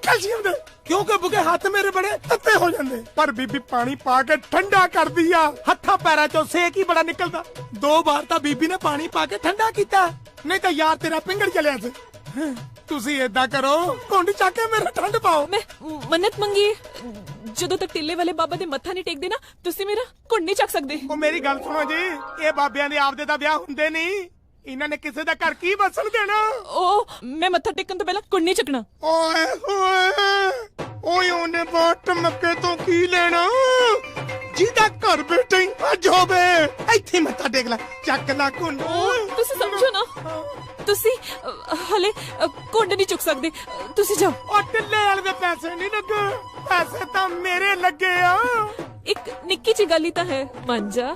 ਕੈਲਸ਼ੀਅਮ ਦੇ। ਕਿਉਂਕਿ ਬੁਗੇ ਹੱਥ ਮੇਰੇ ਬੜੇ ਤੱਤੇ ਹੋ ਜਾਂਦੇ, ਪਰ ਬੀਬੀ ਪਾਣੀ ਪਾ ਕੇ ਠੰਡਾ ਕਰਦੀ ਆ। ਹੱਥਾਂ ਪੈਰਾਂ 'ਚੋਂ ਸੇਕ ਹੀ ਬੜਾ ਨਿਕਲਦਾ। 2 ਵਾਰ ਤਾਂ ਬੀਬੀ ਨੇ ਪਾਣੀ ਪਾ ਕੇ ਠੰਡਾ ਕੀਤਾ, ਨਹੀਂ ਤਾਂ ਯਾਰ ਤੇਰਾ ਪਿੰਗੜ ਚਲਿਆ ਸੀ। ਤੁਸੀਂ ਏਦਾਂ ਕਰੋ, ਕੁੰਡ ਚੱਕ ਕੇ ਮੇਰਾ ਠੰਡ ਪਾਓ। ਮੈਂ ਮੰਨਤ ਮੰਗੀ, ਜਦੋਂ ਤੱਕ ਟਿੱਲੇ ਵਾਲੇ ਬਾਬਾ ਦੇ ਮੱਥਾ ਨਹੀਂ ਟੇਕਦੇ ਨਾ, ਤੁਸੀਂ ਮੇਰਾ ਕੁੰਡ ਨਹੀਂ ਚੱਕ ਸਕਦੇ। ਉਹ ਮੇਰੀ ਗੱਲ ਸੁਣੋ ਜੀ, ਇਹ ਬਾਬਿਆਂ ਦੇ ਆਪਦੇ ਦਾ ਵਿਆਹ ਹੁੰਦੇ ਨਹੀਂ, ਇਹਨਾਂ ਨੇ ਕਿਸੇ ਦਾ ਘਰ ਕੀ ਵਸਣ ਦੇਣਾ। ਉਹ ਮੈਂ ਮੱਥਾ ਟੇਕਣ ਤੋਂ ਪਹਿਲਾਂ ਕੁੰਡ ਨਹੀਂ ਚੱਕਣਾ। ਓਏ ਹੋਏ, ਓਏ ਉਹਨੇ ਬਾਟ ਮੱਕੇ ਤੋਂ ਕੀ ਲੈਣਾ? ਜਿਹਦਾ ਘਰ ਬੈਠੇ ਅੱਜ ਹੋਵੇ, ਇੱਥੇ ਮੱਥਾ ਟੇਕ ਲੈ, ਚੱਕ ਲੈ ਕੁੰਡ। ਤੁਸੀਂ ਸਮਝੋ ਨਾ, ਤੁਸੀਂ ਹਲੇ ਕੁੰਡ ਨਹੀਂ ਚੁੱਕ ਸਕਦੇ, ਤੁਸੀਂ ਜਾਓ। ਉਹ ਟਿੱਲੇ ਵਾਲੇ ਦੇ ਪੈਸੇ ਨਹੀਂ ਲੱਗੇ, ਪੈਸੇ ਤਾਂ ਮੇਰੇ ਲੱਗੇ ਆ। ਇੱਕ ਨਿੱਕੀ ਜਿਹੀ ਗੱਲ ਹੀ ਤਾਂ ਹੈ, ਮੰਨ ਜਾ।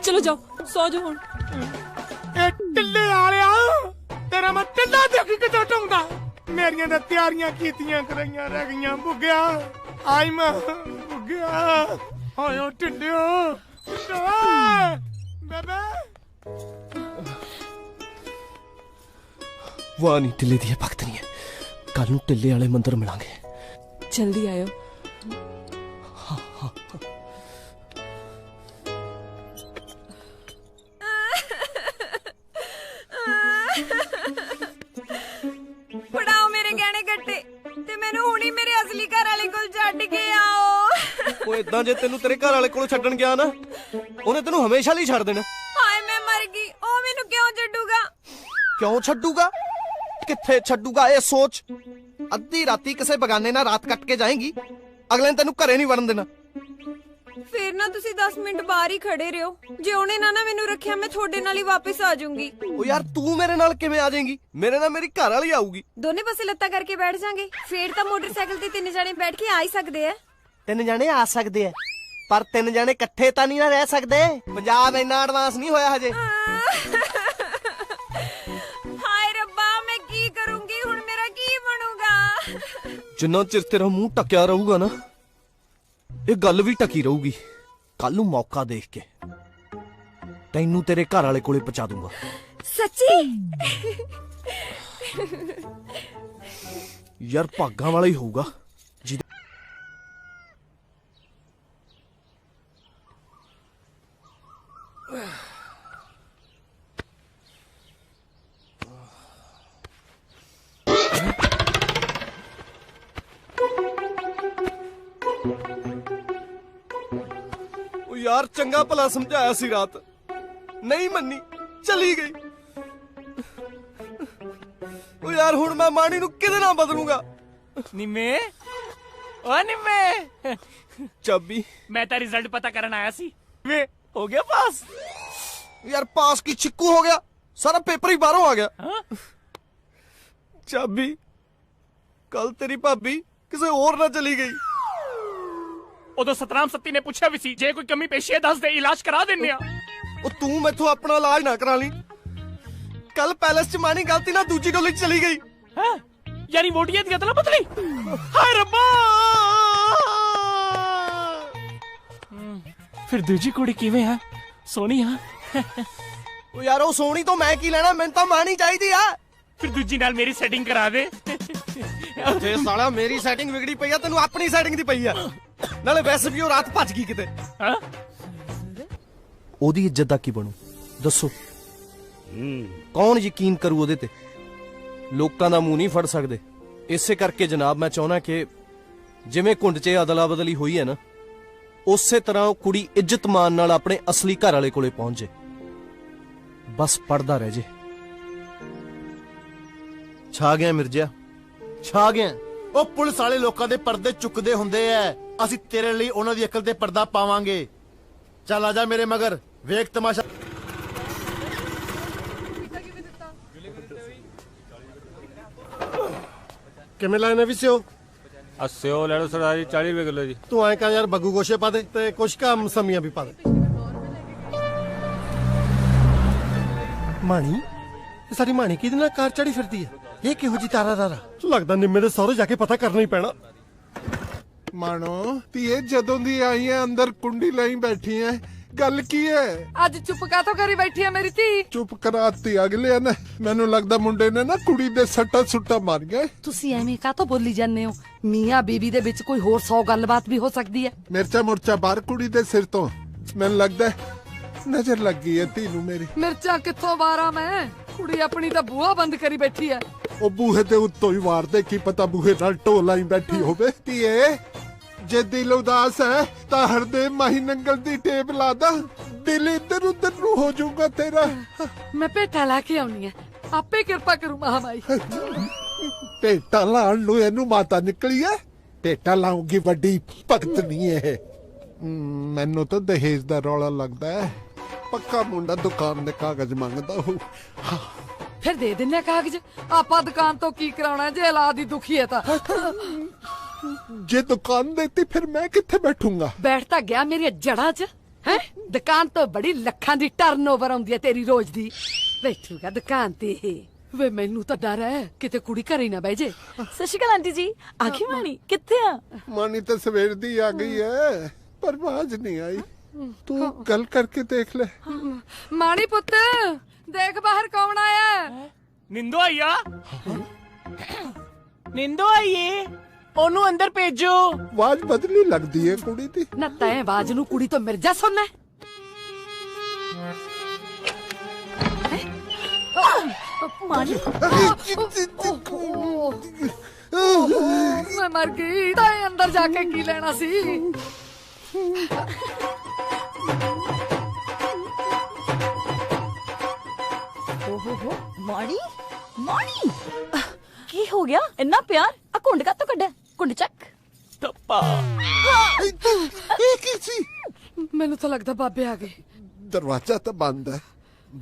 ਚਲੋ ਜਾਓ, ਸੌ ਜਾਓ ਹੁਣ। ਇਹ ਟਿੱਲੇ ਵਾਲਿਆ, ਤੇਰਾ ਮੈਂ ਟਿੱਲਾ ਦੇਖੀ ਕਿਦੋਂ ਢੋਂਦਾ। ਮੇਰੀਆਂ ਤਾਂ ਤਿਆਰੀਆਂ ਕੀਤੀਆਂ ਕਰਾਈਆਂ ਰਹਿ ਗਈਆਂ ਬੁੱਗਿਆ। ਆਈ ਮੈਂ ਬੁੱਗਿਆ, ਹਾਏ ਟਿੱਲਿਓ ਬੇਬੇ। ਵਾਹ ਨਹੀਂ, ਟਿੱਲੇ ਦੀ ਭਗਤ ਨਹੀਂ ਹੈ। ਕੱਲ ਨੂੰ ਟਿੱਲੇ ਵਾਲੇ ਮੰਦਰ ਮਿਲਾਂਗੇ। ਜਲਦੀ ਆਇਓ। ਹੁਣੀ ਮੇਰੇ ਅਸਲੀ ਘਰ ਵਾਲੇ ਕੋਲ ਛੱਡ ਕੇ ਆਓ। ਉਹ ਇਦਾਂ ਜੇ ਤੈਨੂੰ ਤੇਰੇ ਘਰ ਵਾਲੇ ਕੋਲ ਛੱਡਣ ਗਿਆ ਨਾ, ਉਹਨੇ ਤੈਨੂੰ ਹਮੇਸ਼ਾ ਲਈ ਛੱਡ ਦੇਣਾ। ਹਾਏ ਮੈਂ ਮਰ ਗਈ, ਉਹ ਮੈਨੂੰ ਕਿਉਂ ਛੱਡੂਗਾ? ਕਿਉਂ ਛੱਡੂਗਾ? ਕਿੱਥੇ ਛੱਡੂਗਾ ਇਹ ਸੋਚ। ਅੱਧੀ ਰਾਤੀ ਕਿਸੇ ਬਗਾਨੇ ਨਾਲ ਰਾਤ ਕੱਟ ਕੇ ਜਾਏਂਗੀ, ਅਗਲੇ ਨੇ ਤੈਨੂੰ ਘਰੇ ਨਹੀਂ ਵੜਨ ਦੇਣਾ। ਫਿਰ ਨਾ ਤੁਸੀਂ 10 ਮਿੰਟ ਬਾਹਰ ਹੀ ਖੜੇ ਰਹੋ। ਜੇ ਉਹਨੇ ਨਾ ਮੈਨੂੰ ਰੱਖਿਆ, ਮੈਂ ਤੁਹਾਡੇ ਨਾਲ ਹੀ ਵਾਪਸ ਆ ਜਾਊਂਗੀ। ਉਹ ਯਾਰ ਤੂੰ ਮੇਰੇ ਨਾਲ ਕਿਵੇਂ ਆ ਜਾਏਂਗੀ? ਮੇਰੇ ਨਾਲ ਮੇਰੀ ਘਰ ਵਾਲੀ ਆਊਗੀ। ਦੋਨੇ ਪਾਸੇ ਲੱਤਾਂ ਕਰਕੇ ਬੈਠ ਜਾਾਂਗੇ। ਫੇਰ ਤਾਂ ਮੋਟਰਸਾਈਕਲ ਤੇ 3 ਜਣੇ ਬੈਠ ਕੇ ਆ ਹੀ ਸਕਦੇ ਆ। 3 ਜਣੇ ਆ ਸਕਦੇ ਆ, ਪਰ 3 ਜਣੇ ਇਕੱਠੇ ਤਾਂ ਨਹੀਂ ਨਾ ਰਹਿ ਸਕਦੇ। ਪੰਜਾਬ ਇੰਨਾ ਐਡਵਾਂਸ ਨਹੀਂ ਹੋਇਆ ਹਜੇ। ਹਾਏ ਰੱਬਾ, ਮੈਂ ਕੀ ਕਰੂੰਗੀ ਹੁਣ? ਮੇਰਾ ਕੀ ਬਣੂਗਾ? ਜਿੰਨਾ ਚਿਰ ਤੇਰਾ ਮੂੰਹ ਟਕਿਆ ਰਹੂਗਾ ਨਾ, ਇਹ ਗੱਲ ਵੀ ਟਕੀ ਰਹੂਗੀ। ਕੱਲ ਨੂੰ ਮੌਕਾ ਦੇਖ ਕੇ ਤੈਨੂੰ ਤੇਰੇ ਘਰ ਵਾਲੇ ਕੋਲੇ ਪਹੁੰਚਾ ਦੂੰਗਾ। ਸੱਚੀ? ਯਾਰ ਭਾਗਾਂ ਵਾਲਾ ਹੀ ਹੋਊਗਾ। ਉਹ ਯਾਰ ਚੰਗਾ ਭਲਾ ਸਮਝਾਇਆ ਸੀ ਰਾਤ, ਨਹੀਂ ਮੰਨੀ, ਚਲੀ ਗਈ। ਉਹ ਯਾਰ ਹੁਣ ਮੈਂ ਮਾਣੀ ਨੂੰ ਕਿਹਦੇ ਨਾਲ ਬਦਲੂੰਗਾ? ਨਿੰਮੇ, ਓ ਨਿੰਮੇ, ਚਾਬੀ। ਮੈਂ ਤਾਂ ਰਿਜ਼ਲਟ ਪਤਾ ਕਰਨ ਆਇਆ ਸੀ। ਵੇ ਹੋ ਗਿਆ ਪਾਸ। ਯਾਰ ਪਾਸ ਕੀ ਛਿੱਕੂ ਹੋ ਗਿਆ, ਸਾਰਾ ਪੇਪਰ ਹੀ ਬਾਹਰੋਂ ਆ ਗਿਆ। ਚਾਬੀ। ਕੱਲ ਤੇਰੀ ਭਾਬੀ ਕਿਸੇ ਹੋਰ ਨਾਲ ਚਲੀ ਗਈ। ਉਦੋਂ ਸਤਰਾਮ ਸੱਤੀ ਨੇ ਪੁੱਛਿਆ ਵੀ ਸੀ, ਜੇ ਕੋਈ ਕਮੀ ਪੇਸ਼ੀ ਹੈ ਦੱਸ ਦੇ, ਇਲਾਜ ਕਰਾ ਦਿੰਨੇ ਆ। ਉਹ ਤੂੰ ਮੈਥੋਂ ਆਪਣਾ ਇਲਾਜ ਨਾ ਕਰਾ ਲਈ। ਕੱਲ ਪੈਲਸ ਚ ਮਾਣੀ ਗਲਤੀ ਨਾਲ ਦੂਜੀ ਡੋਲੀ ਚ ਚਲੀ ਗਈ। ਹੈ ਯਾਨੀ ਮੋਟੀਆਂ ਦੀ ਅਦਲਾ ਬਦਲੀ। ਹਾਏ ਰੱਬਾ, ਫਿਰ ਦੂਜੀ ਕੁੜੀ ਕਿਵੇਂ ਆ? ਸੋਹਣੀ ਆ? ਉਹ ਯਾਰ ਉਹ ਸੋਹਣੀ ਤੋਂ ਮੈਂ ਕੀ ਲੈਣਾ, ਮੈਨੂੰ ਤਾਂ ਮਾਣੀ ਚਾਹੀਦੀ ਆ। ਫਿਰ ਦੂਜੀ ਨਾਲ ਮੇਰੀ ਸੈਟਿੰਗ ਕਰਾ ਦੇ। ਜੇ ਸਾਲਾ ਮੇਰੀ ਸੈਟਿੰਗ ਵਿਗੜੀ ਪਈ ਆ, ਤੈਨੂੰ ਆਪਣੀ ਸੈਟਿੰਗ ਦੀ ਪਈ ਆ। ਨਾਲੇ ਵੈਸੇ ਵੀ ਉਹ ਰਾਤ ਭੱਜ ਗਈ ਕਿਤੇ। ਉਹਦੀ ਇੱਜ਼ਤ ਦਾ ਕੀ ਬਣੂ ਦੱਸੋ? ਕੌਣ ਯਕੀਨ ਕਰੂ ਉਹਦੇ ਤੇ? ਲੋਕਾਂ ਦਾ ਮੂੰਹ ਨਹੀਂ ਫੜ ਸਕਦੇ। ਇਸੇ ਕਰਕੇ ਜਨਾਬ ਮੈਂ ਚਾਹੁੰਦਾ ਕਿ ਜਿਵੇਂ ਘੁੰਡ 'ਚ ਅਦਲਾ ਬਦਲੀ ਹੋਈ ਹੈ ਨਾ, ਉਸੇ ਤਰ੍ਹਾਂ ਉਹ ਕੁੜੀ ਇੱਜ਼ਤ ਮਾਨ ਨਾਲ ਆਪਣੇ ਅਸਲੀ ਘਰ ਵਾਲੇ ਕੋਲੇ ਪਹੁੰਚ ਜੇ। ਬਸ ਪੜਦਾ ਰਹਿ ਜੇ। ਛਾ ਗਿਆ ਮਿਰਜ਼ਾ, ਛਾ ਗਿਆ। ਉਹ ਪੁਲਿਸ ਵਾਲੇ ਲੋਕਾਂ ਦੇ ਪਰਦੇ ਚੁੱਕਦੇ ਹੁੰਦੇ ਐ, ਅਸੀਂ ਤੇਰੇ ਲਈ ਉਹਨਾਂ ਦੀ ਅਕਲ ਤੇ ਪਰਦਾ ਪਾਵਾਂਗੇ। ਚੱਲ ਆ ਜਾ ਮੇਰੇ ਮਗਰ, ਵੇਖ ਤਮਾਸ਼ਾ। ਕਿਵੇਂ ਲੈਣੇ ਵੀ ਸਿਓ? ਸਿਓ ਲੈ ਲਓ ਸਰਦਾਰ ਜੀ, 40 ਰੁਪਏ ਕਿਲੋ ਜੀ। ਤੂੰ ਐਂ ਕਰ ਯਾਰ, ਬੱਗੂ ਗੋਸ਼ੇ ਪਾ ਦੇ ਤੇ ਕੁਛ ਕਾ ਮਸਮੀਆਂ ਵੀ ਪਾ ਦੇ। ਮਾਣੀ, ਇਹ ਸਾਡੀ ਮਾਣੀ ਕਿਹਦੇ ਨਾਲ ਕਾਰ ਚੜੀ ਫਿਰਦੀ ਹੈ? ਇਹ ਕਿਹੋ ਜੀ ਤਾਰਾ ਰਾਰਾ? ਲੱਗਦਾ ਨਿੰਮੇ ਦੇ ਸਹੁਰੇ ਜਾ ਕੇ ਪਤਾ ਕਰਨਾ ਹੀ ਪੈਣਾ। ਮਾਣੋ ਧੀਏ, ਜਦੋਂ ਦੀ ਆਈ ਐ ਅੰਦਰ ਕੁੰਡੀ ਲਈ ਬੈਠੀ ਐ, ਗੱਲ ਕੀ ਐ? ਅੱਜ ਚੁੱਪ ਕਾਤੋਂ ਕਰੀ ਬੈਠੀ ਐ ਮੇਰੀ ਧੀ? ਚੁੱਪ ਕਰਾਤੀ ਅਗਲੇ ਨੇ। ਮੈਨੂੰ ਲੱਗਦਾ ਮੁੰਡੇ ਨੇ ਨਾ ਕੁੜੀ ਦੇ ਸੱਟਾ ਸੁੱਟਾ ਮਾਰੀਆਂ। ਤੁਸੀਂ ਐਵੇਂ ਕਾਤੋਂ ਬੋਲੀ ਜਾਂਦੇ ਹੋ? ਮੀਆਂ ਬੀਬੀ ਦੇ ਵਿੱਚ ਕੋਈ ਹੋਰ 100 ਗੱਲਬਾਤ ਵੀ ਹੋ ਸਕਦੀ ਹੈ। ਮਿਰਚਾ ਮੁਰਚਾ ਬਾਹਰ ਕੁੜੀ ਦੇ ਸਿਰ ਤੋਂ। ਮੈਨੂੰ ਲੱਗਦਾ ਨਜ਼ਰ ਲੱਗ ਗਈ ਐ ਧੀ ਨੂੰ ਮੇਰੀ। ਮਿਰਚਾਂ ਕਿੱਥੋਂ ਵਾਰਾਂ ਮੈਂ? ਕੁੜੀ ਆਪਣੀ ਤਾਂ ਬੂਹਾ ਬੰਦ ਕਰੀ ਬੈਠੀ ਐ। ਉਹ ਬੂਹੇ ਦੇ ਉੱਤੋਂ ਹੀ ਵਾਰਦੇ, ਕੀ ਪਤਾ ਬੂਹੇ ਨਾਲ ਢੋਲਾ ਹੀ ਬੈਠੀ ਹੋਵੇ। ਧੀਏ, ਜੇ ਦਿਲ ਉਦਾਸ ਹੈ ਤਾਂ ਹਰਦੇ ਮਾਹੀ ਨੰਗਲ ਦੀ ਟੇਪ ਲਾ ਦਾਂ, ਦਿਲ ਇੱਧਰ ਉੱਧਰ ਨੂੰ ਹੋ ਜਾਊਗਾ ਤੇਰਾ। ਮੈਂ ਭੇਟਾ ਲਾ ਕੇ ਆਉਣੀ ਐ, ਆਪੇ ਕਿਰਪਾ ਕਰੂ ਮਹਾਮਾਈ। ਭੇਟਾ ਲਾਉਣ ਨੂੰ ਇਹਨੂੰ ਮਾਤਾ ਨਿਕਲੀ ਐ? ਭੇਟਾ ਲਾਉਂਗੀ ਵੱਡੀ ਭਗਤ ਨਹੀਂ ਇਹ। ਮੈਨੂੰ ਤਾਂ ਦਹੇਜ ਦਾ ਰੌਲਾ ਲੱਗਦਾ ਹੈ। ਪੱਕਾ ਮੁੰਡਾ ਦੁਕਾਨ ਦੇ ਕਾਗਜ਼ ਮੰਗਦਾ ਹੋ। ਫਿਰ ਦੇ ਦਿੰਨੇ ਕਾਗਜ਼। ਆਪਾਂ ਦੁਕਾਨ ਤੋਂ ਕੀ ਕਰਾਉਣਾ ਜੇ ਔਲਾਦ ਹੀ ਦੁਖੀ ਹੈ ਤਾਂ। ਜੇ ਦੁਕਾਨ ਦੇਤੀ ਫਿਰ ਮੈਂ ਕਿੱਥੇ ਬੈਠੂੰਗਾ? ਬੈਠ ਤਾਂ ਗਿਆ ਮੇਰੀਆਂ ਜੜਾਂ 'ਚ ਹੈ। ਦੁਕਾਨ ਤੋਂ ਬੜੀ ਲੱਖਾਂ ਦੀ ਟਰਨਓਵਰ ਆਉਂਦੀ ਹੈ ਤੇਰੀ ਰੋਜ਼ ਦੀ। ਬੈਠੂਗਾ ਦੁਕਾਨ ਤੇ। ਵੇ ਮੈਨੂੰ ਤਾਂ ਡਰ ਹੈ ਕਿਤੇ ਕੁੜੀ ਘਰੇ ਨਾ ਬਹਿ ਜੇ। ਸਤਿ ਸ਼੍ਰੀ ਅਕਾਲ ਆਂਟੀ ਜੀ। ਆਖੀ ਮਾਣੀ ਕਿੱਥੇ ਆ? ਮਾਣੀ ਤਾਂ ਸਵੇਰ ਦੀ ਆ ਗਈ ਹੈ, ਪਰ ਆਵਾਜ਼ ਨਹੀਂ ਆਈ। ਤੂੰ ਗੱਲ ਕਰਕੇ ਦੇਖ ਲੈ। ਮਾਣੀ ਪੁੱਤ, ਦੇਖ ਬਾਹਰ ਕੌਣ ਆਇਆ? ਨਿੰਦੋ ਆਈਆ। ਨਿੰਦੋ ਆਈਏ, ਉਹਨੂੰ ਅੰਦਰ ਭੇਜੋ। ਆਵਾਜ਼ ਬਦਲੀ ਲੱਗਦੀ ਹੈ ਕੁੜੀ ਦੀ। ਨਾ ਤੈਂ ਆਵਾਜ਼ ਨੂੰ ਕੁੜੀ ਤੋਂ ਮਿਰਜ਼ਾ ਸੁਣਨਾ? ਮਾਣੀ मैं मर गई ताए अंदर जाके की लेना सी। ओहो माड़ी माड़ी की हो गया? इन्ना प्यार आ कुंड का तो कड्डा कुंड चक टप्पा। मैनू तो लगदा बाबे आ गए। दरवाजा तो बंद है,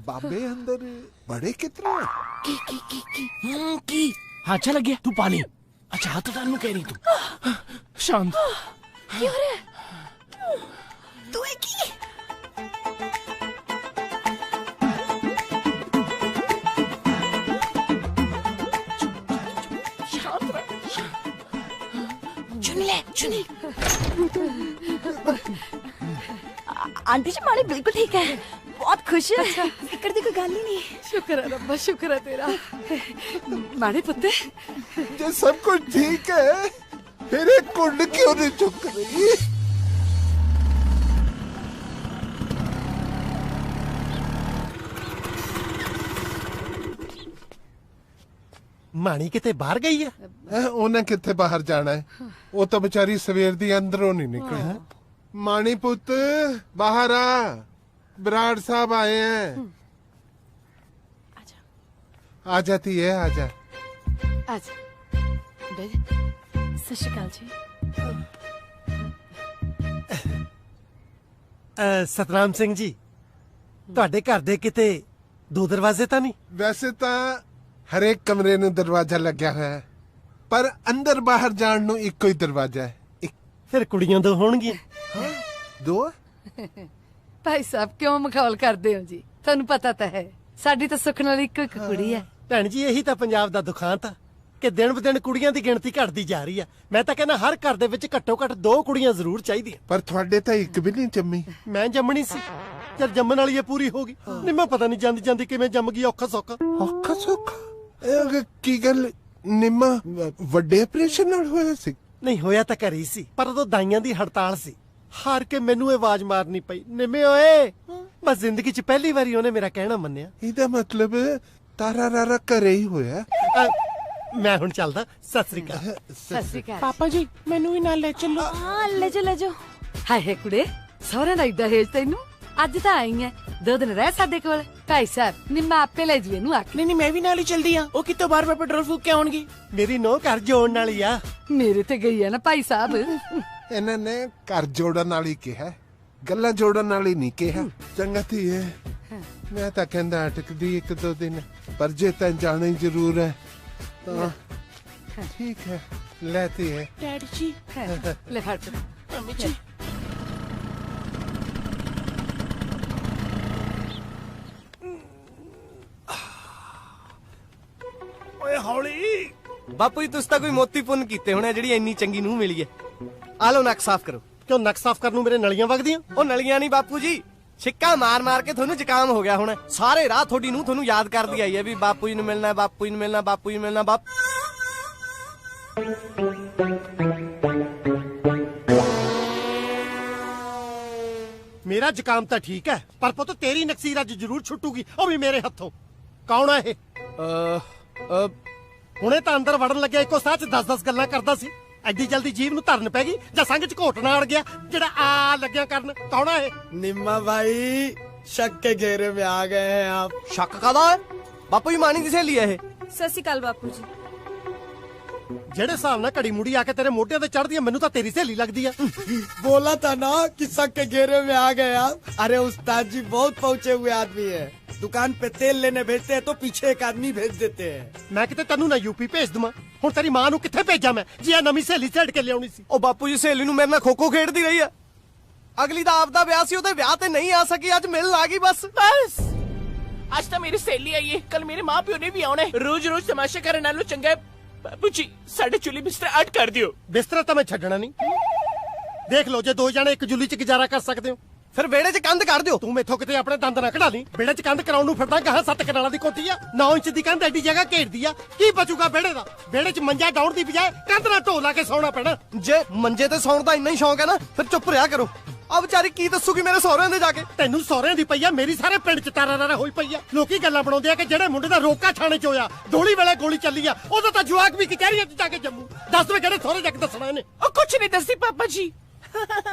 बाबे अंदर बड़े कितने की हाँ अच्छा लग गया तू पानी। अच्छा हाथ उतारने कह रही तू। शांत क्यों रे तू है की चुन ले आंटी जी माड़ी बिल्कुल ठीक है, बहुत खुश है। फिक्र दी कोई गल ही नहीं। शुक्र है रब्बा, शुक्र है तेरा। माड़ी पुत्ते जो सब कुछ ठीक है फिर एक कुंड क्यों नहीं चुक रही? माणी किते बाहर गई है? उन्हें किथे बाहर जाना है, वो तो बेचारी सवेर दी अंदरों नहीं निकली। माणी पुत बाहर आ, बराड़ साहब आए हैं। आ जाती है, आ जा। सत श्री अकाल जी। सतराम सिंह जी, ਤੁਹਾਡੇ ਘਰ ਦੇ ਕਿਤੇ ਦੋ ਦਰਵਾਜ਼ੇ ਤਾਂ ਨਹੀਂ? वैसे तो हरेक कमरे ਨੂੰ दरवाजा लग्या होया है, पर अंदर बाहर जान ਨੂੰ ਇੱਕੋ ਹੀ दरवाजा है। ਫਿਰ ਕੁੜੀਆਂ ਦੋ ਹੋਣਗੀਆਂ। दो? भाई साहब क्यों मखौल करते हो जी? थानू पता तो है साडी तो सुख नाल इक्को इक कुड़ी है। ਭੈਣ ਜੀ ਇਹੀ ਤਾਂ ਪੰਜਾਬ ਦਾ ਦੁਖਾਂਤ ਆ ਕਿ ਦਿਨ ਬ ਦਿਨ ਕੁੜੀਆਂ ਦੀ ਗਿਣਤੀ ਘਟਦੀ ਜਾ ਰਹੀ ਆ। ਮੈਂ ਤਾਂ ਕਹਿੰਦਾ ਹਰ ਘਰ ਦੇ ਵਿੱਚ ਘੱਟੋ ਘੱਟ 2 ਕੁੜੀਆਂ ਜ਼ਰੂਰ ਚਾਹੀਦੀਆਂ। पर ਤੁਹਾਡੇ ਤਾਂ ਇੱਕ ਵੀ ਨਹੀਂ ਜੰਮੀ। ਮੈਂ ਜੰਮਣੀ ਸੀ, ਜਦ ਜੰਮਣ ਵਾਲੀ ਇਹ ਪੂਰੀ ਹੋ ਗਈ। ਨਹੀਂ ਮੈਂ ਪਤਾ ਨਹੀਂ ਜਾਂਦੀ ਜਾਂਦੀ ਕਿਵੇਂ ਜੰਮ ਗਈ ਔਖਾ ਸੌਖਾ। ਔਖਾ ਸੌਖਾ? ਕੀ ਗੱਲ ਨਿੰਮਾ ਵੱਡੇ ਆਪਰੇਸ਼ਨ ਨਾਲ ਹੋਇਆ ਸੀ? ਨਹੀਂ ਹੋਇਆ ਤਾਂ ਘਰੇ ਹੀ ਸੀ, ਪਰ ਉਦੋਂ ਦਾਈਆਂ ਦੀ ਹੜਤਾਲ ਸੀ। ਹਾਰ ਕੇ ਮੈਨੂੰ ਇਹ ਆਵਾਜ਼ ਮਾਰਨੀ ਪਈ, ਨਿੰਮੇ ਓਏ। ਬਸ ਜ਼ਿੰਦਗੀ 'ਚ ਪਹਿਲੀ ਵਾਰੀ ਉਹਨੇ ਮੇਰਾ ਕਹਿਣਾ ਮੰਨਿਆ। ਇਹਦਾ ਮਤਲਬ ਤਾਰਾ ਰਾਰਾ ਘਰੇ ਹੀ ਹੋਇਆ। ਮੈਂ ਹੁਣ ਚੱਲਦਾ। ਸਤਿ ਸ੍ਰੀ ਅਕਾਲ। सत श्री अकाल। पापा जी मैनू भी नाल ले चलो। हाँ ले जाओ। हाय है कुड़े सौरा ਦਾ ਏਡਾ ਹੇਜ ਤੈਨੂੰ। ਅੱਜ ਤਾਂ ਆਈ ਐ, 2 ਦਿਨ ਰਹਿ ਸਾਡੇ ਕੋਲ। ਭਾਈ ਸਾਹਿਬ ਨਿੰਮਾ ਆਪੇ ਲੈ ਜੂ ਇਹਨੂੰ ਆ ਕੇ। नहीं मैं भी नाल ही चलदी हां। ओ कितो बार-बार पेट्रोल फूक के आउणगी। ਮੇਰੀ ਨੋ ਘਰ ਜੋੜਨ ਵਾਲੀ ਆ। ਮੇਰੇ ਤੇ ਗਈ ਹੈ ਨਾ ਭਾਈ ਸਾਹਿਬ। ਇਹਨਾਂ ਨੇ ਘਰ ਜੋੜਨ ਵਾਲੀ ਕਿਹਾ, ਗੱਲਾਂ ਜੋੜਨ ਵਾਲੀ ਨਹੀਂ ਕਿਹਾ। ਚੰਗਾ ਧੀਏ, ਮੈਂ ਤਾਂ ਕਹਿੰਦਾ ਅਟਕਦੀ 1-2 ਦਿਨ, ਪਰ ਜੇ ਤੈਂ ਜਾਣਾ ਹੀ ਜ਼ਰੂਰ ਹੈ ਤਾਂ ਠੀਕ ਹੈ, ਲੈਤੀ ਹੈ। डैडी जी ਲੈ ਫੜ। मम्मी जी ਓਏ ਹੌਲੀ। ਬਾਪੂ ਜੀ ਤੁਸੀਂ ਤਾਂ ਕੋਈ ਮੋਤੀ ਪੁੰਨ ਕੀਤੇ ਹੋਣੇ ਜਿਹੜੀ ਇੰਨੀ ਚੰਗੀ ਨੂੰਹ ਮਿਲੀ ਹੈ। ਆ ਲਓ ਨੱਕ ਸਾਫ਼ ਕਰੋ। ਕਿਉਂ ਨੱਕ ਸਾਫ਼ ਕਰਨ ਨੂੰ ਮੇਰੇ ਨਲੀਆਂ ਵਗਦੀਆਂ? ਉਹ ਨਲੀਆਂ ਨਹੀਂ ਬਾਪੂ ਜੀ, ਛਿੱਕਾ ਮਾਰ ਮਾਰ ਕੇ ਤੁਹਾਨੂੰ ਜ਼ੁਕਾਮ ਹੋ ਗਿਆ ਹੁਣ। ਸਾਰੇ ਰਾਹ ਤੁਹਾਡੀ ਨੂੰ ਤੁਹਾਨੂੰ ਯਾਦ ਕਰਦੀ ਆਈ ਹੈ ਵੀ ਬਾਪੂ ਜੀ ਨੂੰ ਮਿਲਣਾ, ਬਾਪੂ ਜੀ ਨੂੰ ਮਿਲਣਾ, ਬਾਪੂ ਜੀ ਨੂੰ ਮਿਲਣਾ। ਮੇਰਾ ਜ਼ੁਕਾਮ ਤਾਂ ਠੀਕ ਹੈ, ਪਰ ਪੁੱਤ ਤੇਰੀ ਨਕਸੀਰ ਅੱਜ ਜ਼ਰੂਰ ਛੁੱਟੂਗੀ, ਉਹ ਵੀ ਮੇਰੇ ਹੱਥੋਂ। ਕੌਣ ਆ ਇਹ? ਹੁਣੇ ਤਾਂ ਅੰਦਰ ਵੜਨ ਲੱਗਿਆ ਇੱਕੋ ਸਾਹ 'ਚ 10-10 ਗੱਲਾਂ ਕਰਦਾ ਸੀ। ਐਡੀ ਜਲਦੀ ਜੀਭ ਨੂੰ ਧਰਨ ਪੈ ਗਈ ਜਾਂ ਸੰਗ 'ਚ ਘੋਟਣਾ ਅੜ ਗਿਆ ਜਿਹੜਾ ਆ ਲੱਗਿਆ ਕਰਨ? ਕੌਣ ਆ ਇਹ? निम्मा भाई शक के घेरे में आ गए हैं आप। ਸ਼ੱਕ ਕਾਹਦਾ ਹੈ? ਬਾਪੂ ਜੀ ਮਾਣੀ ਦੀ ਸਹੇਲੀ ਹੈ ਇਹ। ਸਤਿ ਸ਼੍ਰੀ ਅਕਾਲ ਬਾਪੂ ਜੀ। ਜਿਹੜੇ ਹਿਸਾਬ ਨਾਲ ਘੜੀ ਮੁੜੀ ਆ ਕੇ ਤੇਰੇ ਮੋਢਿਆਂ ਤੇ ਚੜਦੀ ਆ, ਮੈਨੂੰ ਤਾਂ ਤੇਰੀ ਸਹੇਲੀ ਲੱਗਦੀ ਆ। बोला था ना कि शक के घेरे में आ गए आप। अरे उस्ताद जी बहुत पहुंचे हुए आदमी है, दुकान पे तेल लेने भेजते हैं तो पीछे एक आदमी भेज देते हैं। ਮੈਂ ਕਿਤੇ ਤੈਨੂੰ ਨਾ यूपी ਭੇਜ ਦਵਾਂ। ਹੁਣ ਤੇਰੀ ਮਾਂ ਨੂੰ ਕਿੱਥੇ ਭੇਜਾਂ ਮੈਂ ਜੀ? ਆ ਨਵੀਂ ਸਹੇਲੀ ਛੱਡ ਕੇ ਲਿਆਉਣੀ ਸੀ। ਉਹ ਬਾਪੂ ਜੀ ਸਹੇਲੀ ਨੂੰ ਮੇਰੇ ਨਾਲ ਖੋ-ਖੋ ਖੇਡਦੀ ਰਹੀ ਆ। ਅਗਲੀ ਦਾ ਆਪਦਾ ਵਿਆਹ ਸੀ, ਉਹਦੇ ਵਿਆਹ ਤੇ ਨਹੀਂ ਆ ਸਕੀ, ਅੱਜ ਮਿਲਣ ਆ ਗਈ ਬਸ। आज तो मेरी सहेली आई है, कल मेरे माँ प्यो ने भी आना है। रोज-रोज तमाशा करने नालों चंगा है बापू जी साडे चुली बिस्तर अट कर दियो। ਬਿਸਤਰਾ ਤਾਂ ਮੈਂ ਛੱਡਣਾ ਨਹੀਂ। ਦੇਖ ਲਓ ਜੇ 2 ਜਣੇ ਇੱਕ ਜੁੱਲੀ 'ਚ ਗੁਜ਼ਾਰਾ ਕਰ ਸਕਦੇ ਹੋ ਫਿਰ ਵਿਹੜੇ 'ਚ ਕੰਧ ਕਰ ਦਿਓ। ਤੂੰ ਮੈਥੋਂ ਕਿਤੇ ਆਪਣੇ ਦੰਦ ਨਾ ਕਢਾ ਲਈ। ਵਿਹੜੇ 'ਚ ਕੰਧ ਕਰਾਉਣ ਨੂੰ ਫਿਰਦਾ, ਗਾਹਾਂ 7 ਕਨਾਲਾਂ ਦੀ ਕੋਠੀ ਆ, 9 ਇੰਚ ਦੀ ਕੰਧ ਐਡੀ ਜਗ੍ਹਾ ਘੇਰਦੀ ਆ, ਕੀ ਬਚੂਗਾ ਵਿਹੜੇ ਦਾ? ਵਿਹੜੇ 'ਚ ਮੰਜਾ ਡਾਉਣ ਦੀ ਬਜਾਏ ਕੰਧ ਨਾਲ ਢੋ ਲਾ ਕੇ ਸੌਣਾ ਪੈਣਾ। ਜੇ ਮੰਜੇ ਤੇ ਸੌਣ ਦਾ ਇੰਨਾ ਹੀ ਸ਼ੌਂਕ ਹੈ ਨਾ, ਫਿਰ ਚੁੱਪ ਰਿਹਾ ਕਰੋ। ਆ ਵਿਚਾਰੀ ਕੀ ਦੱਸੂਗੀ ਮੇਰੇ ਸਹੁਰਿਆਂ ਦੇ ਜਾ ਕੇ? ਤੈਨੂੰ ਸਹੁਰਿਆਂ ਦੀ ਪਈ ਆ, ਮੇਰੀ ਸਾਰੇ ਪਿੰਡ ਚ ਤਾਰਾ ਹੋਈ ਪਈ ਆ। ਲੋਕੀ ਗੱਲਾਂ ਬਣਾਉਂਦੇ ਆ ਕਿ ਜਿਹੜੇ ਮੁੰਡੇ ਦਾ ਰੋਕਾ ਥਾਣੇ ਚ ਹੋਇਆ, ਦੋਲੀ ਵੇਲੇ ਗੋਲੀ ਚੱਲੀ ਆ, ਉਦੋਂ ਤਾਂ ਜਵਾਕ ਵੀ ਕਚਹਿਰੀਆਂ ਚ ਜਾ ਕੇ ਜੰਮੂ। ਦੱਸ ਵੇ ਕਿਹੜੇ ਸਹੁਰੇ ਜਾ ਕੇ ਦੱਸਣਾ ਇਹਨੇ? ਉਹ ਕੁਛ ਨਹੀਂ ਦੱਸੀ ਪਾਪਾ ਜੀ।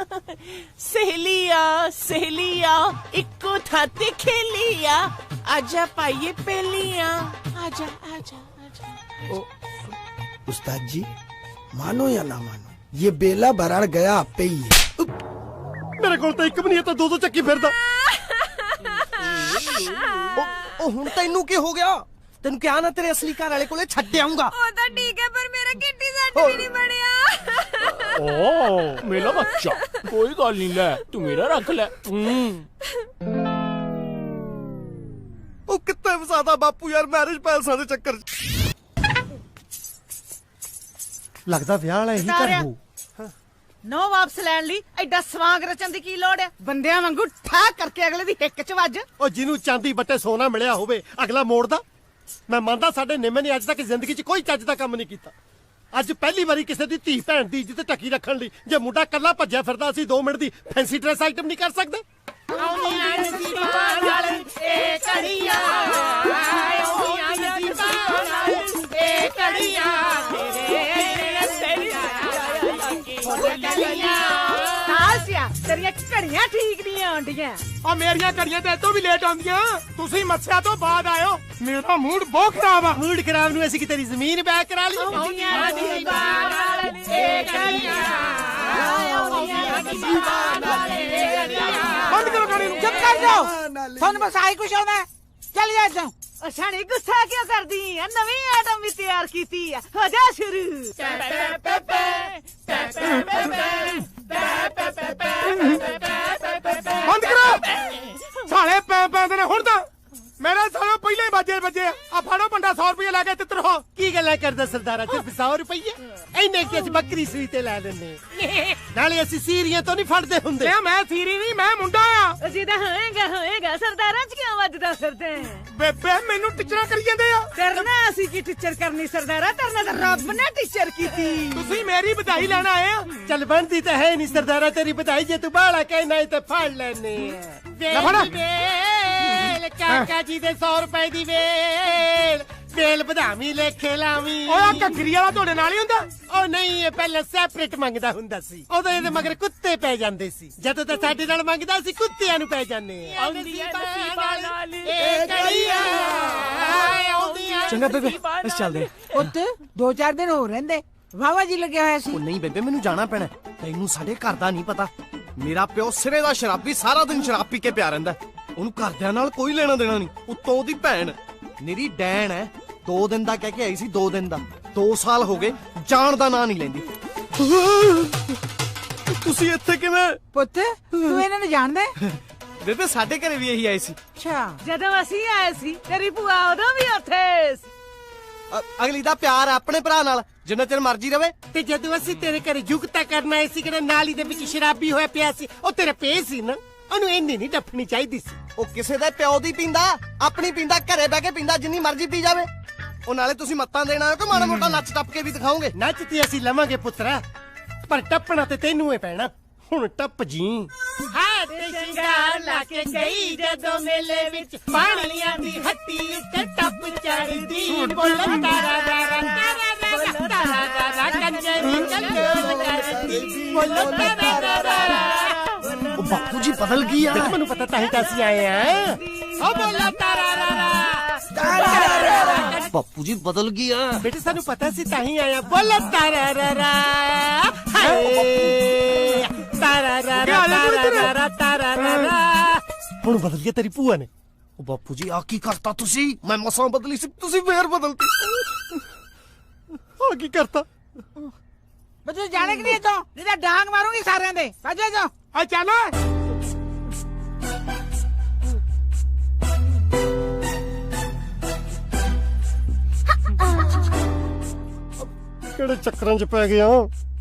ਸਹੇਲੀਆਂ ਇੱਕੋ ਥਾਂ ਤੇ ਖੇਲੀਆਂ, ਆਜਾ ਪਾਈਏ ਪਹਿਲੀਆਂ, आजा आजा आजा। उस्ताद जी मानो या ना मानो, ये बेला बराड़ गया आपे ही है। मेरे कोल तो एक भी नहीं है, तो दो दो चक्की फिरदा। ਉਹ ਹੁਣ ਤੈਨੂੰ ਕੀ ਹੋ ਗਿਆ? ਤੈਨੂੰ ਕਿਹਾ ਨਾ ਤੇਰੇ ਅਸਲੀ ਘਰ ਵਾਲੇ ਕੋਲੇ ਛੱਡ ਆਉਂਗਾ। ਉਹ ਤਾਂ ਠੀਕ ਹੈ, ਪਰ ਮੇਰਾ ਕਿੱਟੀ ਸੈੱਟ ਵੀ ਨਹੀਂ ਬਣਿਆ। ओ मेरा बच्चा, कोई गल नहीं, ले तू मेरा रख ले। ਉਹ ਕਿੱਥੇ ਫਸਾਦਾ ਬਾਪੂ ਯਾਰ ਮੈਰਿਜ ਪੈਲਸਾਂ ਦੇ ਚੱਕਰ ਚ। ਲੱਗਦਾ ਵਿਆਹ ਵਾਲਾ ਇਹੀ ਘਰ ਹੋਊ। ਨੋ ਵਾਪਸ ਲੈਣ ਲਈ ਐਡਾ ਸਵਾਂਗ ਰਚਣ ਦੀ ਕੀ ਲੋੜ ਹੈ? ਬੰਦਿਆਂ ਵਾਂਗੂ ਠਾ ਕਰਕੇ ਅਗਲੇ ਦੀ ਹਿੱਕ ਚ ਵੱਜ। ਉਹ ਜਿਹਨੂੰ ਚਾਂਦੀ ਬੱਟੇ ਸੋਨਾ ਮਿਲਿਆ ਹੋਵੇ ਅਗਲਾ ਮੋੜਦਾ। ਮੈਂ ਮੰਨਦਾ ਸਾਡੇ ਨਿੰਮੇ ਨੇ ਅੱਜ ਤੱਕ ਜ਼ਿੰਦਗੀ 'ਚ ਕੋਈ ਚੱਜ ਦਾ ਕੰਮ ਨਹੀਂ ਕੀਤਾ। ਅੱਜ ਪਹਿਲੀ ਵਾਰੀ ਕਿਸੇ ਦੀ ਧੀ ਭੈਣ ਦੀ ਇੱਜ਼ਤ ਢੱਕੀ ਰੱਖਣ ਲਈ ਜੇ ਮੁੰਡਾ ਕੱਲਾ ਭੱਜਿਆ ਫਿਰਦਾ, ਅਸੀਂ 2 ਮਿੰਟ ਦੀ ਫੈਂਸੀ ਡਰੈਸ ਆਈਟਮ ਨਹੀਂ ਕਰ ਸਕਦੇ। ਆਉਂਦੀਆਂ ਨਸੀਬਾਂ ਨਾਲ ਇਹ ਘੜੀਆਂ, ਆਉਂਦੀਆਂ ਨਸੀਬਾਂ ਨਾਲ ਇਹ ਘੜੀਆਂ, ਤੇਰੀਆਂ ਘੜੀਆਂ ਠੀਕ ਨਹੀਂ ਆਉਂਦੀਆਂ। ਆ ਮੇਰੀਆਂ ਘੜੀਆਂ ਤੇ ਇਤੋਂ ਵੀ ਲੇਟ ਆਉਂਦੀਆਂ। ਤੁਸੀਂ ਮੱਸਿਆ ਤੋਂ ਬਾਅਦ ਆਇਓ, ਮੇਰਾ ਮੂਡ ਬਹੁਤ ਖਰਾਬ ਆ। ਮੂਡ ਖਰਾਬ ਨੂੰ ਅਸੀਂ ਕਿ ਤੇਰੀ ਜ਼ਮੀਨ ਬੈ ਕਰਾ ਲਈ। ਆਉਂਦੀਆਂ ਨਸੀਬਾਂ ਨਾਲ ਇਹ ਘੜੀਆਂ, ਆਉਂਦੀਆਂ ਨਸੀਬਾਂ ਨਾਲ ਇਹ ਘੜੀਆਂ। ਬੰਦ ਕਰੋ ਗਾਣੇ ਨੂੰ। ਚੁੱਪ ਕਰ ਜਾਓ, ਤੁਹਾਨੂੰ ਬਸ ਆਈ ਕੁਛ ਆਉਣਾ। ਚੱਲ ਜਾ ਇੱਥੋਂ। ਅਛਾਣੀ ਗੁੱਸਾ ਕਿਉਂ ਕਰਦੀ ਆ? ਨਵੀਂ ਆਈਟਮ ਵੀ ਤਿਆਰ ਕੀਤੀ ਆ, ਹੋ ਜਾ ਸ਼ੁਰੂ। ਬੰਦ ਕਰੋ ਸਾਲੇ, ਪੈ ਦੇ ਨੇ ਹੁਣ ਤਾਂ ਮੇਰਾ ਸਾਲਾ ਪਹਿਲਾਂ ਹੀ ਵੱਜੇ ਆ। ਫੜੋ ਬੰਦਾ 100 ਰੁਪਏ ਲੈ ਕੇ ਤਿੱਤਰ ਹੋ। ਕੀ ਗੱਲਾਂ ਕਰਦਾ ਸਰਦਾਰਾ? ਸਿਰਫ 100 ਰੁਪਏ ਇੰਨੇ ਕਿ ਅਸੀਂ ਬੱਕਰੀ ਸੂਈ ਤੇ ਲੈ ਲੈਨੇ। ਨਾਲੇ ਅਸੀਂ ਸੀਰੀਆਂ ਤੋਂ ਨਹੀਂ ਫੜਦੇ ਹੁੰਦੇ। ਮੈਂ ਸੀਰੀ ਨਹੀਂ, ਮੈਂ ਮੁੰਡਾ ਆ। ਅਸੀਂ ਤਾਂ ਹੋਏਗਾ ਸਰਦਾਰਾਂ ਚ ਕਿਉਂ ਵੱਜਦਾ ਫਿਰਦੇ? ਬੇਬੇ ਮੈਨੂੰ ਟੀਚਰਾਂ ਕਰੀ ਜਾਂਦੇ ਆ। ਕਰਨਾ ਅਸੀਂ ਕੀ ਟੀਚਰ ਕਰਨੀ ਸਰਦਾਰਾ? ਕਰਨਾ ਤਾਂ ਰੱਬ ਨੇ ਟੀਚਰ ਕੀਤੀ। ਤੁਸੀਂ ਮੇਰੀ ਵਧਾਈ ਲੈਣ ਆਏ ਆ। ਚੱਲ ਬਣਦੀ ਤਾਂ ਹੈ ਨਹੀਂ ਸਰਦਾਰਾ ਤੇਰੀ ਵਧਾਈ, ਜੇ ਤੂੰ ਬਾਹਲਾ ਕਹਿਣਾ ਤੇ ਫੜ ਲੈਨੇ ਆ। ਵੇਲ ਕਾਕਾ ਜੀ ਦੇ 100 ਰੁਪਏ ਦੀ ਵੇਲ ਵਧਾਵੀਂ ਲੇਖੇ ਲਾਵੀਂ। ਓਏ ਘੱਗਰੀ ਵਾਲਾ ਤੁਹਾਡੇ ਨਾਲ ਹੀ ਹੁੰਦਾ? ਉਹ ਨਹੀਂ, ਇਹ ਪਹਿਲਾਂ ਸੈਪਰੇਟ ਮੰਗਦਾ ਹੁੰਦਾ ਸੀ। ਉਦੋਂ ਇਹਦੇ ਮਗਰ ਕੁੱਤੇ ਪੈ ਜਾਂਦੇ ਸੀ। ਜਦੋਂ ਤਾਂ ਸਾਡੇ ਨਾਲ ਮੰਗਦਾ ਸੀ, ਕੁੱਤਿਆਂ ਨੂੰ ਪੈ ਜਾਂਦੇ ਆ। ਚੰਗਾ ਬੇਬੇ, ਅਸੀਂ ਚੱਲਦੇ ਆ। ਉੱਤੇ 2-4 ਦਿਨ ਹੋ ਰਹਿੰਦੇ, ਵਾਵਾ ਜੀ ਲੱਗਿਆ ਹੋਇਆ ਸੀ। ਉਹ ਨਹੀਂ ਬੇਬੇ, ਮੈਨੂੰ ਜਾਣਾ ਪੈਣਾ। ਤੈਨੂੰ ਸਾਡੇ ਘਰ ਦਾ ਨਹੀਂ ਪਤਾ। ਮੇਰਾ ਪਿਓ ਸਿਰੇ ਦਾ ਸ਼ਰਾਬੀ, ਸਾਰਾ ਦਿਨ ਸ਼ਰਾਬ ਪੀ ਕੇ ਪਿਆ ਰਹਿੰਦਾ। ਉਹਨੂੰ ਘਰਦਿਆਂ ਨਾਲ ਕੋਈ ਲੈਣਾ ਦੇਣਾ ਨਹੀਂ। ਉੱਤੋਂ ਉਹਦੀ ਭੈਣ ਮੇਰੀ ਡੈਣ ਹੈ, 2 ਦਿਨ ਦਾ ਕਹਿ ਕੇ ਆਈ ਸੀ। 2 ਦਿਨ ਦਾ 2 ਸਾਲ ਹੋ ਗਏ, ਜਾਣ ਦਾ ਨਾਂ ਨਹੀਂ ਲੈਂਦੀ। ਤੁਸੀਂ ਇੱਥੇ ਕਿਵੇਂ? ਪੁੱਤ ਤੂੰ ਇਹਨਾਂ ਨੂੰ ਜਾਣਦਾ? ਬੇਬੇ ਸਾਡੇ ਘਰੇ ਵੀ ਇਹੀ ਆਏ ਸੀ। ਅੱਛਾ, ਜਦੋਂ ਅਸੀਂ ਆਏ ਸੀ ਤੇਰੀ ਭੂਆ ਉਦੋਂ ਵੀ ਉੱਥੇ ਸੀ। ਅਗਲੀ ਦਾ ਪਿਆਰ ਆਪਣੇ ਭਰਾ ਨਾਲ ਜਿੰਨਾ ਚਿਰ ਮਰਜੀ ਰਵੇ। ਤੇ ਜਦੋਂ ਅਸੀਂ ਤੇਰੇ ਘਰੇ ਜੁਗਤਾ ਕਰਨ ਆਏ ਸੀ, ਕਿਹੜਾ ਨਾਲੀ ਦੇ ਵਿੱਚ ਸ਼ਰਾਬੀ ਹੋਇਆ ਪਿਆ ਸੀ, ਉਹ ਤੇਰੇ ਪੇ ਸੀ ਨਾ। ਉਹਨੂੰ ਇੰਨੀ ਨਹੀਂ ਡੱਫਣੀ ਚਾਹੀਦੀ ਸੀ। ਉਹ ਕਿਸੇ ਦੇ ਪਿਓ ਦੀ ਪੀਂਦਾ, ਆਪਣੀ ਪੀਂਦਾ, ਘਰੇ ਬਹਿ ਕੇ ਪੀਂਦਾ, ਜਿੰਨੀ ਮਰਜ਼ੀ ਪੀ ਜਾਵੇ। ਉਹ ਨਾਲੇ ਤੁਸੀਂ ਮੱਤਾਂ ਦੇਣਾ ਕਿ ਮਾੜਾ ਮੋਟਾ ਨੱਚ ਟੱਪ ਕੇ ਵੀ ਦਿਖਾਓਗੇ? ਨੱਚ ਤੇ ਅਸੀਂ ਲਵਾਂਗੇ ਪੁੱਤਰਾ, ਪਰ ਟੱਪਣਾ ਤੇ ਤੈਨੂੰ ਹੀ ਪੈਣਾ। ਹੁਣ ਟੱਪ ਜੀ। ਹੱਥ ਸ਼ਿੰਗਾਰ ਲਾ ਕੇ ਗਈ ਜਦੋਂ ਮੇਲੇ ਵਿੱਚ, ਪਾਣੀਆਂ ਦੀ ਹੱਟੀ ਉੱਤੇ ਟੱਪ ਚੜਦੀ। ਬੋਲ ਤਾਰਾ ਤਾਰਾ ਤਾਰਾ ਤਾਰਾ ਕੰਜਰੀ ਕੰਜੋਲ ਕਰਦੀ। ਬੋਲ ਤਾਰਾ ਤਾਰਾ। ਉਹ ਬਾਪੂ ਜੀ ਬਦਲ ਗਈ ਆ। ਮੈਨੂੰ ਪਤਾ, ਤਾਂ ਹੀ ਤਾਂ ਅਸੀਂ ਆਏ ਆ। ਉਹ ਬੋਲ ਤਾਰਾ ਬਾਪੂ ਜੀ ਬਦਲ ਗਈ ਆ। ਬੇਟੇ ਸਾਨੂੰ ਪਤਾ ਸੀ, ਤਾਂ ਹੀ ਆਇਆ। ਬੋਲ ਤਾਰਾ ਤਾਰਾ ਹੁਣ ਬਦਲ ਗਿਆ ਤੇਰੀ ਭੂਆ ਨੇ। ਉਹ ਬਾਪੂ ਜੀ ਆ ਕੀ ਕਰਤਾ ਤੁਸੀਂ? ਮੈਂ ਮਸਾਂ ਬਦਲੀ ਸੀ, ਤੁਸੀਂ ਫੇਰ ਬਦਲਤੀ। ਆ ਕੀ ਕਰਤਾ? ਬੱਚੇ ਜਾਣੇ ਕਿ ਨਹੀਂ ਤੋਂ? ਨਹੀਂ ਤਾਂ ਡਾਂਗ ਮਾਰੂੰਗੀ ਸਾਰਿਆਂ ਦੇ। ਭੱਜੋ ਜਾ। ਆ ਚੱਲ ਕਿਹੜੇ ਚੱਕਰਾਂ 'ਚ ਪੈ ਗਿਆ?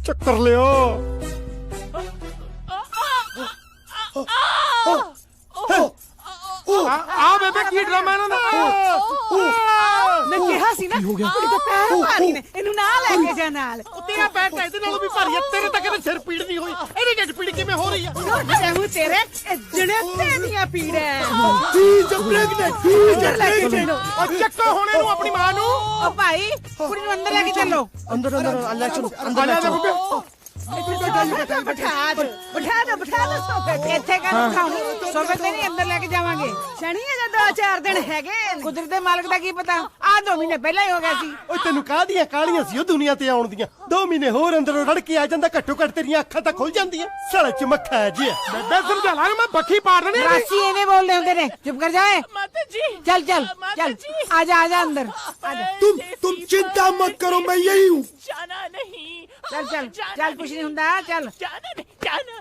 ਚੱਕਰ ਲਿਓ। ਆ ਬੇਬੇ ਕੀ ਡਰਾਮਾ ਇਹਨਾਂ ਦਾ? ਮੈਂ ਕਿਹਾ ਸੀ ਨਾ, ਕੁੜੀ ਤਾਂ ਪੈਰ ਭਾਰੀ ਨੇ, ਇਹਨੂੰ ਨਾਲ ਲੈ ਕੇ ਜਾ ਨਾਲ। ਤੇਰਾ ਪੈਰ ਤਾਂ ਇਹਦੇ ਨਾਲੋਂ ਵੀ ਭਾਰੀ ਆ। ਤੇਰੇ ਤਾਂ ਕਦੇ ਸਿਰ ਪੀੜ ਨਹੀਂ ਹੋਈ, ਇਹਦੀ ਢਿੱਡ ਪੀੜ ਕਿਵੇਂ ਹੋ ਰਹੀ ਆ? ਮੂੰਹ ਤੇਰੇ ਜਣੇ ਤੇਰੀਆਂ ਪੀੜਾਂ ਉਹ ਚੱਕੋ ਹੁਣ ਇਹਨੂੰ ਆਪਣੀ ਮਾਂ ਨੂੰ। ਓ ਭਾਈ ਕੁੜੀ ਨੂੰ ਅੰਦਰ ਲੈ ਕੇ ਚੱਲੋ। ਅੰਦਰ ਲੈ ਚਲੋ ਬਿਠਾ ਦੋ ਸੋਫੇ ਇੱਥੇ ਕਾ ਖਾਉਣੀ ਸੋਫੇ ਤੇ ਨਹੀਂ ਅੰਦਰ ਲੈ ਕੇ ਜਾਵਾਂਗੇ। ਸ਼ਨੀਏ ਜੇ 2-4 ਦਿਨ ਹੈਗੇ ਕੁਦਰਤ ਦੇ ਮਾਲਕ ਦਾ ਕੀ ਪਤਾ ਆ 2 ਮਹੀਨੇ ਪਹਿਲਾਂ ਹੀ ਹੋ ਗਿਆ ਸੀ। ਓਏ ਤੈਨੂੰ ਕਾਹਦੀਆਂ ਕਾਲੀਆਂ ਸੀ ਉਹ ਦੁਨੀਆ ਤੇ ਆਉਣ ਦੀਆਂ। 2 ਮਹੀਨੇ ਹੋਰ ਅੰਦਰੋਂ ਰੜ ਕੇ ਆ ਜਾਂਦਾ, ਘੱਟੋ ਘੱਟ ਤੇਰੀਆਂ ਅੱਖਾਂ ਤਾਂ ਖੁੱਲ ਜਾਂਦੀਆਂ। ਸਾਲਾ ਚਮੱਖਾ ਜੀ ਬੇਬੇ ਸਮਝਾ ਲਾ ਮੈਂ ਬੱਖੀ ਪਾੜ ਦੇਣੀ। ਰਾਸੀ ਐਵੇਂ ਬੋਲਦੇ ਹੁੰਦੇ ਨੇ। ਚੁੱਪ ਕਰ ਜਾਏ माता जी। चल चल चल आजा अंदर आजा। तुम चिंता मत करो, मैं यही हूँ। जाना नहीं। चल चल चल कुछ नहीं हुंदा चल। जाना नहीं जाना।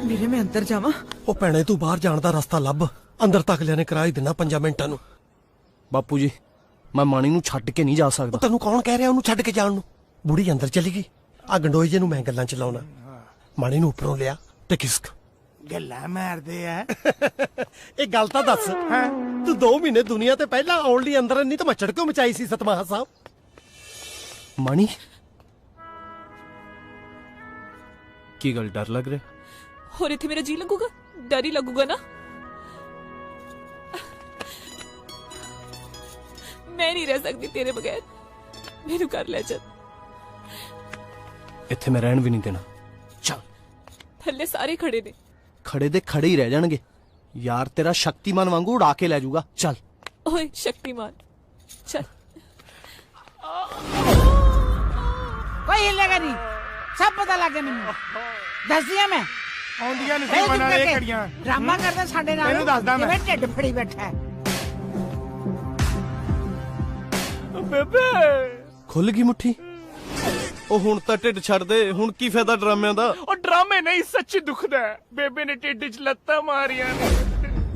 मेरे में अंदर जावा। ਉਹ ਭੈਣੇ ਤੂੰ ਬਾਹਰ ਜਾਣ ਦਾ ਰਸਤਾ ਲੱਭ। ਅੰਦਰ ਤੱਕ ਲਿਆਣੇ ਕਰਾ ਹੀ ਦੇਣਾ 5 ਮਿੰਟਾਂ ਨੂੰ। ਬਾਪੂ ਜੀ ਮੈਂ ਮਾਣੀ ਨੂੰ ਛੱਡ ਕੇ ਨਹੀਂ ਜਾ ਸਕਦਾ। ਤੈਨੂੰ ਕੌਣ ਕਹਿ ਰਿਹਾ ਉਹਨੂੰ ਛੱਡ ਕੇ ਜਾਣ ਨੂੰ? ਬੁੜੀ ਅੰਦਰ ਚਲੀ ਗਈ। ਆ ਗੰਡੋਏ ਜੇ ਨੂੰ ਮੈਂ ਗੱਲਾਂ ਚ ਲਾਉਣਾ। ਮਾਣੀ ਨੂੰ ਉੱਪਰੋਂ ਲਿਆ ਤੇ ਕਿਸਕ ਗੱਲਾਂ ਮਾਰਦੇ ਆ। ਇਹ ਗੱਲ ਤਾਂ ਦੱਸ ਤੂੰ 2 ਮਹੀਨੇ ਦੁਨੀਆ ਤੇ ਪਹਿਲਾਂ ਆਉਣ ਲਈ ਅੰਦਰ ਨਹੀਂ ਤਾਂ ਮੱਛੜ ਕਿਉਂ ਮਚਾਈ ਸੀ ਸਤਮਾਹਾ ਸਾਹਿਬ? ਮਾਣੀ ਕੀ ਗੱਲ ਡਰ ਲੱਗ ਰਿਹਾ? और इथे मेरा जी लगूगा? डर ही लगूगा ना। मैं नहीं रह सकती तेरे बगैर। मेनू कर ले चल। ਇੱਥੇ ਮੈਂ ਰਹਿਣ ਵੀ ਨਹੀਂ ਦੇਣਾ। ਚੱਲ। थल्ले सारे खड़े ने। ਖੜੇ ਦੇ ਖੜੇ ਹੀ ਰਹਿ ਜਾਣਗੇ। ਯਾਰ ਤੇਰਾ ਸ਼ਕਤੀਮਾਨ ਵਾਂਗੂ ਉਡਾ ਕੇ ਲੈ ਜਾਊਗਾ। ਚੱਲ। ओए शक्तिमान चल। कोई हिलेगा नहीं, सब पता लग गया मैनू। दस दिया मैं ਆਉਂਦੀਆਂ ਨਸੀਬਾਂ ਨਾਲ ਇਹ ਘੜੀਆਂ। ਡਰਾਮਾ ਕਰਦਾ ਸਾਡੇ ਨਾਲ। ਤੈਨੂੰ ਦੱਸਦਾ ਮੈਂ। ਜਿਵੇਂ ਢਿੱਡ ਫੜੀ ਬੈਠਾ ਹੈ। ਬੇਬੇ ਖੁੱਲ ਗਈ ਮੁੱਠੀ। ਉਹ ਹੁਣ ਤਾਂ ਢਿੱਡ ਛੱਡ ਦੇ। ਹੁਣ ਕੀ ਫਾਇਦਾ ਡਰਾਮਿਆਂ ਦਾ? ਉਹ ਡਰਾਮੇ ਨਹੀਂ ਸੱਚੀ ਦੁਖਦਾ ਹੈ। ਬੇਬੇ ਨੇ ਢਿੱਡ 'ਚ ਲੱਤਾਂ ਮਾਰੀਆਂ ਨੇ।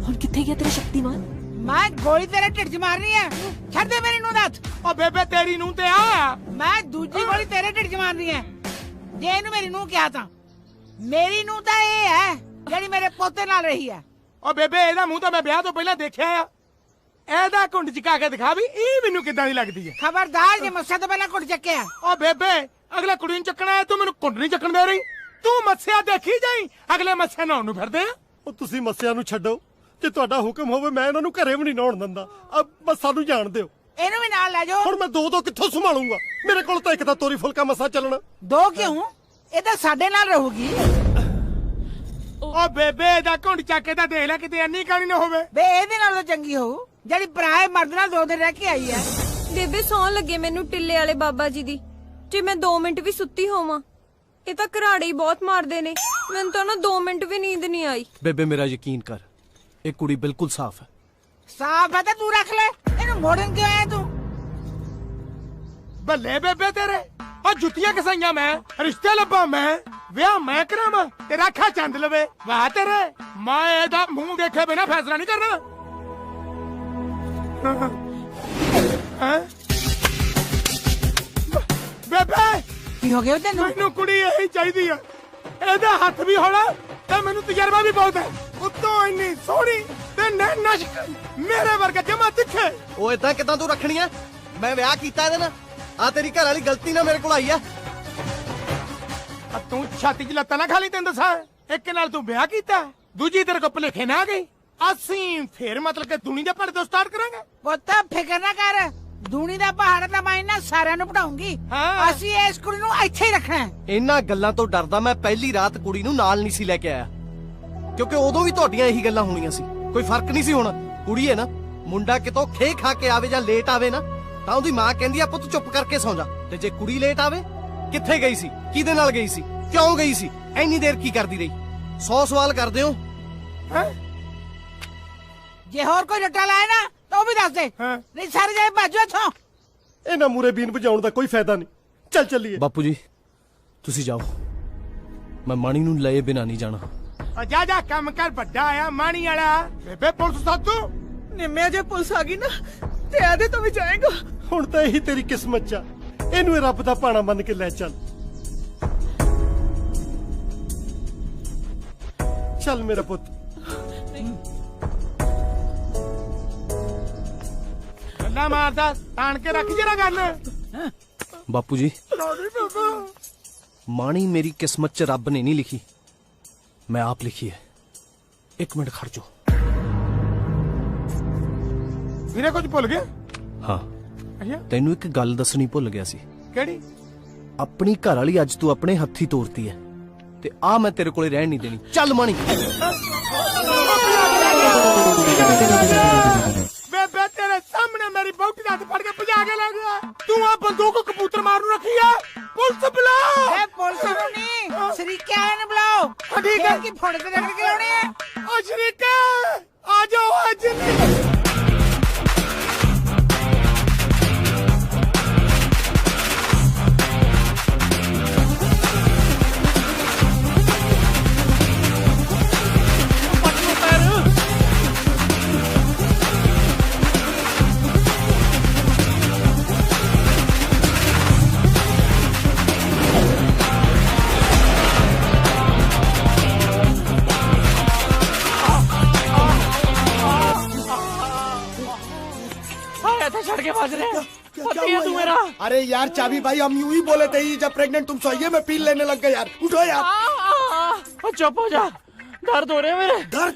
ਹੁਣ ਕਿੱਥੇ ਗਿਆ ਤੇਰਾ ਸ਼ਕਤੀਮਾਨ? ਮੈਂ ਗੋਲੀ ਤੇਰੇ ਢਿੱਡ 'ਚ ਮਾਰਨੀ ਹੈ। ਛੱਡ ਦੇ ਮੇਰੀ ਨੂੰਹ ਦਾ ਹੱਥ। ਉਹ ਬੇਬੇ ਤੇਰੀ ਨੂੰਹ ਤੇ ਆ। ਮੈਂ ਦੂਜੀ ਗੋਲੀ ਤੇਰੇ ਢਿੱਡ 'ਚ ਮਾਰਨੀ ਹੈ। ਜੇ ਇਹਨੂੰ ਮੇਰੀ ਨੂੰਹ ਕਿਹਾ ਤਾਂ ਮੇਰੀ ਨੂੰਹ ਤਾਂ ਇਹ ਹੈ ਜਿਹੜੀ ਮੇਰੇ ਪੋਤੇ ਨਾਲ ਰਹੀ ਹੈ। ਉਹ ਬੇਬੇ ਇਹਦਾ ਮੂੰਹ ਤਾਂ ਮੈਂ ਵਿਆਹ ਤੋਂ ਪਹਿਲਾਂ ਦੇਖਿਆ ਆ। ਇਹਦਾ ਘੁੰਡ ਚਕਾ ਕੇ ਦਿਖਾ ਵੀ ਇਹ ਮੈਨੂੰ ਕਿੱਦਾਂ ਦੀ ਲੱਗਦੀ ਹੈ। ਖਬਰਦਾਰ ਜੇ ਮੱਸਿਆ ਤੋਂ ਪਹਿਲਾਂ ਘੁੱਟ ਚੱਕਿਆ। ਉਹ ਬੇਬੇ ਅਗਲਾ ਕੁੜੀ ਨੂੰ ਚੱਕਣਾ ਹੈ, ਤੂੰ ਮੈਨੂੰ ਘੁੰਡ ਨਹੀਂ ਚੱਕਣ ਦੇ ਰਹੀ। ਤੂੰ ਮੱਸਿਆ ਦੇਖੀ ਜਾਈ, ਅਗਲੇ ਮੱਸਿਆ ਨਹਾਉਣ ਨੂੰ ਫਿਰਦੇ ਆ। ਉਹ ਤੁਸੀਂ ਮੱਸਿਆ ਨੂੰ ਛੱਡੋ। ਜੇ ਤੁਹਾਡਾ ਹੁਕਮ ਹੋਵੇ ਮੈਂ ਇਹਨਾਂ ਨੂੰ ਘਰੇ ਵੀ ਨਹੀਂ ਨਹਾਉਣ ਦਿੰਦਾ। ਬਸ ਸਾਨੂੰ ਜਾਣ ਦਿਓ। ਇਹਨੂੰ ਵੀ ਨਾਲ ਲੈ ਜਾਓ। ਹੁਣ ਮੈਂ 2 ਕਿੱਥੋਂ ਸੰਭਾਲੂੰਗਾ? ਮੇਰੇ ਕੋਲ ਤਾਂ ਇੱਕ ਤਾਂ ਤੋਰੀ ਫੁਲਕਾ ਮੱਸਾ ਚੱਲਣਾ। 2 ਕਿਉਂ? ਇਹ ਤਾਂ ਸਾਡੇ ਨਾਲ ਰਹੂਗੀ। ਉਹ ਬੇਬੇ ਇਹਦਾ ਘੁੰਡ ਚੱਕ ਕੇ ਤਾਂ ਦੇਖ ਲੈ ਕਿਤੇ ਇੰਨੀ ਕਾਣੀ ਨਾ ਹੋਵੇ। ਬੇ ਇਹਦੇ ਨਾਲ ਤਾਂ ਚੰਗੀ ਹੋਊ ਜਿਹੜੀ ਭਰਾਏ ਮਰਦ ਨਾਲ 2 ਦਿਨ ਰਹਿ ਕੇ ਆਈ ਹੈ। ਬੇਬੇ ਸੌਣ ਲੱਗੇ ਮੈਨੂੰ ਟਿੱਲੇ ਵਾਲੇ ਬਾਬਾ ਜੀ ਦੀ। ਜੇ ਮੈਂ 2 ਮਿੰਟ ਵੀ ਸੁੱਤੀ ਹੋਵਾਂ ਇਹ ਤਾਂ ਘਰਾੜੇ ਹੀ ਬਹੁਤ ਮਾਰਦੇ ਨੇ। ਮੈਨੂੰ ਤਾਂ ਨਾ 2 ਮਿੰਟ ਵੀ ਨੀਂਦ ਨਹੀਂ ਆਈ। ਬੇਬੇ ਮੇਰਾ ਯਕੀਨ ਕਰ, ਇਹ ਕੁੜੀ ਬਿਲਕੁਲ ਸਾਫ਼ ਹੈ। ਸਾਫ਼ ਹੈ ਤਾਂ ਤੂੰ ਰੱਖ ਲੈ। ਇਹਨੂੰ ਮੋੜਨ ਕਿਉਂ ਆਇਆ ਤੂੰ? ਬੱਲੇ ਬੇਬੇ ਤੇਰੇ। ਉਹ ਜੁੱਤੀਆਂ ਕਸਾਈਆਂ ਮੈਂ, ਰਿਸ਼ਤੇ ਲੱਭਾਂ ਮੈਂ, ਵਿਆਹ ਮੈਂ ਕਰਾਵਾਂ ਤੇ ਰਾਖਾ ਚੰਦ ਲਵੇ। ਵਾਹ ਤੇਰੇ। ਮੈਂ ਇਹਦਾ ਮੂੰਹ ਦੇਖੇ ਬਿਨਾ ਫੈਸਲਾ ਨਹੀਂ ਕਰਨਾ। ਬੇਬੇ ਕੀ ਹੋ ਗਿਆ ਤੈਨੂੰ? ਮੈਨੂੰ ਕੁੜੀ ਇਹੀ ਚਾਹੀਦੀ ਆ। ਇਹਦਾ ਹੱਥ ਵੀ ਹੌਲਾ ਤੇ ਮੈਨੂੰ ਤਜਰਬਾ ਵੀ ਬਹੁਤ ਹੈ। ਉੱਤੋਂ ਇੰਨੀ ਸੋਹਣੀ ਤੇ ਨਸ਼ਕ ਮੇਰੇ ਵਰਗਾ ਜਮਾ ਤਿੱਖੇ। ਉਹ ਇਦਾਂ ਕਿਦਾਂ ਤੂੰ ਰੱਖਣੀ ਐ? ਮੈਂ ਵਿਆਹ ਕੀਤਾ ਇਹਦੇ ਨਾਲ। ਆ ਤੇਰੀ ਘਰ ਵਾਲੀ ਗਲਤੀ ਨਾਲ ਮੇਰੇ ਕੋਲ ਆਈ ਆ। ਤੂੰ ਛਾਤੀ 'ਚ ਲੱਤਾਂ ਨਾ ਖਾ ਲਈ। ਤੈਨੂੰ ਦੱਸਾਂ ਇੱਕ ਨਾਲ ਤੂੰ ਵਿਆਹ ਕੀਤਾ, ਦੂਜੀ ਤੇਰੇ ਕੋਲ ਭੁਲੇਖੇ ਨਾ ਆ ਗਈ। ਅਸੀਂ ਫੇਰ ਮਤਲਬ ਕਿ ਦੁਨੀ ਦੇ ਪਹਾੜ ਤੋਂ ਸਟਾਰਟ ਕਰਾਂਗੇ। ਪੁੱਤ ਫਿਕਰ ਨਾ ਕਰ। ਦੁਨੀ ਦਾ ਪਹਾੜ ਤਾਂ ਮੈਂ ਇਹਨਾਂ ਸਾਰਿਆਂ ਨੂੰ ਪੜਾਉਂਗੀ। ਅਸੀਂ ਇਸ ਕੁੜੀ ਨੂੰ ਇੱਥੇ ਹੀ ਰੱਖਣਾ। ਇਹਨਾਂ ਗੱਲਾਂ ਤੋਂ ਡਰਦਾ ਮੈਂ ਪਹਿਲੀ ਰਾਤ ਕੁੜੀ ਨੂੰ ਨਾਲ ਨਹੀਂ ਸੀ ਲੈ ਕੇ ਆਇਆ, ਕਿਉਂਕਿ ਉਦੋਂ ਵੀ ਤੁਹਾਡੀਆਂ ਇਹੀ ਗੱਲਾਂ ਹੋਣੀਆਂ ਸੀ। ਕੋਈ ਫਰਕ ਨਹੀਂ ਸੀ ਹੋਣਾ। ਕੁੜੀ ਹੈ ਨਾ, ਮੁੰਡਾ ਕਿਤੋਂ ਖੇ ਖਾ ਕੇ ਆਵੇ ਜਾਂ ਲੇਟ ਆਵੇ ਨਾ ਤਾਂ ਉਹਦੀ ਮਾਂ ਕਹਿੰਦੀ ਆ ਪੁੱਤ ਚੁੱਪ ਕਰਕੇ ਸੌਂ ਜਾ। ਤੇ ਜੇ ਕੁੜੀ ਲੇਟ ਆਵੇ, ਕਿੱਥੇ ਗਈ ਸੀ, ਕਿਹਦੇ ਨਾਲ ਗਈ ਸੀ, ਕਿਉਂ ਗਈ ਸੀ, ਇੰਨੀ ਦੇਰ ਕੀ ਕਰਦੀ ਰਹੀ? 100 ਸਵਾਲ ਕਰਦੇ ਹੋ। ਜੇ ਹੋਰ ਕੋਈ ਰੱਟਾ ਲਾਏ ਨਾ ਤਾਂ ਉਹ ਵੀ ਦੱਸ ਦੇ। ਨਹੀਂ ਸਾਰੇ ਜਾਏ ਭਾਜੋ ਇੱਥੋਂ। ਇਹਨਾਂ ਮੂਰੇ ਬੀਨ ਵਜਾਉਣ ਦਾ ਕੋਈ ਫਾਇਦਾ ਨਹੀਂ। ਚੱਲ ਚੱਲੀਏ। ਬਾਪੂ ਜੀ ਤੁਸੀਂ ਜਾਓ, ਮੈਂ ਮਾਣੀ ਨੂੰ ਲਏ ਬਿਨਾਂ ਨਹੀਂ ਜਾਣਾ। ਜਾ ਜਾ ਕੰਮ ਕਰ ਵੱਡਾ ਆਇਆ ਮਾਣੀ ਵਾਲਾ। ਬੇਬੇ ਪੁਲਿਸ ਸਾਧੂ ਨਿੰਮਿਆ ਜੇ ਪੁਲਿਸ ਆ ਗਈ ਨਾ ਤੇ ਇਹਦੇ ਤੋਂ ਵੀ ਜਾਏਗਾ। ਹੁਣ ਤਾਂ ਇਹੀ ਤੇਰੀ ਕਿਸਮਤ ਚ ਆ। ਇਹਨੂੰ ਇਹ ਰੱਬ ਦਾ ਭਾਣਾ ਮੰਨ ਕੇ ਲੈ ਚੱਲ। ਚੱਲ ਮੇਰਾ ਪੁੱਤ। ਗੱਲਾਂ ਮਾਰਦਾ ਤਾਣ ਕੇ ਰੱਖ ਜਰਾ ਗੱਲ। ਬਾਪੂ ਜੀ ਮਾਣੀ ਮੇਰੀ ਕਿਸਮਤ 'ਚ ਰੱਬ ਨੇ ਨਹੀਂ ਲਿਖੀ, ਮੈਂ ਆਪ ਲਿਖੀ ਹੈ। 1 ਮਿੰਟ ਖੜ ਜਾਓ। ਵੀਰੇ ਕੁਝ ਭੁੱਲ ਗਿਆ? ਹਾਂ ਅੱਛਾ ਤੈਨੂੰ ਇੱਕ ਗੱਲ ਦੱਸਣੀ ਭੁੱਲ ਗਿਆ ਸੀ। ਕਿਹੜੀ? ਆਪਣੀ ਘਰ ਵਾਲੀ ਅੱਜ ਤੂੰ ਆਪਣੇ ਹੱਥੀ ਤੋਰਤੀ ਹੈ ਤੇ ਆ ਮੈਂ ਤੇਰੇ ਕੋਲੇ ਰਹਿਣ ਨਹੀਂ ਦੇਣੀ। ਚੱਲ ਮਾਣੀ। ਬੇਬੇ ਤੇਰੇ ਸਾਹਮਣੇ ਮੇਰੀ ਬੌਟੀ ਦਾ ਹੱਥ ਫੜ ਕੇ ਭਜਾ ਕੇ ਲੈ ਗਿਆ। ਤੂੰ ਆ ਬੰਦੂਕ ਕਬੂਤਰ ਮਾਰ ਨੂੰ ਰੱਖੀ ਆ। ਪੁਲਿਸ ਬੁਲਾ। ਇਹ ਪੁਲਿਸ ਨੂੰ ਨਹੀਂ ਸ਼ਰੀਕੇ ਵਾਲਿਆਂ ਨੂੰ ਬੁਲਾਓ। ਠੀਕ ਹੈ ਕੀ ਫੋਨ ਤੇ ਰਗੜ ਕੇ ਲਾਉਣੇ ਆ। ਓ ਸ਼ਰੀਕੇ ਆ ਜਾਓ ਅੱਜ ਨਹੀਂ। छड़ के भाग रहे हैं। पति है तू मेरा। अरे यार चाबी भाई हम यूं ही बोले थे ही जब प्रेग्नेंट तुम सही में पील लेने लग गए यार। उठो यार। चुप हो जा, दर्द हो रहे मेरे। दर्द?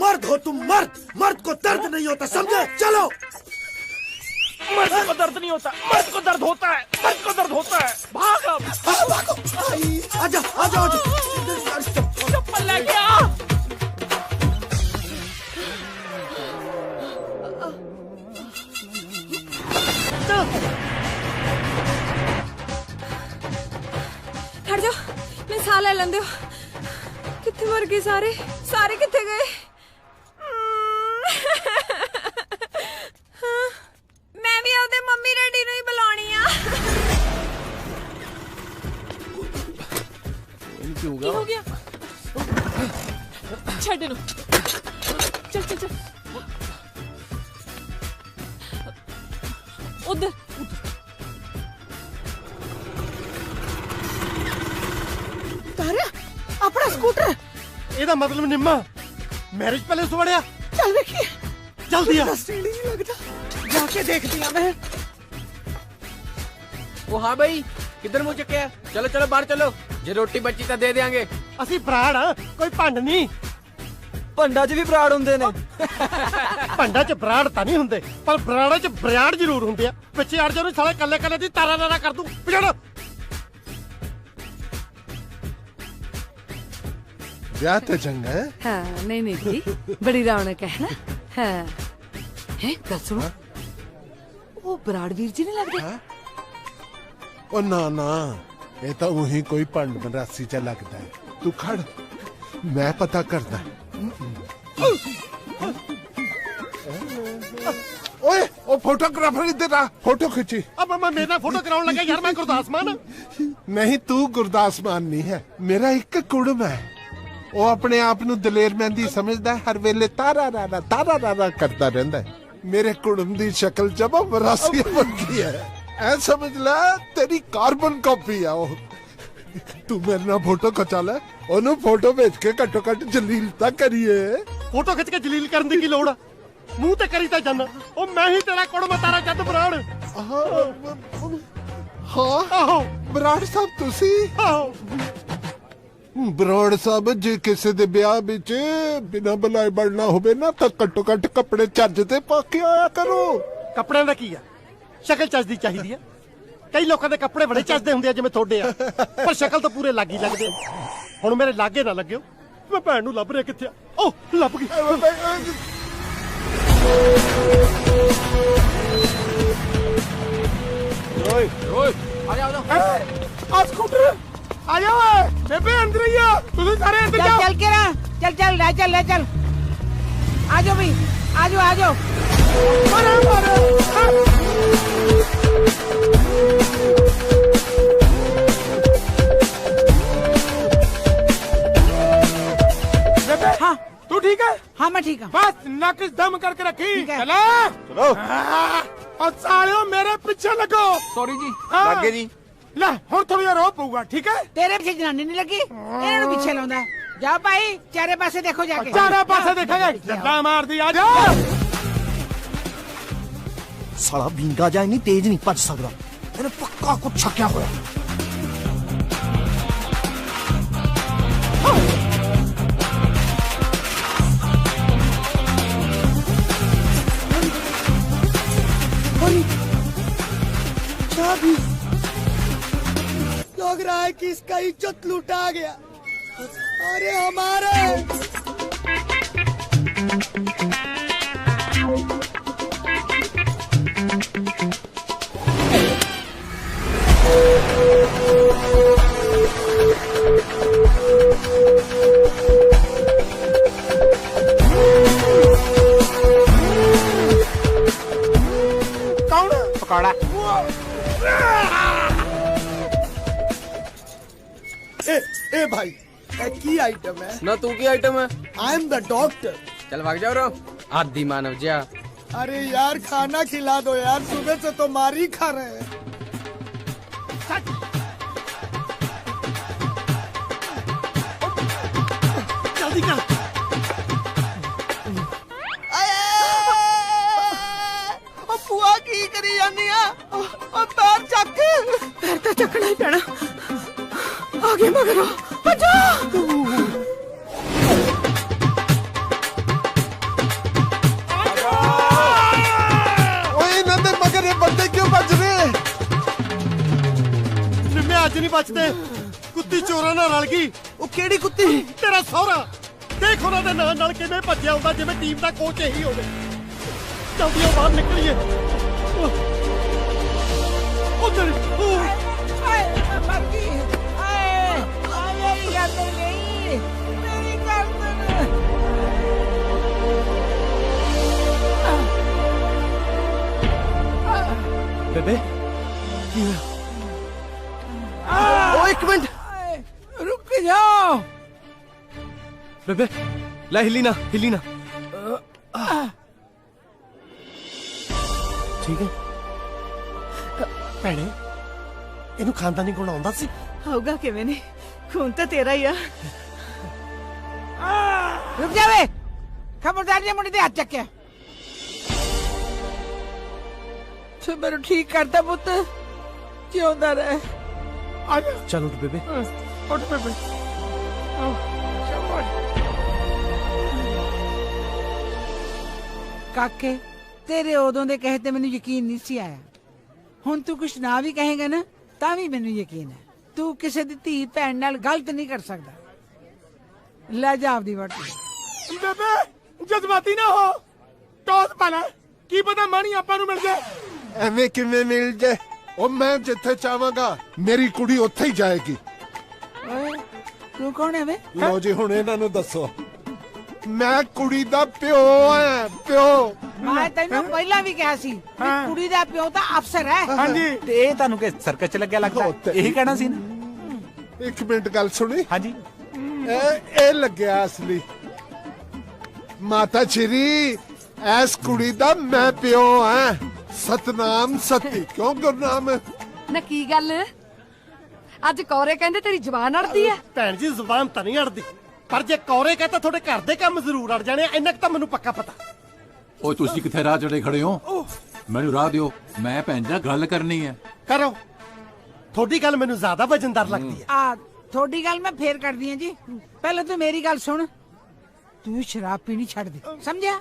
मर्द हो तुम मर्द, मर्द को दर्द नहीं होता समझे। चलो। मर्द को दर्द नहीं होता, मर्द को दर्द होता है, मर्द को दर्द होता है। भाग अब। भागो। आजा आजा आजा। चप्पल लेके आ। हट जाओ, मैं साह ले लेंदे हो। कित्थे मर गए सारे? सारे कित्थे गए? हाँ, मैं भी आपदे मम्मी डैडी नूं ही बुलाउणी आ। की हो गया? छड्ड इनू। चल चल चल। उधर अपना स्कूटर। ਇਹਦਾ ਮਤਲਬ ਨਿੰਮਾ मैरिज पैलेस वड़िया। चल देखिए जल्दी आ। नहीं लगता, जाके देखती हूं मैं। ओ हाँ भाई, किधर मुंह चुके हैं? चलो चलो बाहर चलो, जे रोटी बची तो दे देंगे। ਅਸੀਂ ਬਰਾੜ ਆ, ਕੋਈ ਭੰਡ ਨਹੀਂ। ਭੰਡਾਂ 'ਚ ਵੀ ਬਰਾੜ ਹੁੰਦੇ ਨੇ। ਭੰਡਾਂ 'ਚ ਬਰਾੜ ਤਾਂ ਨਹੀਂ ਹੁੰਦੇ, ਪਰ ਬਰਾੜਾਂ 'ਚ ਬਰਿਆੜ ਜ਼ਰੂਰ ਹੁੰਦੇ ਆ। ਪਿੱਛੇ ਅੜ ਜਾ ਨੂੰ ਸਾਲੇ ਕੱਲੇ ਕੱਲੇ ਦੀ ਤਾਰਾ ਤਾਰਾ ਕਰ ਦੂੰ। ਪਿਛੜ ब्याह तो जंग है। हाँ नहीं नहीं जी, बड़ी रौनक है ना। हाँ है कर सुनो, वो बराड़ वीर जी नहीं लगते? ओ ना ना, ये तो वही कोई पंड मरासी चा लगता है। तू खड़, मैं पता करना। ओए ओ फोटोग्राफर इधर आ, फोटो खींची। अब मैं मेरा फोटो कराने लगा यार। मैं गुरदास मान नहीं, तू गुरदास मान नहीं है, मेरा एक कुड़म है। वो अपने आप नू दलेर मेहंदी समझदा है, हर वेले तारा रारा करता रहंदा है। मेरे कुड़म दी शक्ल जब मरासी बनती है, ऐ समझ ले तेरी कार्बन कॉपी है वो। तू मेरे ना फोटो खचा ले, ओनू फोटो भेज के घट्टो घट जलीलता करिए। फोटो खिंच के जलील करने की लोड़ मुंह ते करी ता जाना। ओ मैं ही तेरा कुड़म तारा जद बराड़। हाँ बराड़ साहब तुसी। बराड़ साहब जे किसी दे ब्याह विच बिना बुलाए बढ़ना होवे ना तो घट्टो घट कपड़े चज ते पा के आया करो। कपड़ियां दा की है, शक्ल चजदी चाहिदी है। कई लोगों के कपड़े बड़े चजदे हुंदे आ जिवें थोड़े आ, पर शक्ल तो पूरे लागी लगदे। हुण मेरे लागे ना लग्गिओ, मैं भैन नूं लभ रिहा कित्थे आ। ओ लभ गई। ओए ओए आ जाओ आ स्कूटर आ जाओ। बेबे अंदर ही आ, तुम सारे अंदर जाओ। चल के ना, चल ले चल। आ जाओ भाई, आ जाओ। मारो बेबे। हाँ तू ठीक है? हाँ मैं ठीक हूँ। बस नक दम करके रखी। चलो चलो। और सालियों मेरे पीछे लगो। सॉरी जी। लगे जी। ਲੈ ਹੁਣ ਥੋੜਾ ਜਿਹਾ ਰੋ ਪਊਗਾ, ਠੀਕ ਹੈ? ਤੇਰੇ ਪਿੱਛੇ ਜਨਾਨੀ ਨਹੀਂ ਲੱਗੀ, ਇਹਨਾਂ ਨੂੰ ਪਿੱਛੇ ਲਾਉਂਦਾ। ਜਾ ਭਾਈ ਚਾਰੇ ਪਾਸੇ ਦੇਖੋ ਜਾके ਚਾਰੇ ਪਾਸੇ ਦੇਖਾਂਗੇ ਜੱਟਾ ਮਾਰਦੀ ਆ ਜਾ ਸਾਲਾ ਵਿੰਗਾ ਜਾ ਇੰਨੀ ਤੇਜ਼ ਨਹੀਂ ਭੱਜ ਸਕਦਾ ਇਹਨੇ ਪੱਕਾ ਕੁਛ ਛੱਕਿਆ ਹੋਇਆ चाबी लग रहा है कि इसका इज्जत लूटा गया। अरे हमारे कौन पकौड़ा ए भाई की आइटम है ना तू की आइटम है आई एम द डॉक्टर चल भाग जाओ रो आदि मानव जा अरे यार खाना खिला दो यार सुबह से तो मार ही खा रहे हैं जल्दी कर बुआ की करी जानी पैर चक पैर तो चकना ही पैना आगे मगरो बचा मगर ये बंदे क्यों बच रहे निम्मे आज नहीं बचते कुत्ती चोरा ना रल गई ਉਹ ਕਿਹੜੀ ਕੁੱਤੀ ਤੇਰਾ ਸਹੁਰਾ ਦੇਖ ਉਹਨਾਂ ਦੇ ਨਾਲ ਕਿਵੇਂ ਭੱਜਿਆ ਹੁੰਦਾ ਜਿਵੇਂ ਟੀਮ ਦਾ ਕੋਚ ਇਹੀ ਹੋਵੇ ਜਲਦੀ ਉਹ ਬਾਹਰ ਨਿਕਲੀਏ ਉਧਰ मर गई मेरी गर्दन गई मेरी गर्दन ਬੇਬੇ ਕੀ ਹੋਇਆ ਓ ਇੱਕ ਮਿੰਟ रुक जाओ ਬੇਬੇ ਲੈ ਹਿੱਲੀ ਨਾ ਠੀਕ ਹੈ ਭੈਣੇ ਇਹਨੂੰ ਖਾਨਦਾਨੀ ਗੁਣ ਆਉਂਦਾ ਸੀ ਆਊਗਾ ਕਿਵੇਂ ਨਹੀਂ ਖੂਨ ਤਾਂ ਤੇਰਾ ਹੀ ਆ ਰੁਕ ਜਾਵੇ ਖਬਰਦਾਰ ਜੇ ਮੁੰਡੇ ਦੇ ਹੱਥ ਚੱਕਿਆ ਤੂੰ ਮੈਨੂੰ ਠੀਕ ਕਰਦਾ ਪੁੱਤ ਜਿਉਂਦਾ ਰਹਿ ਚੱਲ ਉੱਠ ਬੇਬੇ ਉੱਠ ਬੇਬੇ ਕਾਕੇ ਤੇਰੇ ਉਦੋਂ ਦੇ ਕਹੇ ਤੇ ਮੈਨੂੰ ਯਕੀਨ ਨਹੀਂ ਸੀ ਆਇਆ ਹੁਣ ਤੂੰ ਕੁਛ ਨਾ ਵੀ ਕਹੇਗਾ ਨਾ ਤਾਂ ਵੀ ਮੈਨੂੰ ਯਕੀਨ ਹੈ ਤੂੰ ਕਿਸੇ ਦੀ ਧੀ ਭੈਣ ਨਾਲ ਗਲਤ ਨਹੀਂ ਕਰ ਸਕਦਾ ਲੈ ਜਾ ਆਪਦੀ ਵਰਤੀ ਬੇਬੇ ਜਜ਼ਬਾਤੀ ਨਾ ਹੋ ਟੌਸ ਪਾਣਾ ਕੀ ਪਤਾ ਮਾਣੀ ਆਪਾਂ ਨੂੰ ਮਿਲ ਜਾਏ ਐਵੇਂ ਕਿਵੇਂ ਮਿਲ ਜਾਏ ਉਹ ਮੈਂ ਜਿੱਥੇ ਚਾਹਾਂਗਾ ਮੇਰੀ ਕੁੜੀ ਉੱਥੇ ਹੀ ਜਾਏਗੀ ਓਏ ਤੂੰ ਕੌਣ ਹੈ ਵੇ ਲਓ ਜੀ ਹੁਣ ਇਹਨਾਂ ਨੂੰ ਦੱਸੋ ਮੈਂ ਕੁੜੀ ਦਾ ਪਿਓ ਆ ਪਿਓ ਮੈਂ ਤੈਨੂੰ ਪਹਿਲਾਂ ਵੀ ਕਿਹਾ ਸੀ ਕਿ ਕੁੜੀ ਦਾ ਪਿਓ ਤਾਂ ਅਫਸਰ ਹੈ ਹਾਂਜੀ ਤੇ ਇਹ ਤੁਹਾਨੂੰ ਕਿ ਸਰਕਸ ਚ ਲੱਗਿਆ ਲੱਗਦਾ ਇਹੀ ਕਹਿਣਾ ਸੀ ਨਾ ਇੱਕ ਮਿੰਟ ਗੱਲ ਸੁਣੀ ਹਾਂਜੀ ਇਹ ਲੱਗਿਆ ਅਸਲੀ ਮਾਤਾ ਸ਼੍ਰੀ ਐਸ ਕੁੜੀ ਦਾ ਮੈਂ ਪਿਓ ਆ ਸਤਨਾਮ ਸਤੀ ਕਿਉਂ ਗੁਰਨਾਮ ਨਾ ਕੀ ਗੱਲ ਅੱਜ ਕੌਰੇ ਕਹਿੰਦੇ ਤੇਰੀ ਜ਼ੁਬਾਨ ਅੜਦੀ ਐ ਭੈਣ ਜੀ ਜ਼ੁਬਾਨ ਤਾਂ ਨਹੀਂ ਅੜਦੀ ਪਰ ਜੇ ਕੌਰੇ ਕਹਤਾ ਤੁਹਾਡੇ ਘਰ ਦੇ ਕੰਮ ਜ਼ਰੂਰ ਅੜ ਜਾਣੇ ਇੰਨਾ ਤਾਂ ਮੈਨੂੰ ਪੱਕਾ ਪਤਾ ਓਏ ਤੁਸੀਂ ਕਿੱਥੇ ਰਾਹ ਚੜੇ ਖੜੇ ਹੋ ਮੈਨੂੰ ਰਾਹ ਦਿਓ ਮੈਂ ਭੈਣ ਨਾਲ ਗੱਲ ਕਰਨੀ ਹੈ ਕਰੋ ਤੁਹਾਡੀ ਗੱਲ ਮੈਨੂੰ ਜ਼ਿਆਦਾ ਵਜਨਦਾਰ ਲੱਗਦੀ ਹੈ ਆ ਤੁਹਾਡੀ ਗੱਲ ਮੈਂ ਫੇਰ ਕਰਦੀ ਹਾਂ ਜੀ ਪਹਿਲਾਂ ਤੂੰ ਮੇਰੀ ਗੱਲ ਸੁਣ ਤੂੰ ਸ਼ਰਾਬ ਪੀਣੀ ਛੱਡ ਦੇ ਸਮਝਿਆ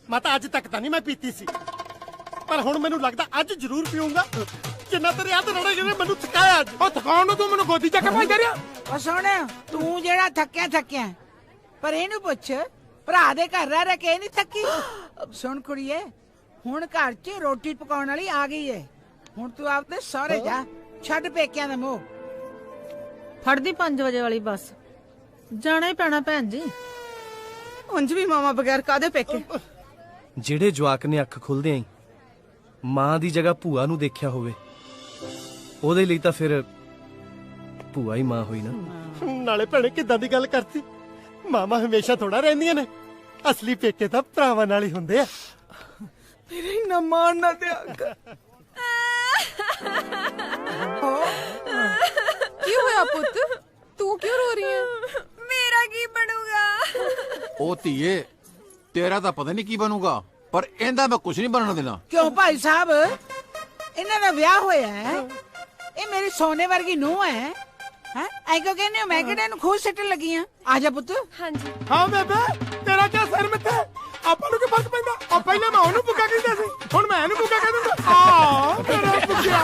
ਮਾਤਾ ਅੱਜ ਤੱਕ ਤਾਂ ਨਹੀਂ ਮੈਂ ਪੀਤੀ ਸੀ ਪਰ ਹੁਣ ਮੈਨੂੰ ਲੱਗਦਾ ਅੱਜ ਜ਼ਰੂਰ ਪੀਊਂਗਾ ਜਿੰਨਾ ਤੇਰੇ ਹੱਥ ਰੜੇ ਜਿਹਨੇ ਮੈਨੂੰ ਥਕਾਇਆ ਅੱਜ ਉਹ ਥਕਾਉਣ ਨੂੰ ਤੂੰ ਮੈਨੂੰ ਗੋਦੀ ਚੱਕ ਕੇ ਭੱਜ ਰਿਹਾ ਉਹ ਸੁਣ ਤੂੰ ਜਿਹੜਾ ਥੱਕਿਆ ਪਰ ਇਹਨੂੰ ਪੁੱਛ ਭਰਾ ਦੇ ਘਰ ਰਹਿ ਕੇ ਨਹੀਂ ਥੱਕੀ ਸੁਣ ਕੁੜੀਏ ਹੁਣ ਘਰ 'ਚ ਰੋਟੀ ਪਕਾਉਣ ਵਾਲੀ ਆ ਗਈ ਏ ਹੁਣ ਤੂੰ ਆਪਦੇ ਸਹੁਰੇ ਜਾ ਛੱਡ ਪੇਕਿਆਂ ਦਾ ਮੋਹ ਫੜਦੀ 5 ਵਜੇ ਵਾਲੀ ਬੱਸ ਜਾਣਾ ਹੀ ਪੈਣਾ ਭੈਣ ਜੀ ਉਂਝ ਵੀ ਮਾਮਾ ਬਗੈਰ ਕਾਦੇ ਪੇਕੇ ਜਿਹੜੇ ਜਵਾਕ ਨੇ ਅੱਖ ਖੁੱਲਦੇ ਆਂ ਮਾਂ ਦੀ ਜਗ੍ਹਾ ਭੂਆ ਨੂੰ ਦੇਖਿਆ ਹੋਵੇ ਉਹਦੇ ਲਈ ਤਾਂ ਫਿਰ ਭੂਆ ਹੀ ਮਾਂ ਹੋਈ ਨਾ ਨਾਲੇ ਭੈਣੇ ਕਿੱਦਾਂ ਦੀ ਗੱਲ ਕਰਤੀ ਮਾਮਾ ਹਮੇਸ਼ਾ ਥੋੜਾ ਰਹਿੰਦੀਆਂ ਨੇ ਅਸਲੀ ਪੇਕੇ ਤਾਂ ਭਰਾਵਾਂ ਨਾਲ ਹੀ ਹੁੰਦੇ ਆ ਤੇਰੇ ਨਾ ਮਾਣ ਨਾ ਦਿਆ ਕੀ ਹੋਇਆ ਪੁੱਤ ਤੂੰ ਕਿਉਂ ਰੋ ਰਹੀ ਹੈ ਉਹ ਧੀਏ ਤੇਰਾ ਤਾਂ ਪਤਾ ਨਹੀਂ ਕੀ ਬਣੂਗਾ ਪਰ ਇਹਦਾ ਮੈਂ ਕੁਝ ਨਹੀਂ ਬਣਨ ਦੇਣਾ। ਕਿਉਂ ਭਾਈ ਸਾਹਿਬ, ਇਹਨਾਂ ਦਾ ਵਿਆਹ ਹੋਇਆ ਹੈ, ਇਹ ਮੇਰੀ ਸੋਨੇ ਵਰਗੀ ਨੂੰਹ ਹੈ। ਹੈ ਐ ਕਿਉਂ ਕਹਿੰਦੇ ਹੋ? ਮੈਂ ਕਿਹੜੇ ਨੂੰ ਖੂਜ ਸੱਟਣ ਲੱਗੀ ਆ? ਆ ਜਾ ਪੁੱਤ। ਹਾਂਜੀ ਹਾਂ ਬੇਬੇ, ਤੇਰਾ ਕੀ ਸਿਰ ਮਿੱਥੇ? ਆਪਾਂ ਨੂੰ ਕੀ ਫਰਕ ਪੈਂਦਾ? ਆ ਪਹਿਲਾਂ ਮੈਂ ਉਹਨੂੰ ਬੁੱਗਾ ਕਹਿੰਦਾ ਸੀ, ਹੁਣ ਮੈਂ ਇਹਨੂੰ ਬੁੱਗਾ ਕਹਿ ਦਿੰਦਾ। ਆ ਮੇਰਾ ਬੁੱਗਿਆ।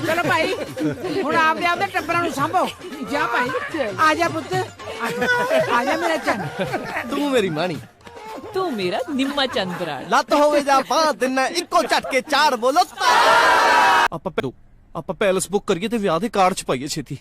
ਚਲੋ ਭਾਈ, ਹੁਣ ਆਪਦੇ ਟੱਬਰਾਂ ਨੂੰ ਸੰਭੋ। ਜਾ ਭਾਈ, ਆ ਜਾ ਪੁੱਤ, ਆ ਜਾ ਮੇਰਾ ਚੰਨ। ਤੂੰ ਮੇਰੀ ਮਾਣੀ, ਤੂੰ ਮੇਰਾ ਨਿੰਮਾ ਚੰਦ ਬਰਾੜ। ਲੱਤ ਹੋਵੇ ਜਾਂ ਬਾਹ ਦਿਨਾ ਇੱਕੋ ਝਟਕੇ ਚਾਰ ਬੋਲੋ। ਆਪਾਂ ਪੈਲਸ ਬੁੱਕ ਕਰੀਏ ਤੇ ਵਿਆਹ ਦੇ ਕਾਰਡ ਚ ਪਾਈਏ ਛੇਤੀ।